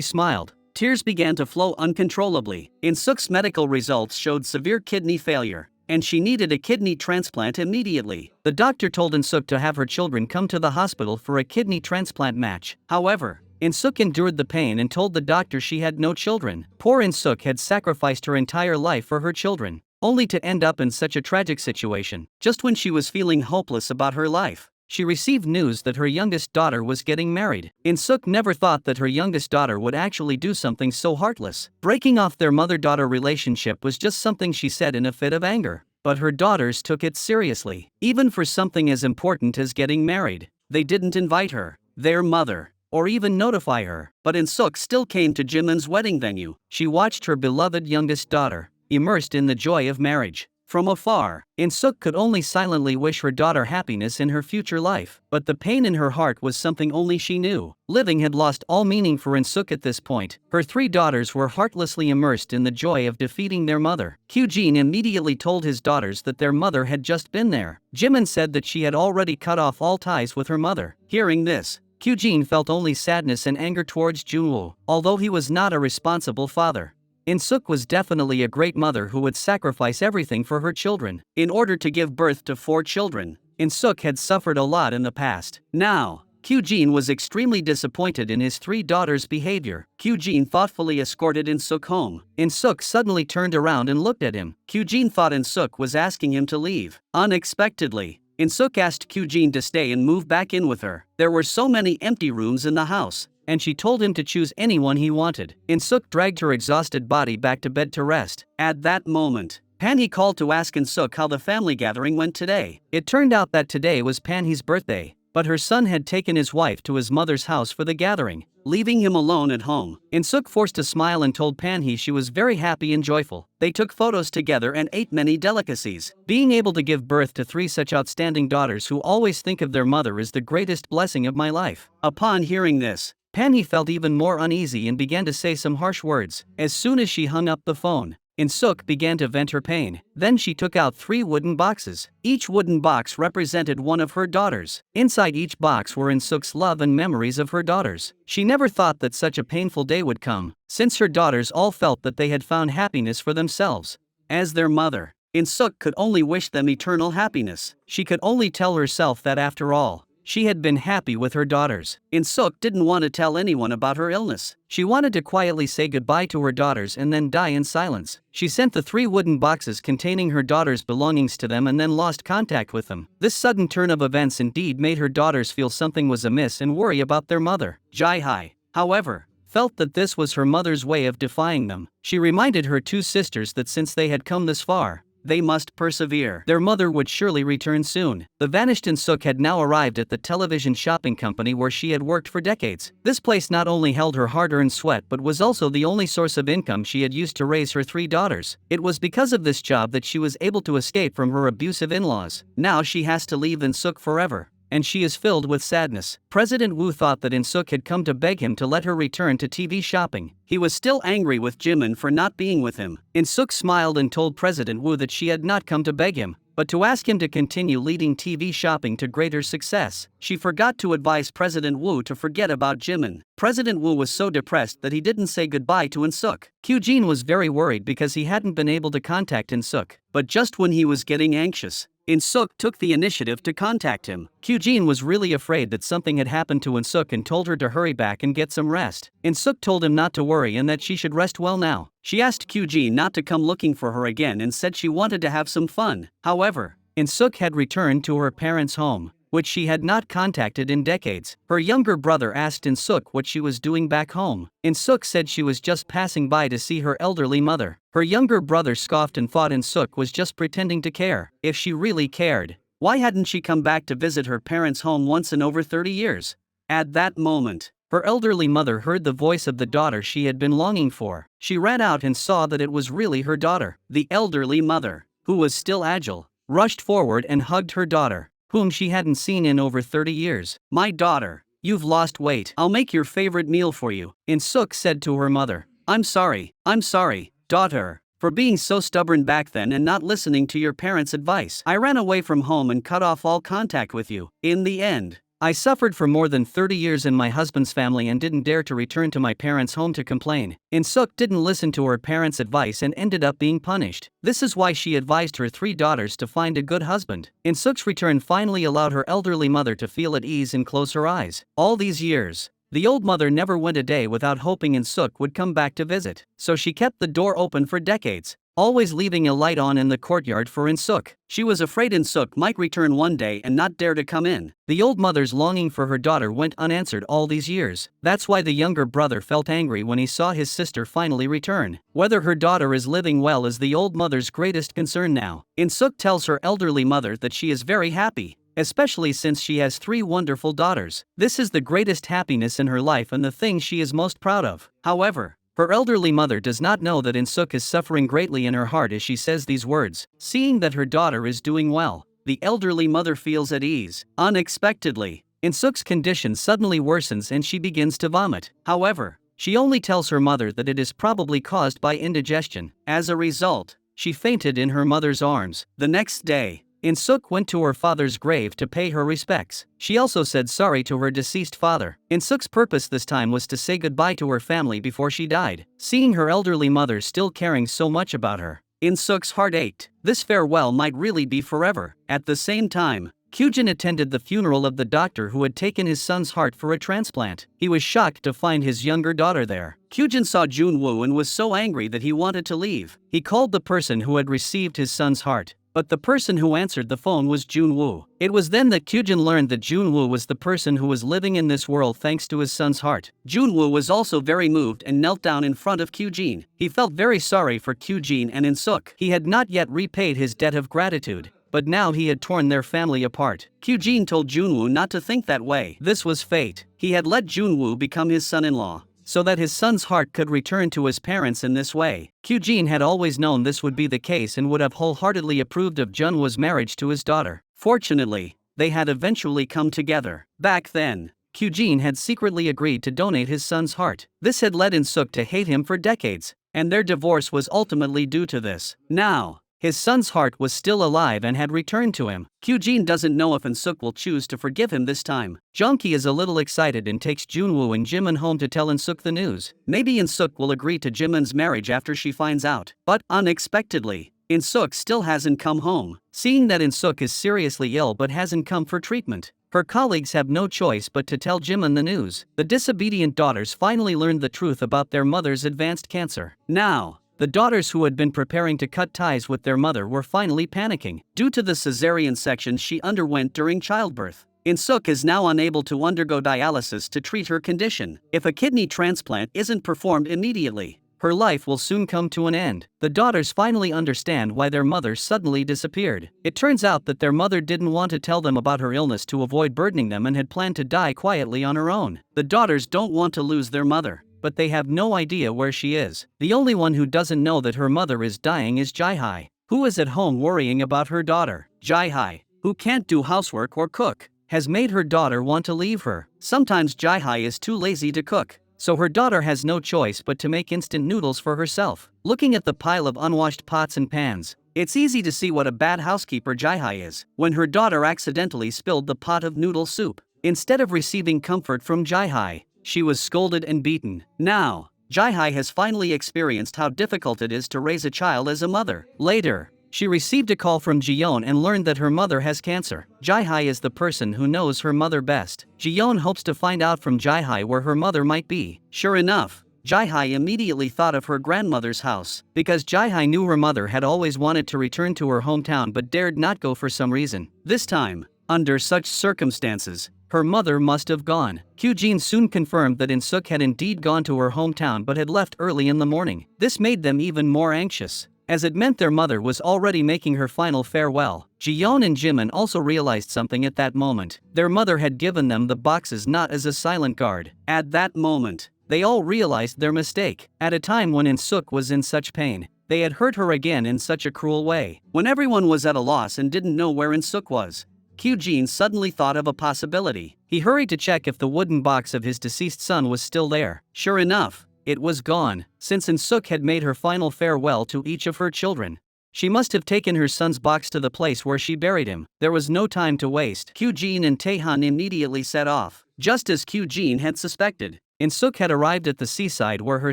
smiled, tears began to flow uncontrollably. Insuk's medical results showed severe kidney failure, and she needed a kidney transplant immediately. The doctor told Insuk to have her children come to the hospital for a kidney transplant match. However, Insuk endured the pain and told the doctor she had no children. Poor Insuk had sacrificed her entire life for her children, only to end up in such a tragic situation. Just when she was feeling hopeless about her life, she received news that her youngest daughter was getting married. Insuk never thought that her youngest daughter would actually do something so heartless. Breaking off their mother-daughter relationship was just something she said in a fit of anger, but her daughters took it seriously. Even for something as important as getting married, they didn't invite her, their mother, or even notify her. But Insuk still came to Jimin's wedding venue. She watched her beloved youngest daughter, immersed in the joy of marriage. From afar, Insuk could only silently wish her daughter happiness in her future life. But the pain in her heart was something only she knew. Living had lost all meaning for Insuk at this point. Her 3 daughters were heartlessly immersed in the joy of defeating their mother. Qene immediately told his daughters that their mother had just been there. Jimin said that she had already cut off all ties with her mother. Hearing this, Qene felt only sadness and anger towards Junwoo, although he was not a responsible father. Insuk was definitely a great mother who would sacrifice everything for her children. In order to give birth to 4 children, Insuk had suffered a lot in the past. Now, Qene was extremely disappointed in his 3 daughters' behavior. Qene thoughtfully escorted Insuk home. Insuk suddenly turned around and looked at him. Qene thought Insuk was asking him to leave. Unexpectedly, Insuk asked Qene to stay and move back in with her. There were so many empty rooms in the house, and she told him to choose anyone he wanted. Insuk dragged her exhausted body back to bed to rest. At that moment, Panhee called to ask Insuk how the family gathering went today. It turned out that today was Panhee's birthday, but her son had taken his wife to his mother's house for the gathering, leaving him alone at home. Insuk forced a smile and told Panhee she was very happy and joyful. They took photos together and ate many delicacies. Being able to give birth to 3 such outstanding daughters who always think of their mother is the greatest blessing of my life. Upon hearing this, Panhee felt even more uneasy and began to say some harsh words. As soon as she hung up the phone, Insuk began to vent her pain. Then she took out 3 wooden boxes. Each wooden box represented one of her daughters. Inside each box were Insuk's love and memories of her daughters. She never thought that such a painful day would come, since her daughters all felt that they had found happiness for themselves. As their mother, Insuk could only wish them eternal happiness. She could only tell herself that after all, she had been happy with her daughters. Insuk didn't want to tell anyone about her illness. She wanted to quietly say goodbye to her daughters and then die in silence. She sent the 3 wooden boxes containing her daughters' belongings to them and then lost contact with them. This sudden turn of events indeed made her daughters feel something was amiss and worry about their mother. Jai-hai, however, felt that this was her mother's way of defying them. She reminded her 2 sisters that since they had come this far, they must persevere. Their mother would surely return soon. The vanished Insuk had now arrived at the television shopping company where she had worked for decades. This place not only held her hard-earned sweat but was also the only source of income she had used to raise her 3 daughters. It was because of this job that she was able to escape from her abusive in-laws. Now she has to leave Insuk forever, and she is filled with sadness. President Wu thought that Insuk had come to beg him to let her return to TV shopping. He was still angry with Jimin for not being with him. Insuk smiled and told President Wu that she had not come to beg him, but to ask him to continue leading TV shopping to greater success. She forgot to advise President Wu to forget about Jimin. President Wu was so depressed that he didn't say goodbye to Insuk. Qene was very worried because he hadn't been able to contact Insuk, but just when he was getting anxious, Insuk took the initiative to contact him. Qene was really afraid that something had happened to Insuk and told her to hurry back and get some rest. Insuk told him not to worry and that she should rest well now. She asked Qene not to come looking for her again and said she wanted to have some fun. However, Insuk had returned to her parents' home, which she had not contacted in decades. Her younger brother asked Insuk what she was doing back home. Insuk said she was just passing by to see her elderly mother. Her younger brother scoffed and thought Insuk was just pretending to care. If she really cared, why hadn't she come back to visit her parents' home once in over 30 years? At that moment, her elderly mother heard the voice of the daughter she had been longing for. She ran out and saw that it was really her daughter. The elderly mother, who was still agile, rushed forward and hugged her daughter, whom she hadn't seen in over 30 years. "My daughter, you've lost weight. I'll make your favorite meal for you," Insuk said to her mother. I'm sorry, daughter, for being so stubborn back then and not listening to your parents' advice. I ran away from home and cut off all contact with you. In the end, I suffered for more than 30 years in my husband's family and didn't dare to return to my parents' home to complain. Insuk didn't listen to her parents' advice and ended up being punished. This is why she advised her 3 daughters to find a good husband. Insuk's return finally allowed her elderly mother to feel at ease and close her eyes. All these years, the old mother never went a day without hoping Insuk would come back to visit, so she kept the door open for decades, always leaving a light on in the courtyard for Insuk. She was afraid Insuk might return one day and not dare to come in. The old mother's longing for her daughter went unanswered all these years. That's why the younger brother felt angry when he saw his sister finally return. Whether her daughter is living well is the old mother's greatest concern now. Insuk tells her elderly mother that she is very happy, especially since she has 3 wonderful daughters. This is the greatest happiness in her life and the thing she is most proud of. However, her elderly mother does not know that Insuk is suffering greatly in her heart as she says these words. Seeing that her daughter is doing well, the elderly mother feels at ease. Unexpectedly, Insuk's condition suddenly worsens and she begins to vomit. However, she only tells her mother that it is probably caused by indigestion. As a result, she fainted in her mother's arms. The next day, Insuk went to her father's grave to pay her respects. She also said sorry to her deceased father. Insuk's purpose this time was to say goodbye to her family before she died. Seeing her elderly mother still caring so much about her, Insuk's heart ached. This farewell might really be forever. At the same time, Qene attended the funeral of the doctor who had taken his son's heart for a transplant. He was shocked to find his younger daughter there. Qene saw Junwoo and was so angry that he wanted to leave. He called the person who had received his son's heart, but the person who answered the phone was Junwoo. It was then that Qene learned that Junwoo was the person who was living in this world thanks to his son's heart. Junwoo was also very moved and knelt down in front of Qene. He felt very sorry for Qene and Insuk. He had not yet repaid his debt of gratitude, but now he had torn their family apart. Qene told Junwoo not to think that way. This was fate. He had let Junwoo become his son-in-law, so that his son's heart could return to his parents in this way. Qene had always known this would be the case and would have wholeheartedly approved of Junwoo's marriage to his daughter. Fortunately, they had eventually come together. Back then, Qene had secretly agreed to donate his son's heart. This had led Insuk to hate him for decades. and their divorce was ultimately due to this. Now, his son's heart was still alive and had returned to him. Qene doesn't know if Insuk will choose to forgive him this time. Jeonki is a little excited and takes Junwoo and Jimin home to tell Insuk the news. Maybe Insuk will agree to Jimin's marriage after she finds out. But, unexpectedly, Insuk still hasn't come home. Seeing that Insuk is seriously ill but hasn't come for treatment, her colleagues have no choice but to tell Jimin the news. The disobedient daughters finally learned the truth about their mother's advanced cancer. Now, the daughters who had been preparing to cut ties with their mother were finally panicking due to the cesarean section she underwent during childbirth. Insuk is now unable to undergo dialysis to treat her condition. If a kidney transplant isn't performed immediately, her life will soon come to an end. The daughters finally understand why their mother suddenly disappeared. It turns out that their mother didn't want to tell them about her illness to avoid burdening them and had planned to die quietly on her own. The daughters don't want to lose their mother, but they have no idea where she is. The only one who doesn't know that her mother is dying is Jae-hai, who is at home worrying about her daughter. Jae-hai, who can't do housework or cook, has made her daughter want to leave her. Sometimes Jae-hai is too lazy to cook, so her daughter has no choice but to make instant noodles for herself. Looking at the pile of unwashed pots and pans, it's easy to see what a bad housekeeper Jae-hai is when her daughter accidentally spilled the pot of noodle soup. Instead of receiving comfort from Jae-hai, she was scolded and beaten. Now, Jae-hai has finally experienced how difficult it is to raise a child as a mother. Later, she received a call from Jiyeon and learned that her mother has cancer. Jae-hai is the person who knows her mother best. Jiyeon hopes to find out from Jae-hai where her mother might be. Sure enough, Jae-hai immediately thought of her grandmother's house, because Jae-hai knew her mother had always wanted to return to her hometown but dared not go for some reason. This time, under such circumstances, her mother must have gone. Qene soon confirmed that Insuk had indeed gone to her hometown but had left early in the morning. This made them even more anxious, as it meant their mother was already making her final farewell. Jiyeon and Jimin also realized something at that moment. Their mother had given them the boxes not as a silent guard. At that moment, they all realized their mistake. At a time when Insuk was in such pain, they had hurt her again in such a cruel way. When everyone was at a loss and didn't know where Insuk was, Qene suddenly thought of a possibility. He hurried to check if the wooden box of his deceased son was still there. Sure enough, it was gone. Since Insuk had made her final farewell to each of her children, she must have taken her son's box to the place where she buried him. There was no time to waste. Qene and Taehan immediately set off. Just as Qene had suspected, Insuk had arrived at the seaside where her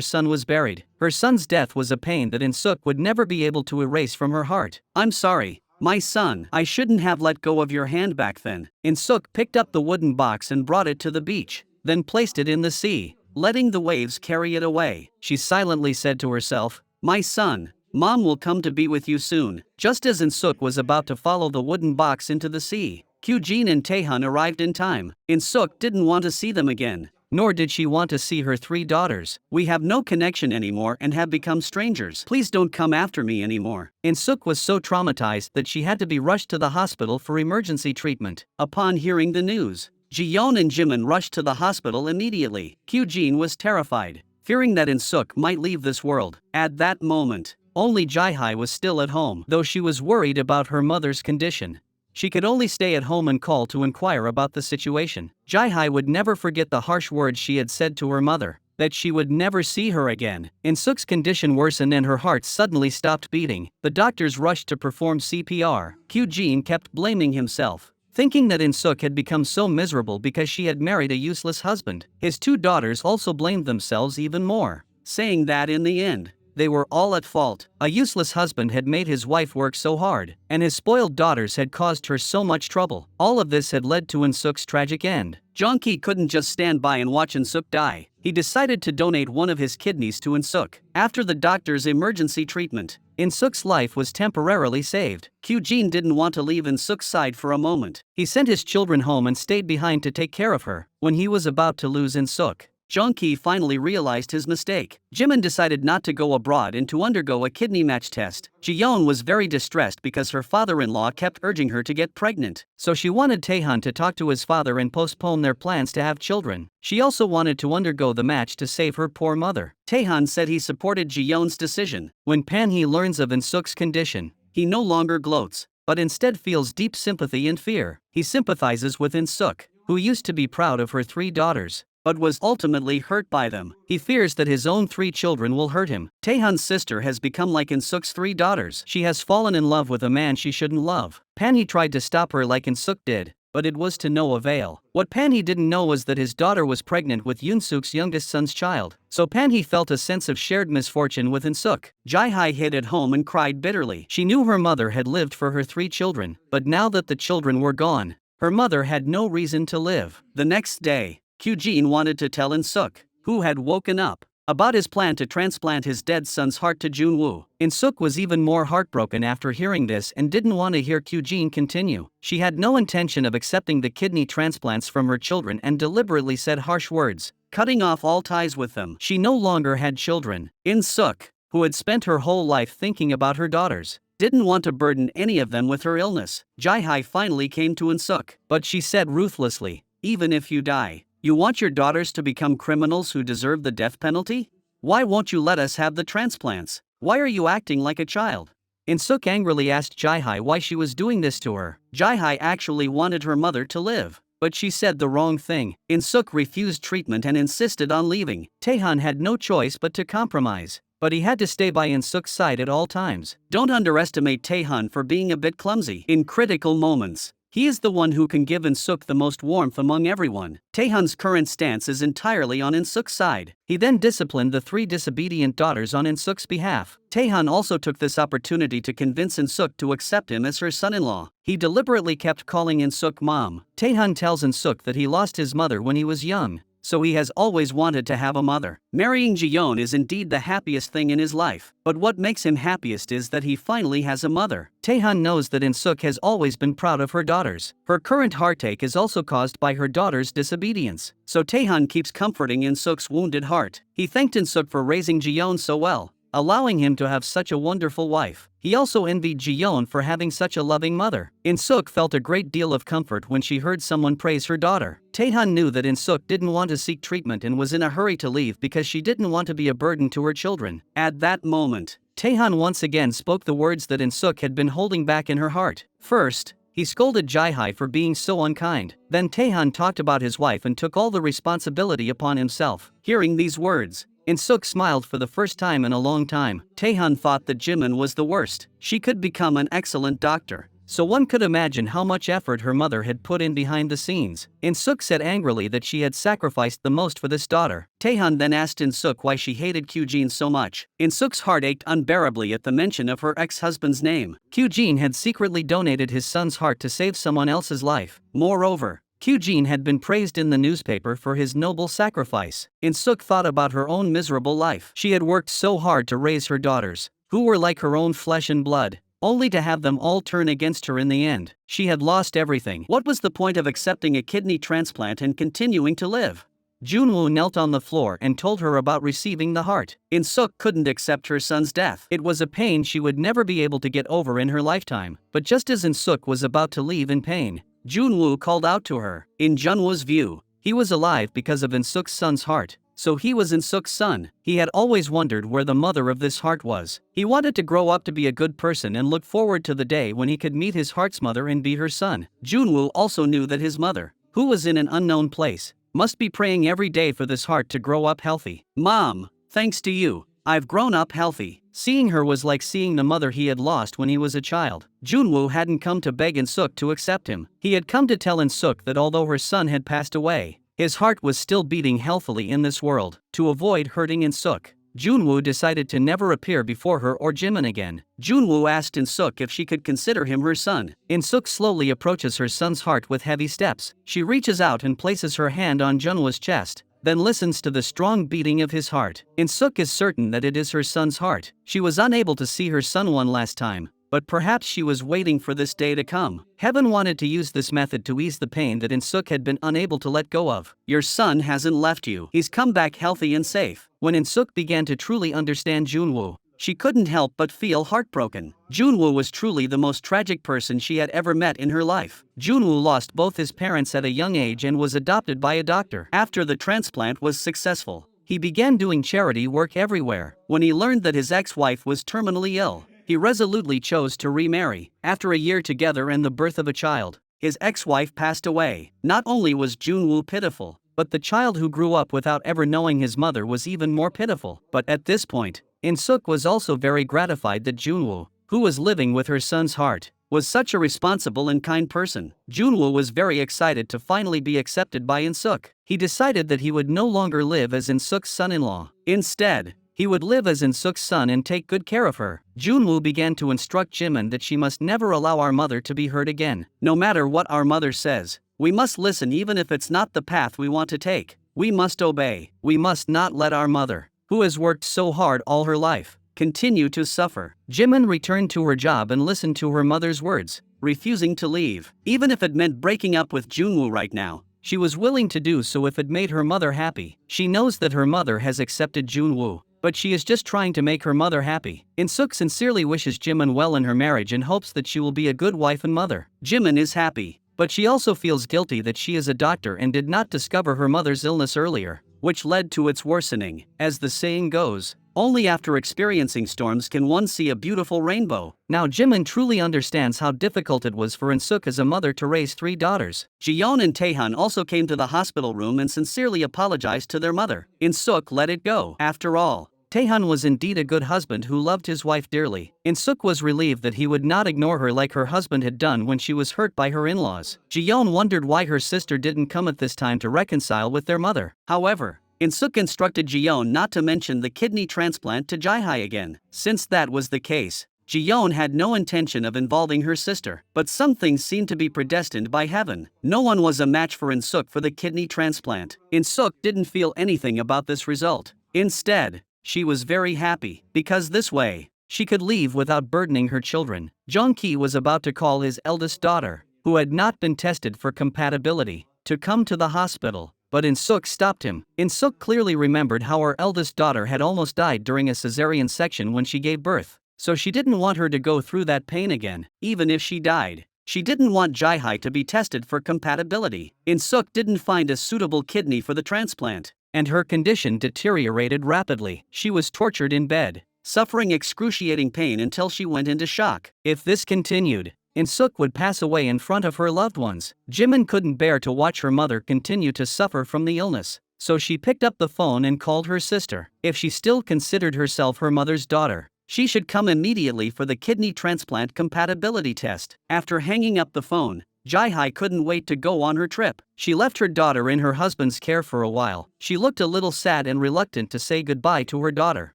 son was buried. Her son's death was a pain that Insuk would never be able to erase from her heart. "I'm sorry, my son. I shouldn't have let go of your hand back then." Insuk picked up the wooden box and brought it to the beach, then placed it in the sea, letting the waves carry it away. She silently said to herself, "My son, Mom will come to be with you soon." Just as Insuk was about to follow the wooden box into the sea, Qene and Taehan arrived in time. Insuk didn't want to see them again, nor did she want to see her 3 daughters. "We have no connection anymore and have become strangers. Please don't come after me anymore." Insuk was so traumatized that she had to be rushed to the hospital for emergency treatment. Upon hearing the news, Jiyeon and Jimin rushed to the hospital immediately. Qene was terrified, fearing that Insuk might leave this world. At that moment, only Jae-hai was still at home. Though she was worried about her mother's condition, she could only stay at home and call to inquire about the situation. Jae-hai would never forget the harsh words she had said to her mother, that she would never see her again. Insuk's condition worsened and her heart suddenly stopped beating. The doctors rushed to perform CPR. Qene kept blaming himself, thinking that Insuk had become so miserable because she had married a useless husband. His 2 daughters also blamed themselves even more, saying that in the end, they were all at fault. A useless husband had made his wife work so hard, and his spoiled daughters had caused her so much trouble. All of this had led to Insuk's tragic end. Jeonki couldn't just stand by and watch Insuk die. He decided to donate one of his kidneys to Insuk. After the doctor's emergency treatment, Insuk's life was temporarily saved. Qene didn't want to leave Insuk's side for a moment. He sent his children home and stayed behind to take care of her. When he was about to lose Insuk, Jeonki finally realized his mistake. Jimin decided not to go abroad and to undergo a kidney match test. Jiyeon was very distressed because her father-in-law kept urging her to get pregnant, so she wanted Taehan to talk to his father and postpone their plans to have children. She also wanted to undergo the match to save her poor mother. Taehan said he supported Jiyeon's decision. When Panhee learns of Insuk's condition, he no longer gloats, but instead feels deep sympathy and fear. He sympathizes with Insuk, who used to be proud of her 3 daughters. but was ultimately hurt by them. He fears that his own 3 children will hurt him. Taehan's sister has become like Insuk's 3 daughters. She has fallen in love with a man she shouldn't love. Panhee tried to stop her like Insuk did, but it was to no avail. What Panhee didn't know was that his daughter was pregnant with Yunsuk's youngest son's child. So Panhee felt a sense of shared misfortune with Insuk. Jae-hai hid at home and cried bitterly. She knew her mother had lived for her 3 children, but now that the children were gone, her mother had no reason to live. The next day, Qene wanted to tell Insuk, who had woken up, about his plan to transplant his dead son's heart to Junwoo. Insuk was even more heartbroken after hearing this and didn't want to hear Qene continue. She had no intention of accepting the kidney transplants from her children and deliberately said harsh words, cutting off all ties with them. She no longer had children. Insuk, who had spent her whole life thinking about her daughters, didn't want to burden any of them with her illness. Jae-hai finally came to Insuk, but she said ruthlessly, even if you die, you want your daughters to become criminals who deserve the death penalty? Why won't you let us have the transplants? Why are you acting like a child? Insuk angrily asked Jae-hai why she was doing this to her. Jae-hai actually wanted her mother to live, but she said the wrong thing. Insuk refused treatment and insisted on leaving. Taehan had no choice but to compromise, but he had to stay by Insuk's side at all times. Don't underestimate Taehan for being a bit clumsy. In critical moments, he is the one who can give Insuk the most warmth among everyone. Taehan's current stance is entirely on Insuk's side. He then disciplined the 3 disobedient daughters on Insuk's behalf. Taehan also took this opportunity to convince Insuk to accept him as her son-in-law. He deliberately kept calling Insuk mom. Taehan tells Insuk that he lost his mother when he was young, so he has always wanted to have a mother. Marrying Jiyeon is indeed the happiest thing in his life, but what makes him happiest is that he finally has a mother. Taehan knows that Insuk has always been proud of her daughters. Her current heartache is also caused by her daughter's disobedience, so Taehan keeps comforting Insuk's wounded heart. He thanked Insuk for raising Jiyeon so well, allowing him to have such a wonderful wife. He also envied Jiyeon for having such a loving mother. Insuk felt a great deal of comfort when she heard someone praise her daughter. Taehan knew that Insuk didn't want to seek treatment and was in a hurry to leave because she didn't want to be a burden to her children. At that moment, Taehan once again spoke the words that Insuk had been holding back in her heart. First, he scolded Jae-hai for being so unkind. Then Taehan talked about his wife and took all the responsibility upon himself. Hearing these words, Insuk smiled for the first time in a long time. Taehan thought that Jimin was the worst. She could become an excellent doctor, so one could imagine how much effort her mother had put in behind the scenes. Insuk said angrily that she had sacrificed the most for this daughter. Taehan then asked Insuk why she hated Qene so much. Insuk's heart ached unbearably at the mention of her ex-husband's name. Qene had secretly donated his son's heart to save someone else's life. Moreover, Qene had been praised in the newspaper for his noble sacrifice. Insuk thought about her own miserable life. She had worked so hard to raise her daughters, who were like her own flesh and blood, only to have them all turn against her in the end. She had lost everything. What was the point of accepting a kidney transplant and continuing to live? Junwoo knelt on the floor and told her about receiving the heart. Insuk couldn't accept her son's death. It was a pain she would never be able to get over in her lifetime. But just as Insuk was about to leave in pain, Junwoo called out to her. In Junwoo's view, he was alive because of Insuk's son's heart, so he was Insuk's son. He had always wondered where the mother of this heart was. He wanted to grow up to be a good person and looked forward to the day when he could meet his heart's mother and be her son. Junwoo also knew that his mother, who was in an unknown place, must be praying every day for this heart to grow up healthy. Mom, thanks to you, I've grown up healthy. Seeing her was like seeing the mother he had lost when he was a child. Junwoo hadn't come to beg Insuk to accept him. He had come to tell Insuk that although her son had passed away, his heart was still beating healthily in this world. To avoid hurting Insuk, Junwoo decided to never appear before her or Jimin again. Junwoo asked Insuk if she could consider him her son. Insuk slowly approaches her son's heart with heavy steps. She reaches out and places her hand on Junwoo's chest, then listens to the strong beating of his heart. Insuk is certain that it is her son's heart. She was unable to see her son one last time, but perhaps she was waiting for this day to come. Heaven wanted to use this method to ease the pain that Insuk had been unable to let go of. Your son hasn't left you. He's come back healthy and safe. When Insuk began to truly understand Junwoo, she couldn't help but feel heartbroken. Junwoo was truly the most tragic person she had ever met in her life. Junwoo lost both his parents at a young age and was adopted by a doctor. After the transplant was successful, he began doing charity work everywhere. When he learned that his ex-wife was terminally ill, he resolutely chose to remarry. After a year together and the birth of a child, his ex-wife passed away. Not only was Junwoo pitiful, but the child who grew up without ever knowing his mother was even more pitiful. But at this point, Insuk was also very gratified that Junwoo, who was living with her son's heart, was such a responsible and kind person. Junwoo was very excited to finally be accepted by Insuk. He decided that he would no longer live as Insuk's son-in-law. Instead, he would live as Insuk's son and take good care of her. Junwoo began to instruct Jimin that she must never allow our mother to be hurt again. No matter what our mother says, we must listen even if it's not the path we want to take. We must obey. We must not let our mother, who has worked so hard all her life, continue to suffer. Jimin returned to her job and listened to her mother's words, refusing to leave. Even if it meant breaking up with Junwoo right now, she was willing to do so if it made her mother happy. She knows that her mother has accepted Junwoo, but she is just trying to make her mother happy. Insuk sincerely wishes Jimin well in her marriage and hopes that she will be a good wife and mother. Jimin is happy, but she also feels guilty that she is a doctor and did not discover her mother's illness earlier, which led to its worsening. As the saying goes, only after experiencing storms can one see a beautiful rainbow. Now Jimin truly understands how difficult it was for Insuk as a mother to raise 3 daughters. Jiyeon and Taehan also came to the hospital room and sincerely apologized to their mother. Insuk let it go. After all, Taehan was indeed a good husband who loved his wife dearly. Insuk was relieved that he would not ignore her like her husband had done when she was hurt by her in-laws. Jiyeon wondered why her sister didn't come at this time to reconcile with their mother. However, Insuk instructed Jiyeon not to mention the kidney transplant to Jaehai again. Since that was the case, Jiyeon had no intention of involving her sister. But some things seemed to be predestined by heaven. No one was a match for Insuk for the kidney transplant. Insuk didn't feel anything about this result. Instead, she was very happy, because this way, she could leave without burdening her children. Jongki was about to call his eldest daughter, who had not been tested for compatibility, to come to the hospital. But Insuk stopped him. Insuk clearly remembered how her eldest daughter had almost died during a cesarean section when she gave birth, so she didn't want her to go through that pain again. Even if she died, she didn't want Jaehai to be tested for compatibility. Insuk didn't find a suitable kidney for the transplant, and her condition deteriorated rapidly. She was tortured in bed, suffering excruciating pain until she went into shock. If this continued, Insuk would pass away in front of her loved ones. Jimin couldn't bear to watch her mother continue to suffer from the illness, so she picked up the phone and called her sister. If she still considered herself her mother's daughter, she should come immediately for the kidney transplant compatibility test. After hanging up the phone, Jaehai couldn't wait to go on her trip. She left her daughter in her husband's care for a while. She looked a little sad and reluctant to say goodbye to her daughter.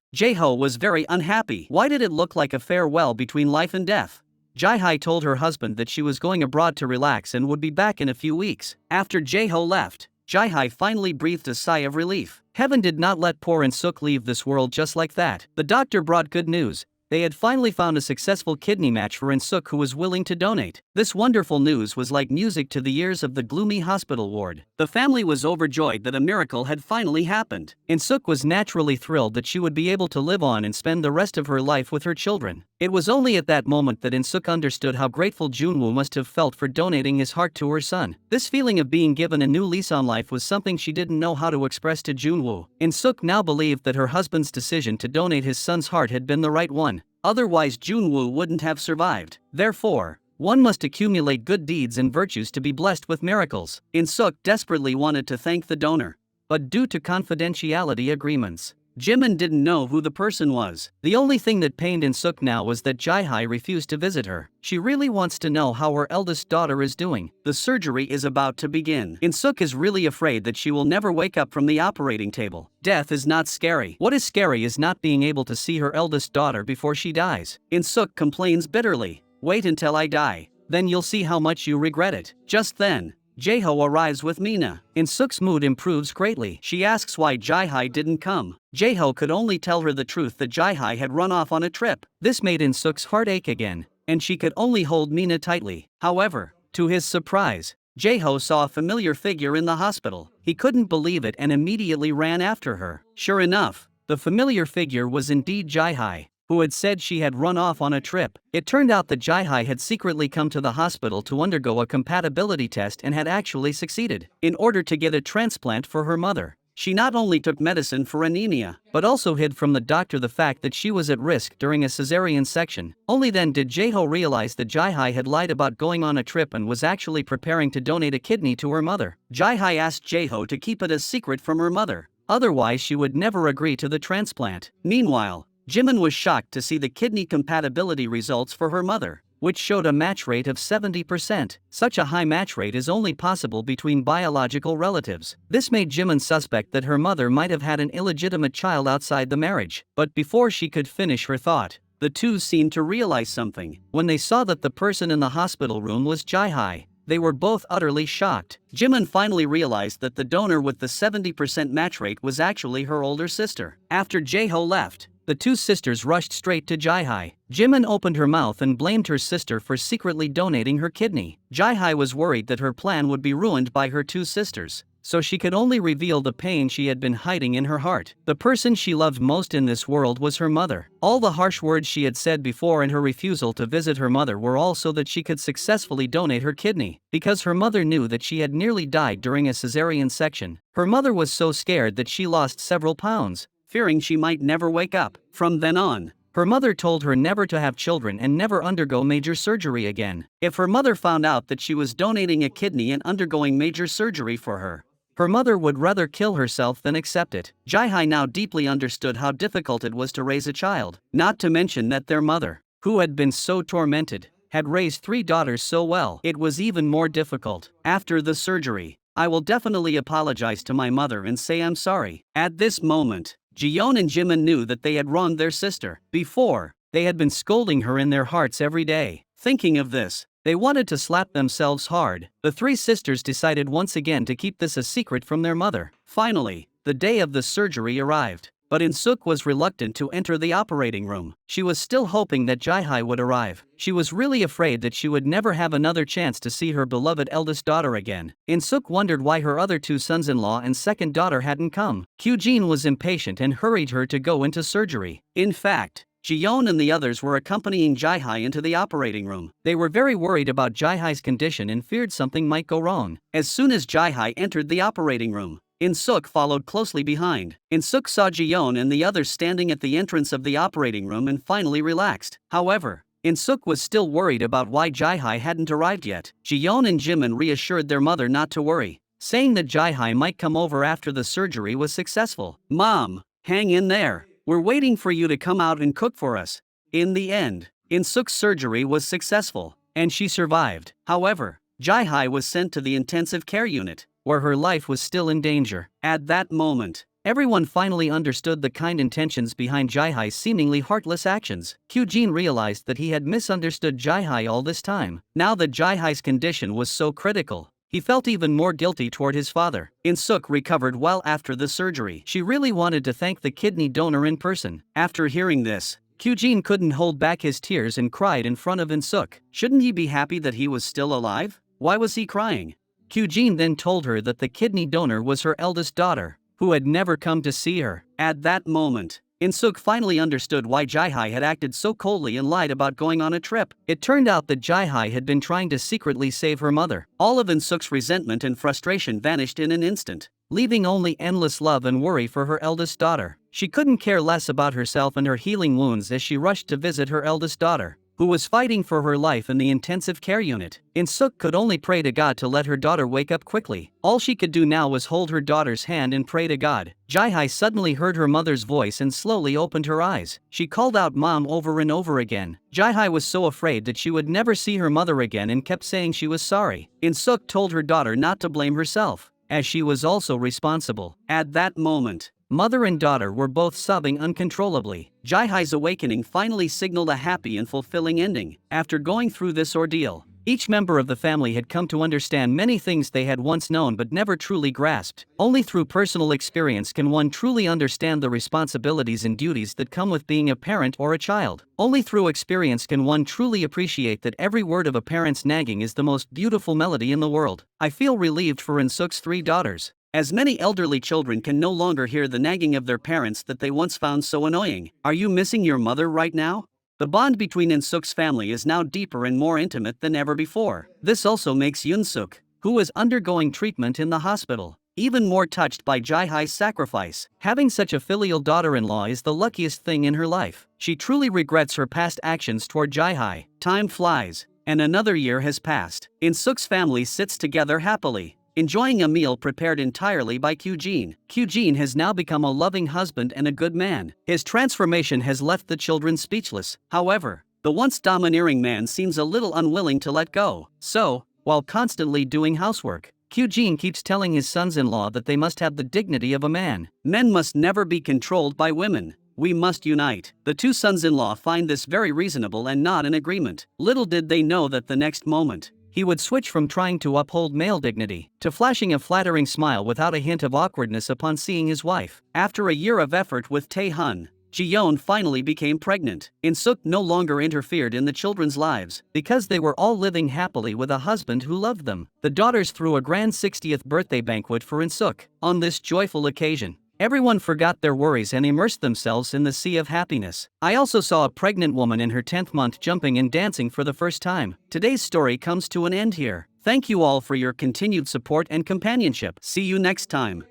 Jaeho was very unhappy. Why did it look like a farewell between life and death? Jaehai told her husband that she was going abroad to relax and would be back in a few weeks. After Jaeho left, Jaehai finally breathed a sigh of relief. Heaven did not let poor Insuk leave this world just like that. The doctor brought good news. They had finally found a successful kidney match for Insuk who was willing to donate. This wonderful news was like music to the ears of the gloomy hospital ward. The family was overjoyed that a miracle had finally happened. Insuk was naturally thrilled that she would be able to live on and spend the rest of her life with her children. It was only at that moment that Insuk understood how grateful Junwoo must have felt for donating his heart to her son. This feeling of being given a new lease on life was something she didn't know how to express to Junwoo. Insuk now believed that her husband's decision to donate his son's heart had been the right one. Otherwise Junwoo wouldn't have survived. Therefore, one must accumulate good deeds and virtues to be blessed with miracles. Insuk desperately wanted to thank the donor, but due to confidentiality agreements, Jimin didn't know who the person was. The only thing that pained Insuk now was that Jaehai refused to visit her. She really wants to know how her eldest daughter is doing. The surgery is about to begin. Insuk is really afraid that she will never wake up from the operating table. Death is not scary. What is scary is not being able to see her eldest daughter before she dies. Insuk complains bitterly. Wait until I die, then you'll see how much you regret it. Just then, Jaeho arrives with Mina. Insuk's mood improves greatly. She asks why Jaehai didn't come. Jaeho could only tell her the truth that Jaehai had run off on a trip. This made Insuk's heart ache again, and she could only hold Mina tightly. However, to his surprise, Jaeho saw a familiar figure in the hospital. He couldn't believe it and immediately ran after her. Sure enough, the familiar figure was indeed Jaehai, who had said she had run off on a trip. It turned out that Jaehai had secretly come to the hospital to undergo a compatibility test and had actually succeeded. In order to get a transplant for her mother, She not only took medicine for anemia, but also hid from the doctor the fact that she was at risk during a cesarean section. Only then did Jae-ho realize that Jae-hai had lied about going on a trip and was actually preparing to donate a kidney to her mother. Jae-hai asked Jae-ho to keep it a secret from her mother, otherwise she would never agree to the transplant. Meanwhile, Jimin was shocked to see the kidney compatibility results for her mother, which showed a match rate of 70%. Such a high match rate is only possible between biological relatives. This made Jimin suspect that her mother might have had an illegitimate child outside the marriage. But before she could finish her thought, the two seemed to realize something. When they saw that the person in the hospital room was Jae-hai, they were both utterly shocked. Jimin finally realized that the donor with the 70% match rate was actually her older sister. After Jae-ho left, the two sisters rushed straight to Jae-hai. Jimin opened her mouth and blamed her sister for secretly donating her kidney. Jae-hai was worried that her plan would be ruined by her two sisters, so she could only reveal the pain she had been hiding in her heart. The person she loved most in this world was her mother. All the harsh words she had said before and her refusal to visit her mother were all so that she could successfully donate her kidney, because her mother knew that she had nearly died during a cesarean section. Her mother was so scared that she lost several pounds, fearing she might never wake up. From then on, her mother told her never to have children and never undergo major surgery again. If her mother found out that she was donating a kidney and undergoing major surgery for her, her mother would rather kill herself than accept it. Jae-hai now deeply understood how difficult it was to raise a child, not to mention that their mother, who had been so tormented, had raised 3 daughters so well. It was even more difficult. After the surgery, I will definitely apologize to my mother and say I'm sorry. At this moment, Ji-yeon and Jimin knew that they had wronged their sister. Before, they had been scolding her in their hearts every day. Thinking of this, they wanted to slap themselves hard. The 3 sisters decided once again to keep this a secret from their mother. Finally, the day of the surgery arrived, but Insuk was reluctant to enter the operating room. She was still hoping that Jae-hai would arrive. She was really afraid that she would never have another chance to see her beloved eldest daughter again. Insuk wondered why her other 2 sons-in-law and second daughter hadn't come. Qene was impatient and hurried her to go into surgery. In fact, Ji-yeon and the others were accompanying Jae-hai into the operating room. They were very worried about Jae-hai's condition and feared something might go wrong. As soon as Jae-hai entered the operating room, Insuk followed closely behind. Insuk saw Ji-yeon and the others standing at the entrance of the operating room and finally relaxed. However, Insuk was still worried about why Jae-hai hadn't arrived yet. Ji-yeon and Jimin reassured their mother not to worry, saying that Jae-hai might come over after the surgery was successful. "Mom, hang in there. We're waiting for you to come out and cook for us." In the end, Insuk's surgery was successful, and she survived. However, Jae-hai was sent to the intensive care unit, where her life was still in danger. At that moment, everyone finally understood the kind intentions behind Jae-hai's seemingly heartless actions. Qene realized that he had misunderstood Jae-hai all this time. Now that Jae-hai's condition was so critical, he felt even more guilty toward his father. Insuk recovered well after the surgery. She really wanted to thank the kidney donor in person. After hearing this, Qene couldn't hold back his tears and cried in front of Insuk. Shouldn't he be happy that he was still alive? Why was he crying? Qene then told her that the kidney donor was her eldest daughter, who had never come to see her. At that moment, Insuk finally understood why Jae-hai had acted so coldly and lied about going on a trip. It turned out that Jae-hai had been trying to secretly save her mother. All of Insuk's resentment and frustration vanished in an instant, leaving only endless love and worry for her eldest daughter. She couldn't care less about herself and her healing wounds as she rushed to visit her eldest daughter, who was fighting for her life in the intensive care unit. Insuk could only pray to God to let her daughter wake up quickly. All she could do now was hold her daughter's hand and pray to God. Jae-hai suddenly heard her mother's voice and slowly opened her eyes. She called out "Mom" over and over again. Jae-hai was so afraid that she would never see her mother again and kept saying she was sorry. Insuk told her daughter not to blame herself, as she was also responsible. At that moment, mother and daughter were both sobbing uncontrollably. Jae-hai's awakening finally signaled a happy and fulfilling ending. After going through this ordeal, each member of the family had come to understand many things they had once known but never truly grasped. Only through personal experience can one truly understand the responsibilities and duties that come with being a parent or a child. Only through experience can one truly appreciate that every word of a parent's nagging is the most beautiful melody in the world. I feel relieved for Insuk's 3 daughters, as many elderly children can no longer hear the nagging of their parents that they once found so annoying. Are you missing your mother right now? The bond between Insuk's family is now deeper and more intimate than ever before. This also makes Yunsuk, who is undergoing treatment in the hospital, even more touched by Jaihai's sacrifice. Having such a filial daughter-in-law is the luckiest thing in her life. She truly regrets her past actions toward Jaihai. Time flies, and another year has passed. Insuk's family sits together happily, enjoying a meal prepared entirely by Qene. Qene has now become a loving husband and a good man. His transformation has left the children speechless. However, the once domineering man seems a little unwilling to let go. So, while constantly doing housework, Qene keeps telling his sons-in-law that they must have the dignity of a man. Men must never be controlled by women. We must unite. The two sons-in-law find this very reasonable and nod in agreement. Little did they know that the next moment, he would switch from trying to uphold male dignity to flashing a flattering smile without a hint of awkwardness upon seeing his wife. After a year of effort with Tae-hun, Ji-yeon finally became pregnant. Insuk no longer interfered in the children's lives because they were all living happily with a husband who loved them. The daughters threw a grand 60th birthday banquet for Insuk. On this joyful occasion, everyone forgot their worries and immersed themselves in the sea of happiness. I also saw a pregnant woman in her 10th month jumping and dancing for the first time. Today's story comes to an end here. Thank you all for your continued support and companionship. See you next time.